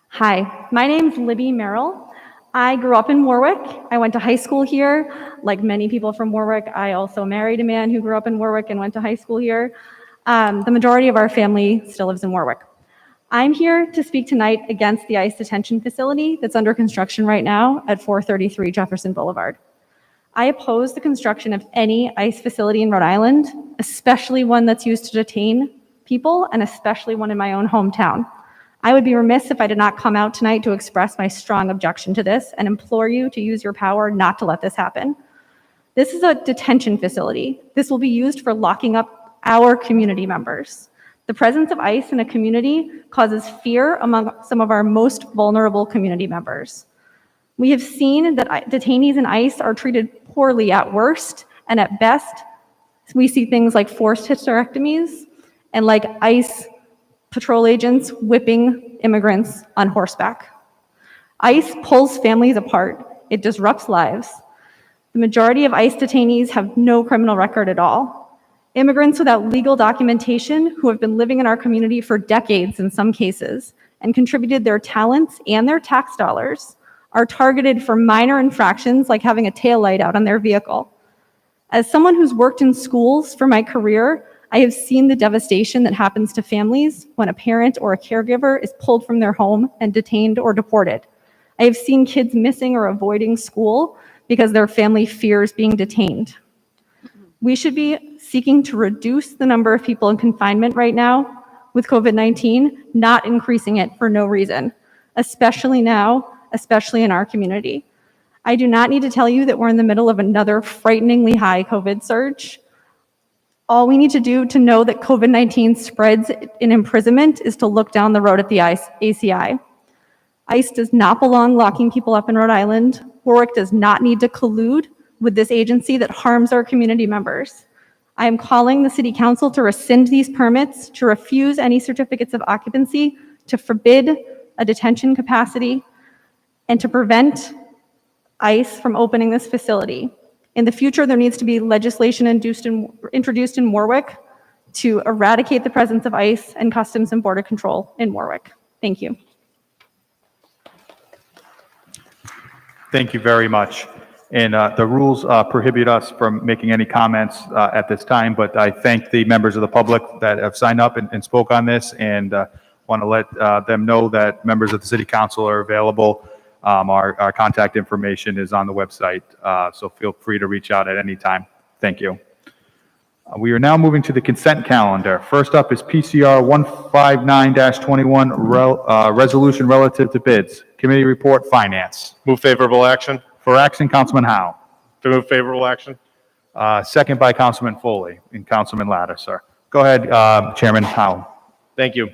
Hi, my name's Libby Merrill. I grew up in Warwick. I went to high school here. Like many people from Warwick, I also married a man who grew up in Warwick and went to high school here. The majority of our family still lives in Warwick. I'm here to speak tonight against the ICE detention facility that's under construction right now at 433 Jefferson Boulevard. I oppose the construction of any ICE facility in Rhode Island, especially one that's used to detain people, and especially one in my own hometown. I would be remiss if I did not come out tonight to express my strong objection to this and implore you to use your power not to let this happen. This is a detention facility. This will be used for locking up our community members. The presence of ICE in a community causes fear among some of our most vulnerable community members. We have seen that detainees in ICE are treated poorly at worst, and at best, we see things like forced hysterectomies and like ICE patrol agents whipping immigrants on horseback. ICE pulls families apart. It disrupts lives. The majority of ICE detainees have no criminal record at all. Immigrants without legal documentation who have been living in our community for decades in some cases and contributed their talents and their tax dollars are targeted for minor infractions like having a taillight out on their vehicle. As someone who's worked in schools for my career, I have seen the devastation that happens to families when a parent or a caregiver is pulled from their home and detained or deported. I have seen kids missing or avoiding school because their family fears being detained. We should be seeking to reduce the number of people in confinement right now with COVID-19, not increasing it for no reason, especially now, especially in our community. I do not need to tell you that we're in the middle of another frighteningly high COVID surge. All we need to do to know that COVID-19 spreads in imprisonment is to look down the road at the ACI. ICE does not belong locking people up in Rhode Island. Warwick does not need to collude with this agency that harms our community members. I am calling the City Council to rescind these permits, to refuse any certificates of occupancy, to forbid a detention capacity, and to prevent ICE from opening this facility. In the future, there needs to be legislation introduced in Warwick to eradicate the presence of ICE and Customs and Border Control in Warwick. Thank you. Thank you very much. And the rules prohibit us from making any comments at this time, but I thank the members of the public that have signed up and spoke on this, and want to let them know that members of the City Council are available. Our contact information is on the website, so feel free to reach out at any time. Thank you. We are now moving to the consent calendar. First up is PCR 159-21, resolution relative to bids. Committee report, Finance. Move favorable action. For action, Councilman Howe. To move favorable action. Second by Councilman Foley and Councilman Latta, sir. Go ahead, Chairman Howe. Thank you.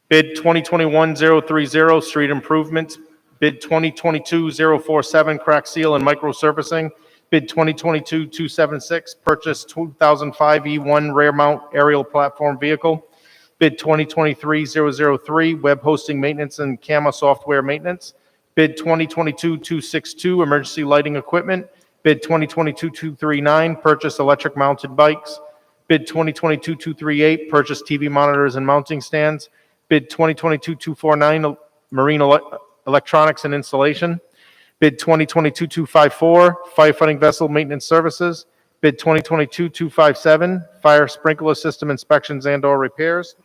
Bid 2021-030, street improvements. Bid 2022-047, crack seal and micro surfacing. Bid 2022-276, purchase 2005 E1 rear mount aerial platform vehicle. Bid 2023-003, web hosting maintenance and camera software maintenance. Bid 2022-262, emergency lighting equipment. Bid 2022-239, purchase electric mounted bikes. Bid 2022-238, purchase TV monitors and mounting stands. Bid 2022-249, marine electronics and installation. Bid 2022-254, firefighting vessel maintenance services. Bid 2022-257, fire sprinkler system inspections and/or repairs.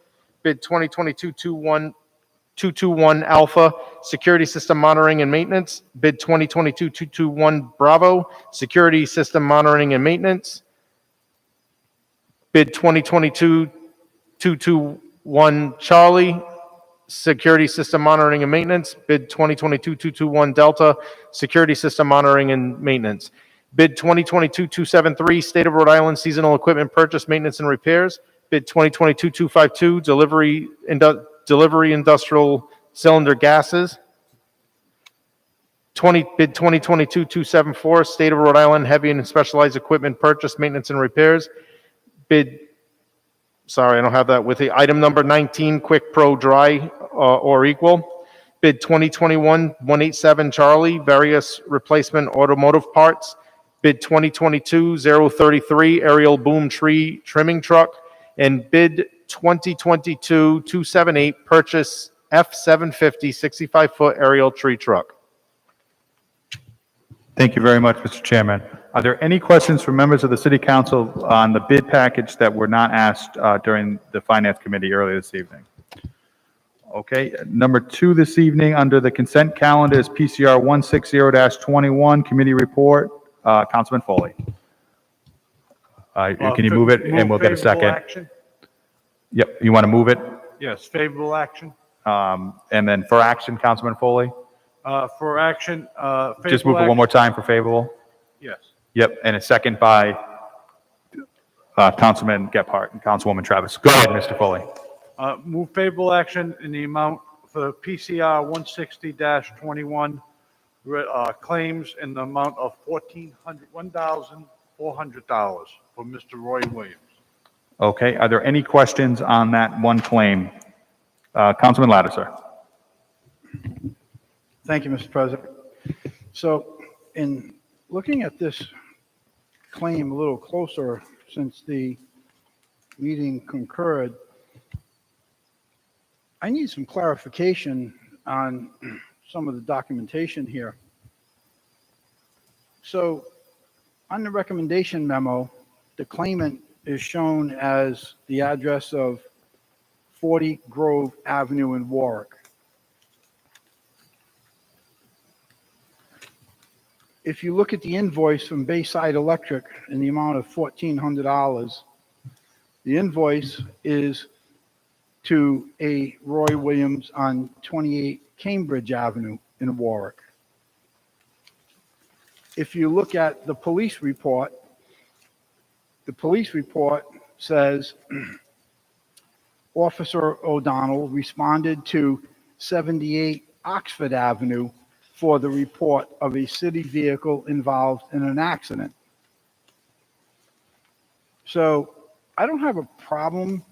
Bid 2022-221 Alpha, security system monitoring and maintenance. Bid 2022-221 Bravo, security system monitoring and maintenance. Bid 2022-221 Charlie, security system monitoring and maintenance. Bid 2022-221 Delta, security system monitoring and maintenance. Bid 2022-273 State of Rhode Island seasonal equipment purchase, maintenance, and repairs. Bid 2022-252 delivery industrial cylinder gases. Bid 2022-274 State of Rhode Island heavy and specialized equipment purchase, maintenance, and repairs. Sorry, I don't have that with the item number 19, Quick Pro Dry or equal. Bid 2021-187 Charlie, various replacement automotive parts. Bid 2022-033 aerial boom tree trimming truck. And bid 2022-278 purchase F-750 65-foot aerial tree truck. Thank you very much, Mr. Chairman. Are there any questions from members of the City Council on the bid package that were not asked during the Finance Committee earlier this evening? Okay, number 2 this evening under the consent calendar is PCR 160-21, committee report. Councilman Foley. Can you move it and we'll get a second? Action? Yep, you want to move it? Yes, favorable action. And then for action, Councilman Foley? For action, favorable Just move it one more time for favorable. Yes. Yep, and a second by Councilman Gephardt and Councilwoman Travis. Go ahead, Mr. Foley. Move favorable action in the amount for PCR 160-21 claims in the amount of $1,400 for Mr. Roy Williams. Okay, are there any questions on that one claim? Councilman Latta, sir. Thank you, Mr. President. So in looking at this claim a little closer since the meeting concurred, I need some clarification on some of the documentation here. So on the recommendation memo, the claimant is shown as the address of 40 Grove Avenue in Warwick. If you look at the invoice from Bayside Electric in the amount of $1,400, the invoice is to a Roy Williams on 28 Cambridge Avenue in Warwick. If you look at the police report says Officer O'Donnell responded to 78 Oxford Avenue for the report of a city vehicle involved in an accident. So I don't have a problem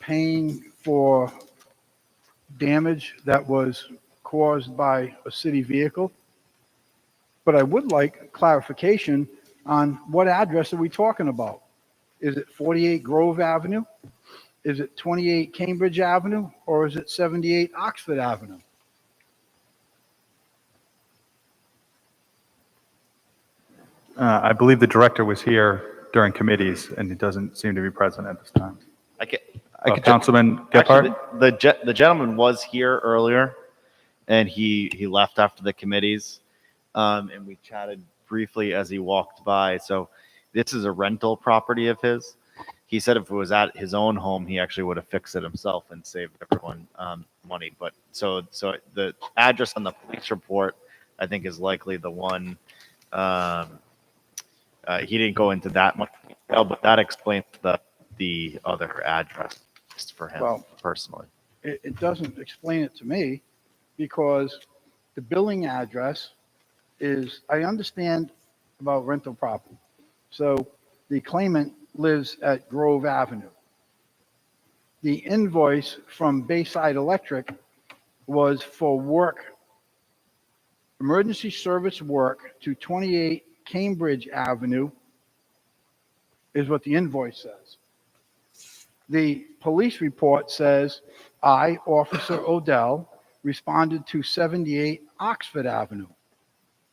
paying for damage that was caused by a city vehicle, but I would like clarification on what address are we talking about? Is it 48 Grove Avenue? Is it 28 Cambridge Avenue? Or is it 78 Oxford Avenue? I believe the director was here during committees, and he doesn't seem to be present at this time. Councilman Gephardt? Actually, the gentleman was here earlier, and he left after the committees, and we chatted briefly as he walked by. So this is a rental property of his. He said if it was at his own home, he actually would have fixed it himself and saved everyone money. But so the address on the police report, I think, is likely the one. He didn't go into that much detail, but that explains the other address for him personally. It doesn't explain it to me because the billing address is, I understand about rental property. So the claimant lives at Grove Avenue. The invoice from Bayside Electric was for work, emergency service work to 28 Cambridge Avenue is what the invoice says. The police report says, I, Officer Odell, responded to 78 Oxford Avenue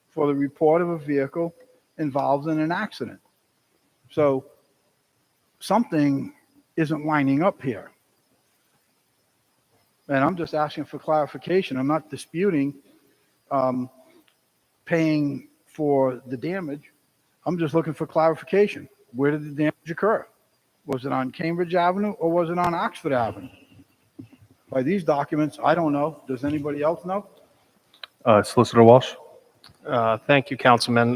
for the report of a vehicle involved in an accident. So something isn't lining up here. And I'm just asking for clarification. I'm not disputing paying for the damage. I'm just looking for clarification. Where did the damage occur? Was it on Cambridge Avenue or was it on Oxford Avenue? By these documents, I don't know. Does anybody else know? Solicitor Walsh? Thank you, Councilman.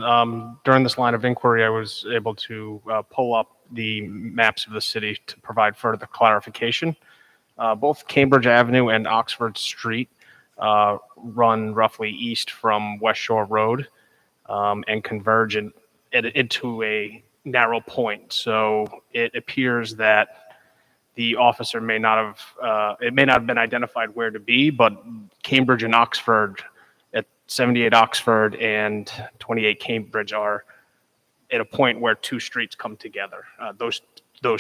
During this line of inquiry, I was able to pull up the maps of the city to provide further clarification. Both Cambridge Avenue and Oxford Street run roughly east from West Shore Road and converge into a narrow point. So it appears that the officer may not have been identified where to be, but Cambridge and Oxford at 78 Oxford and 28 Cambridge are at a point where two streets come together, those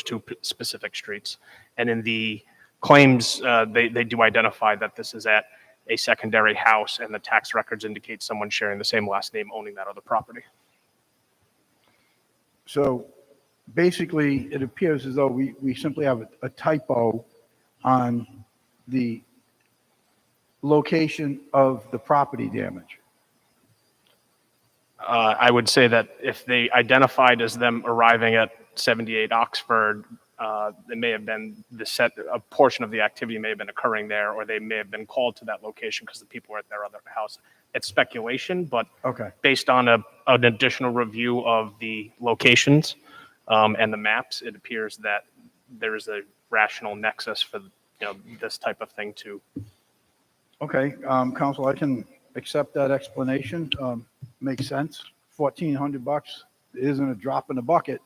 two specific streets. And in the claims, they do identify that this is at a secondary house, and the tax records indicate someone sharing the same last name owning that other property. So basically, it appears as though we simply have a typo on the location of the property damage. I would say that if they identified as them arriving at 78 Oxford, it may have been a portion of the activity may have been occurring there, or they may have been called to that location because the people were at their other house. It's speculation, but based on an additional review of the locations and the maps, it appears that there is a rational nexus for this type of thing too. Okay, Council, I can accept that explanation. Makes sense. $1,400 isn't a drop in the bucket.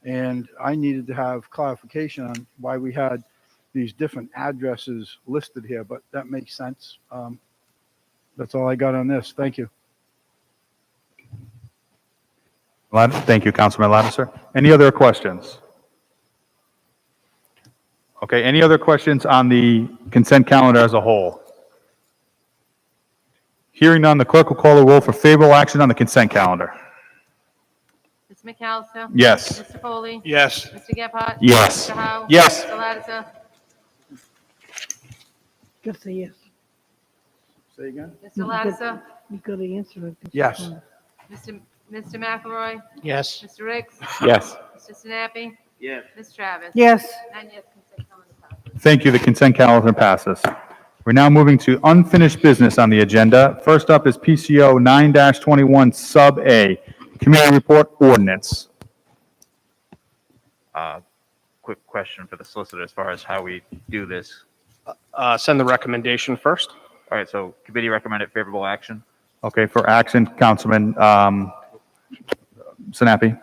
And I needed to have clarification on why we had these different addresses listed here, but that makes sense. That's all I got on this. Thank you. Thank you, Councilman Lattiser. Any other questions? Okay, any other questions on the consent calendar as a whole? Hearing none, the clerk will call the roll for favorable action on the consent calendar. Mr. McAllister? Yes. Mr. Foley? Yes. Mr. Gephardt? Yes. Mr. Howe? Yes. Mr. Lattiser? Just say yes. Say again? Mr. Lattiser? You got to answer it. Yes. Mr. McElroy? Yes. Mr. Ricks? Yes. Mr. Sinapi? Yes. Ms. Travis? Yes. 9 yes, consent calendar passes. Thank you. The consent calendar passes. We're now moving to unfinished business on the agenda. First up is PCO 9-21 Sub A, Committee Report Ordinance. Quick question for the solicitor as far as how we do this. Send the recommendation first. All right, so committee recommended favorable action. Okay, for action, Councilman Sinapi.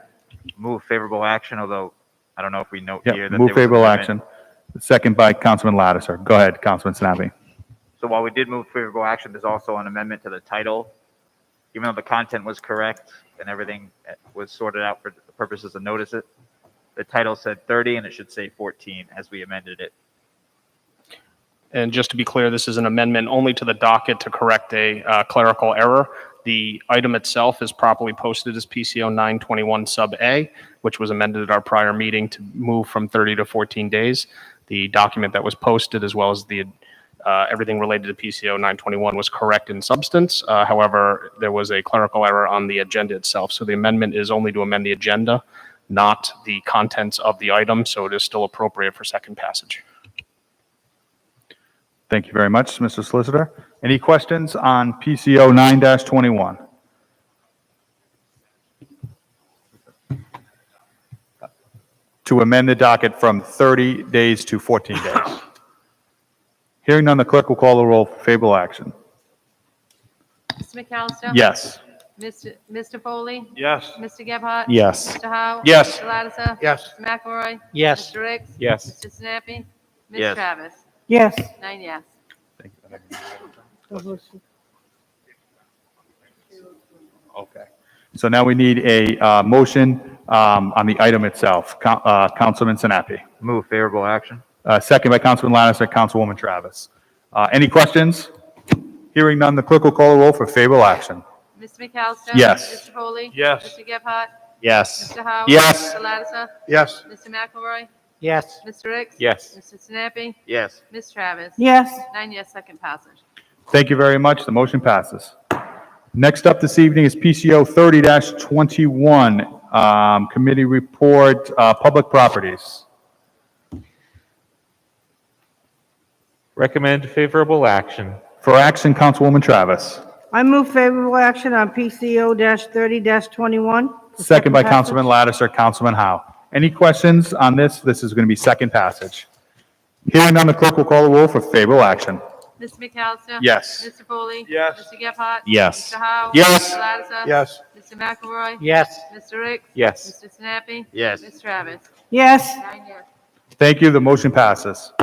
Move favorable action, although I don't know if we note Yeah, here that move there was favorable amendment. action. Second by Councilman Lattiser. Go ahead, Councilman Sinapi. So while we did move favorable action, there's also an amendment to the title. Even though the content was correct and everything was sorted out for the purposes of notice it, the title said 30 and it should say 14 as we amended it. And just to be clear, this is an amendment only to the docket to correct a clerical error. The item itself is properly posted as PCO 921 Sub A, which was amended at our prior meeting to move from 30 to 14 days. The document that was posted, as well as the everything related to PCO 921, was correct in substance. However, there was a clerical error on the agenda itself. So the amendment is only to amend the agenda, not the contents of the item. So it is still appropriate for second passage. Thank you very much, Mr. Solicitor. Any questions on PCO 9-21? To amend the docket from 30 days to 14 days. Hearing none, the clerk will call the roll for favorable action. Mr. McAllister? Yes. Mr. Foley? Yes. Mr. Gephardt? Yes. Mr. Howe? Yes. Mr. Lattiser? Yes. Mr. McElroy? Yes. Mr. Ricks? Yes. Mr. Sinapi? Ms. Yes. Travis? Yes. 9 yes. Okay. So now we need a motion on the item itself. Councilman Sinapi. Move favorable action. Second by Councilman Lattiser, Councilwoman Travis. Any questions? Hearing none, the clerk will call the roll for favorable action. Mr. McAllister? Yes. Mr. Foley? Yes. Mr. Gephardt? Yes. Mr. Howe? Yes. Mr. Lattiser? Yes. Mr. McElroy? Yes. Mr. Ricks? Yes. Mr. Sinapi? Yes. Ms. Travis? Yes. 9 yes, second passage. Thank you very much. The motion passes. Next up this evening is PCO 30-21, Committee Report, Public Properties. Recommend favorable action. For action, Councilwoman Travis. I move favorable action on PCO-30-21. Second by passage. Councilman Lattiser, Councilman Howe. Any questions on this? This is going to be second passage. Hearing none, the clerk will call the roll for favorable action. Mr. McAllister? Yes. Mr. Foley? Yes. Mr. Gephardt? Yes. Mr. Howe? Yes. Mr. Lattiser? Yes. Mr. McElroy? Yes. Mr. Ricks? Yes. Mr. Sinapi? Yes. Ms. Travis? Yes. 9 yes. Thank you. The motion passes.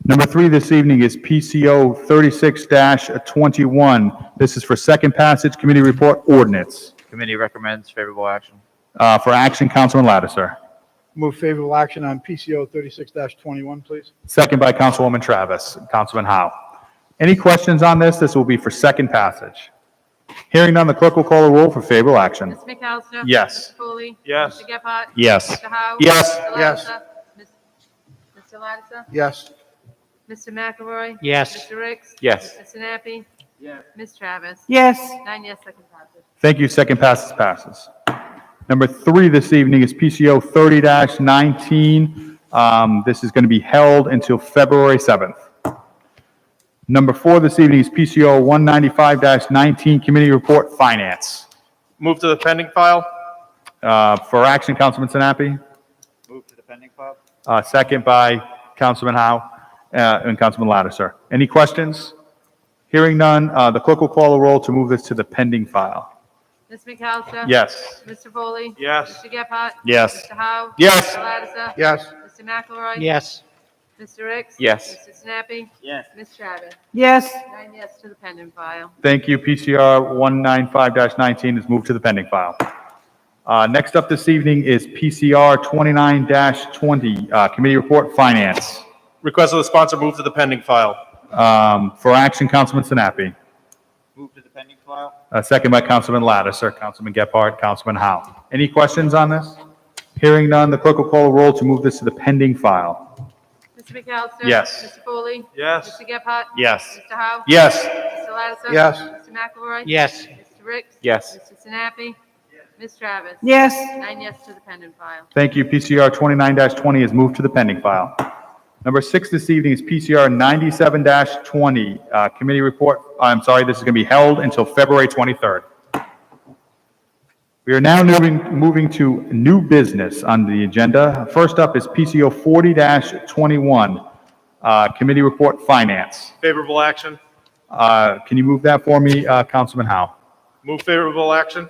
Number 3 this evening is PCO 36-21. This is for second passage, Committee Report Ordinance. Committee recommends favorable action. For action, Councilman Lattiser. Move favorable action on PCO 36-21, please. Second by Councilwoman Travis. Councilman Howe. Any questions on this? This will be for second passage. Hearing none, the clerk will call the roll for favorable action. Mr. McAllister? Yes. Mr. Foley? Yes. Mr. Gephardt? Yes. Mr. Howe? Yes. Mr. Yes. Lattiser? Mr. Lattiser? Yes. Mr. McElroy? Yes. Mr. Ricks? Yes. Mr. Sinapi? Yes. Ms. Travis? Yes. 9 yes, second passage. Thank you. Second passes. Number 3 this evening is PCO 30-19. This is going to be held until February 7th. Number 4 this evening is PCO 195-19, Committee Report Finance. Move to the pending file? For action, Councilman Sinapi. Move to the pending file. Second by Councilman Howe and Councilman Lattiser. Any questions? Hearing none, the clerk will call a roll to move this to the pending file. Ms. McAllister? Yes. Mr. Foley? Yes. Mr. Gephardt? Yes. Mr. Howe? Yes. Mr. Lattiser? Yes. Mr. McElroy? Yes. Mr. Ricks? Yes. Mr. Sinapi? Yes. Ms. Travis? yes, 9 yes to the pending file. Thank you. PCR 195-19 is moved to the pending file. Next up this evening is PCR 29-20, Committee Report Finance. Request of the sponsor, move to the pending file. For action, Councilman Sinapi. Move to the pending file. Second by Councilman Lattiser, Councilman Gephardt, Councilman Howe. Any questions on this? Hearing none, the clerk will call a roll to move this to the pending file. Mr. McAllister? Yes. Mr. Foley? Yes. Mr. Gephardt? Yes. Mr. Howe? Yes. Mr. Lattiser? Yes. Mr. McElroy? Yes. Mr. Ricks? Yes. Mr. Sinapi? Ms. Travis? yes, 9 yes to the pending file. Thank you. PCR 29-20 is moved to the pending file. Number 6 this evening is PCR 97-20, Committee Report. I'm sorry, this is going to be held until February 23rd. We are now moving to new business on the agenda. First up is PCO 40-21, Committee Report Finance. Favorable action. Can you move that for me, Councilman Howe? Move favorable action.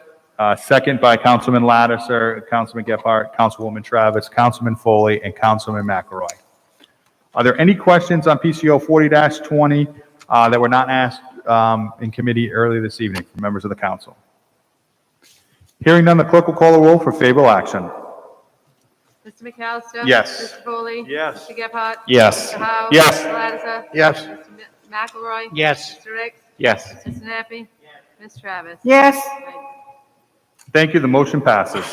Second by Councilman Lattiser, Councilman Gephardt, Councilwoman Travis, Councilman Foley, and Councilman McElroy. Are there any questions on PCO 40-20 that were not asked in committee earlier this evening from members of the council? Hearing none, the clerk will call a roll for favorable action. Mr. McAllister? Yes. Mr. Foley? Yes. Mr. Gephardt? Yes. Mr. Howe? Yes. Mr. Lattiser? Yes. Mr. McElroy? Yes. Mr. Ricks? Yes. Mr. Sinapi? Ms. Travis? yes, Thank you. The motion passes.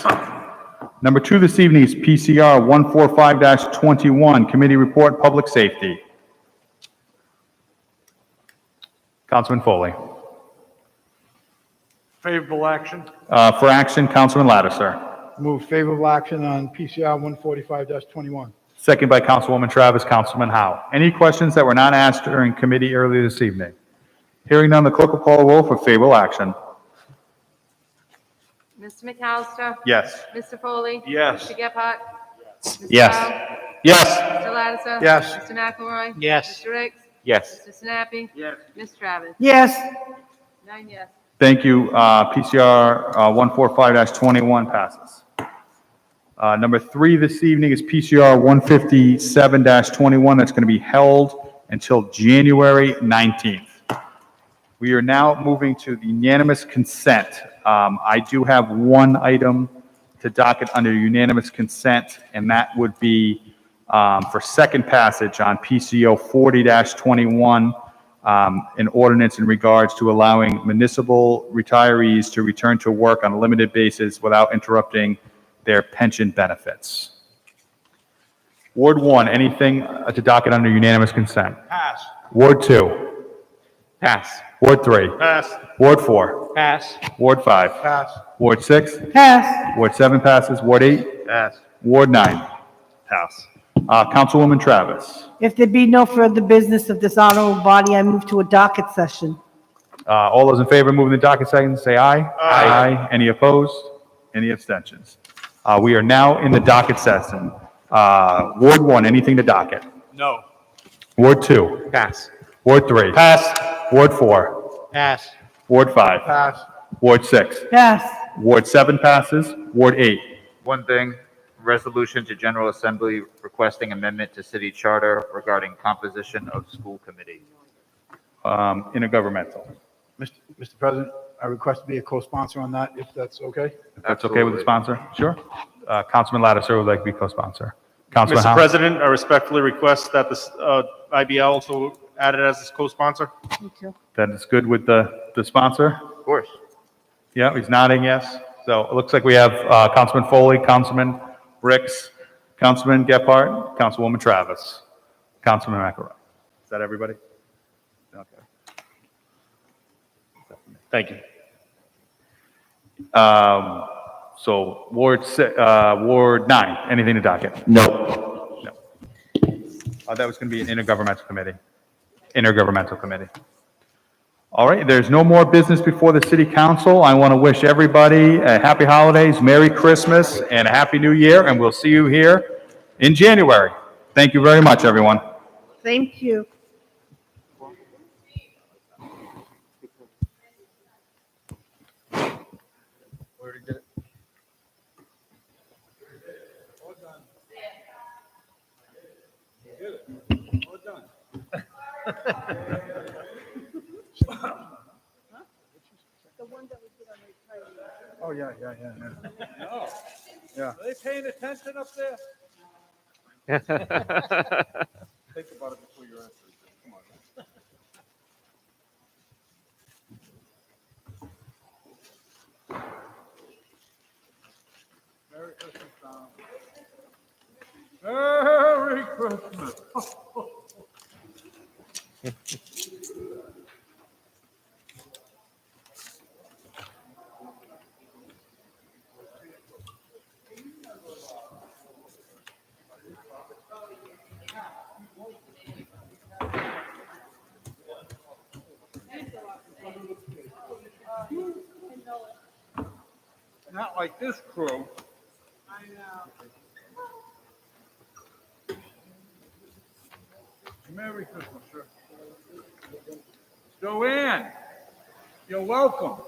Number 2 this evening is PCR 145-21, Committee Report Public Safety. Councilman Foley. Favorable action? For action, Councilman Lattiser. Move favorable action on PCR 145-21. Second by Councilwoman Travis, Councilman Howe. Any questions that were not asked during committee earlier this evening? Hearing none, the clerk will call a roll for favorable action. Mr. McAllister? Yes. Mr. Foley? Yes. Mr. Gephardt? Mr. Yes. Howe? Yes. Mr. Lattiser? Yes. Mr. McElroy? Yes. Mr. Ricks? Yes. Mr. Sinapi? Yes. Ms. Travis? yes, 9 yes. Thank you. PCR 145-21 passes. Number 3 this evening is PCR 157-21. That's going to be held until January 19th. We are now moving to the unanimous consent. I do have one item to docket under unanimous consent, and that would be for second passage on PCO 40-21, an ordinance in regards to allowing municipal retirees to return to work on a limited basis without interrupting their pension benefits. Ward 1, anything to docket under unanimous consent? Pass. Ward 2? Pass. Ward 3? Pass. Ward 4? Pass. Ward 5? Pass. Ward 6? pass, Ward 7 passes. Ward 8? Pass. Ward 9? Pass. Councilwoman Travis. if there be no further business of this honorable body, I move to a docket session. All those in favor of moving the docket second, say aye. Aye. Any opposed? Any abstentions? We are now in the docket session. Ward 1, anything to docket? No. Ward 2? Pass. Ward 3? Pass. Ward 4? Pass. Ward 5? Pass. Ward 6? Pass, Ward 7 passes. Ward 8? One thing, resolution to General Assembly requesting amendment to city charter regarding composition of school committee. Intergovernmental. Mr. President, I request to be a co-sponsor on that, if that's okay. If that's okay with the sponsor? Sure. Councilman Lattiser would like to be co-sponsor. Councilman Mr. Howe? President, I respectfully request that the IBL also added as its co-sponsor. me too. That is good with the sponsor? Of course. Yeah, he's nodding yes. So it looks like we have Councilman Foley, Councilman Ricks, Councilman Gephardt, Councilwoman Travis, Councilman McElroy. Is that everybody? Okay. Thank you. So Ward 9, anything to docket? No. No. That was going to be an intergovernmental committee. All right, there's no more business before the city council. I want to wish everybody a happy holidays, Merry Christmas, and a Happy New Year, and we'll see you here in January. Thank you very much, everyone. Thank you. Oh, yeah. No. Yeah. Are they paying attention up there? Think about it before you answer. Come on. Merry Christmas, Tom. Merry Christmas. Not like this crew. I know. Merry Christmas, sir. Joanne, you're welcome.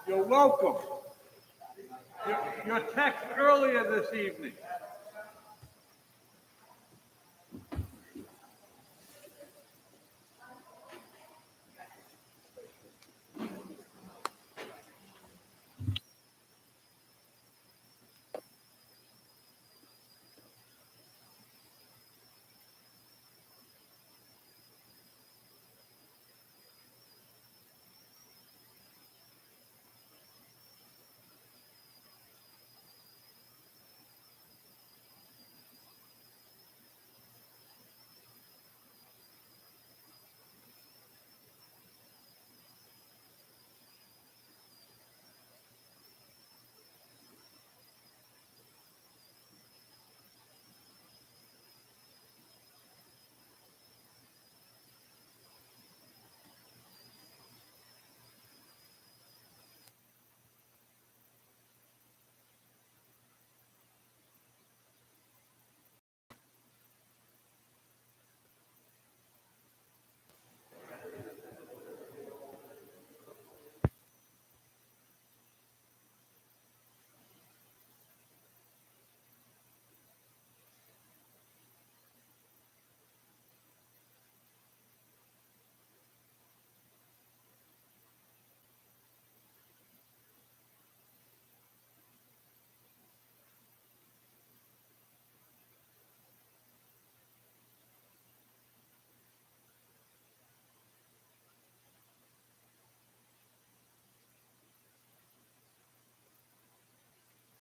You're welcome. Your text earlier this evening.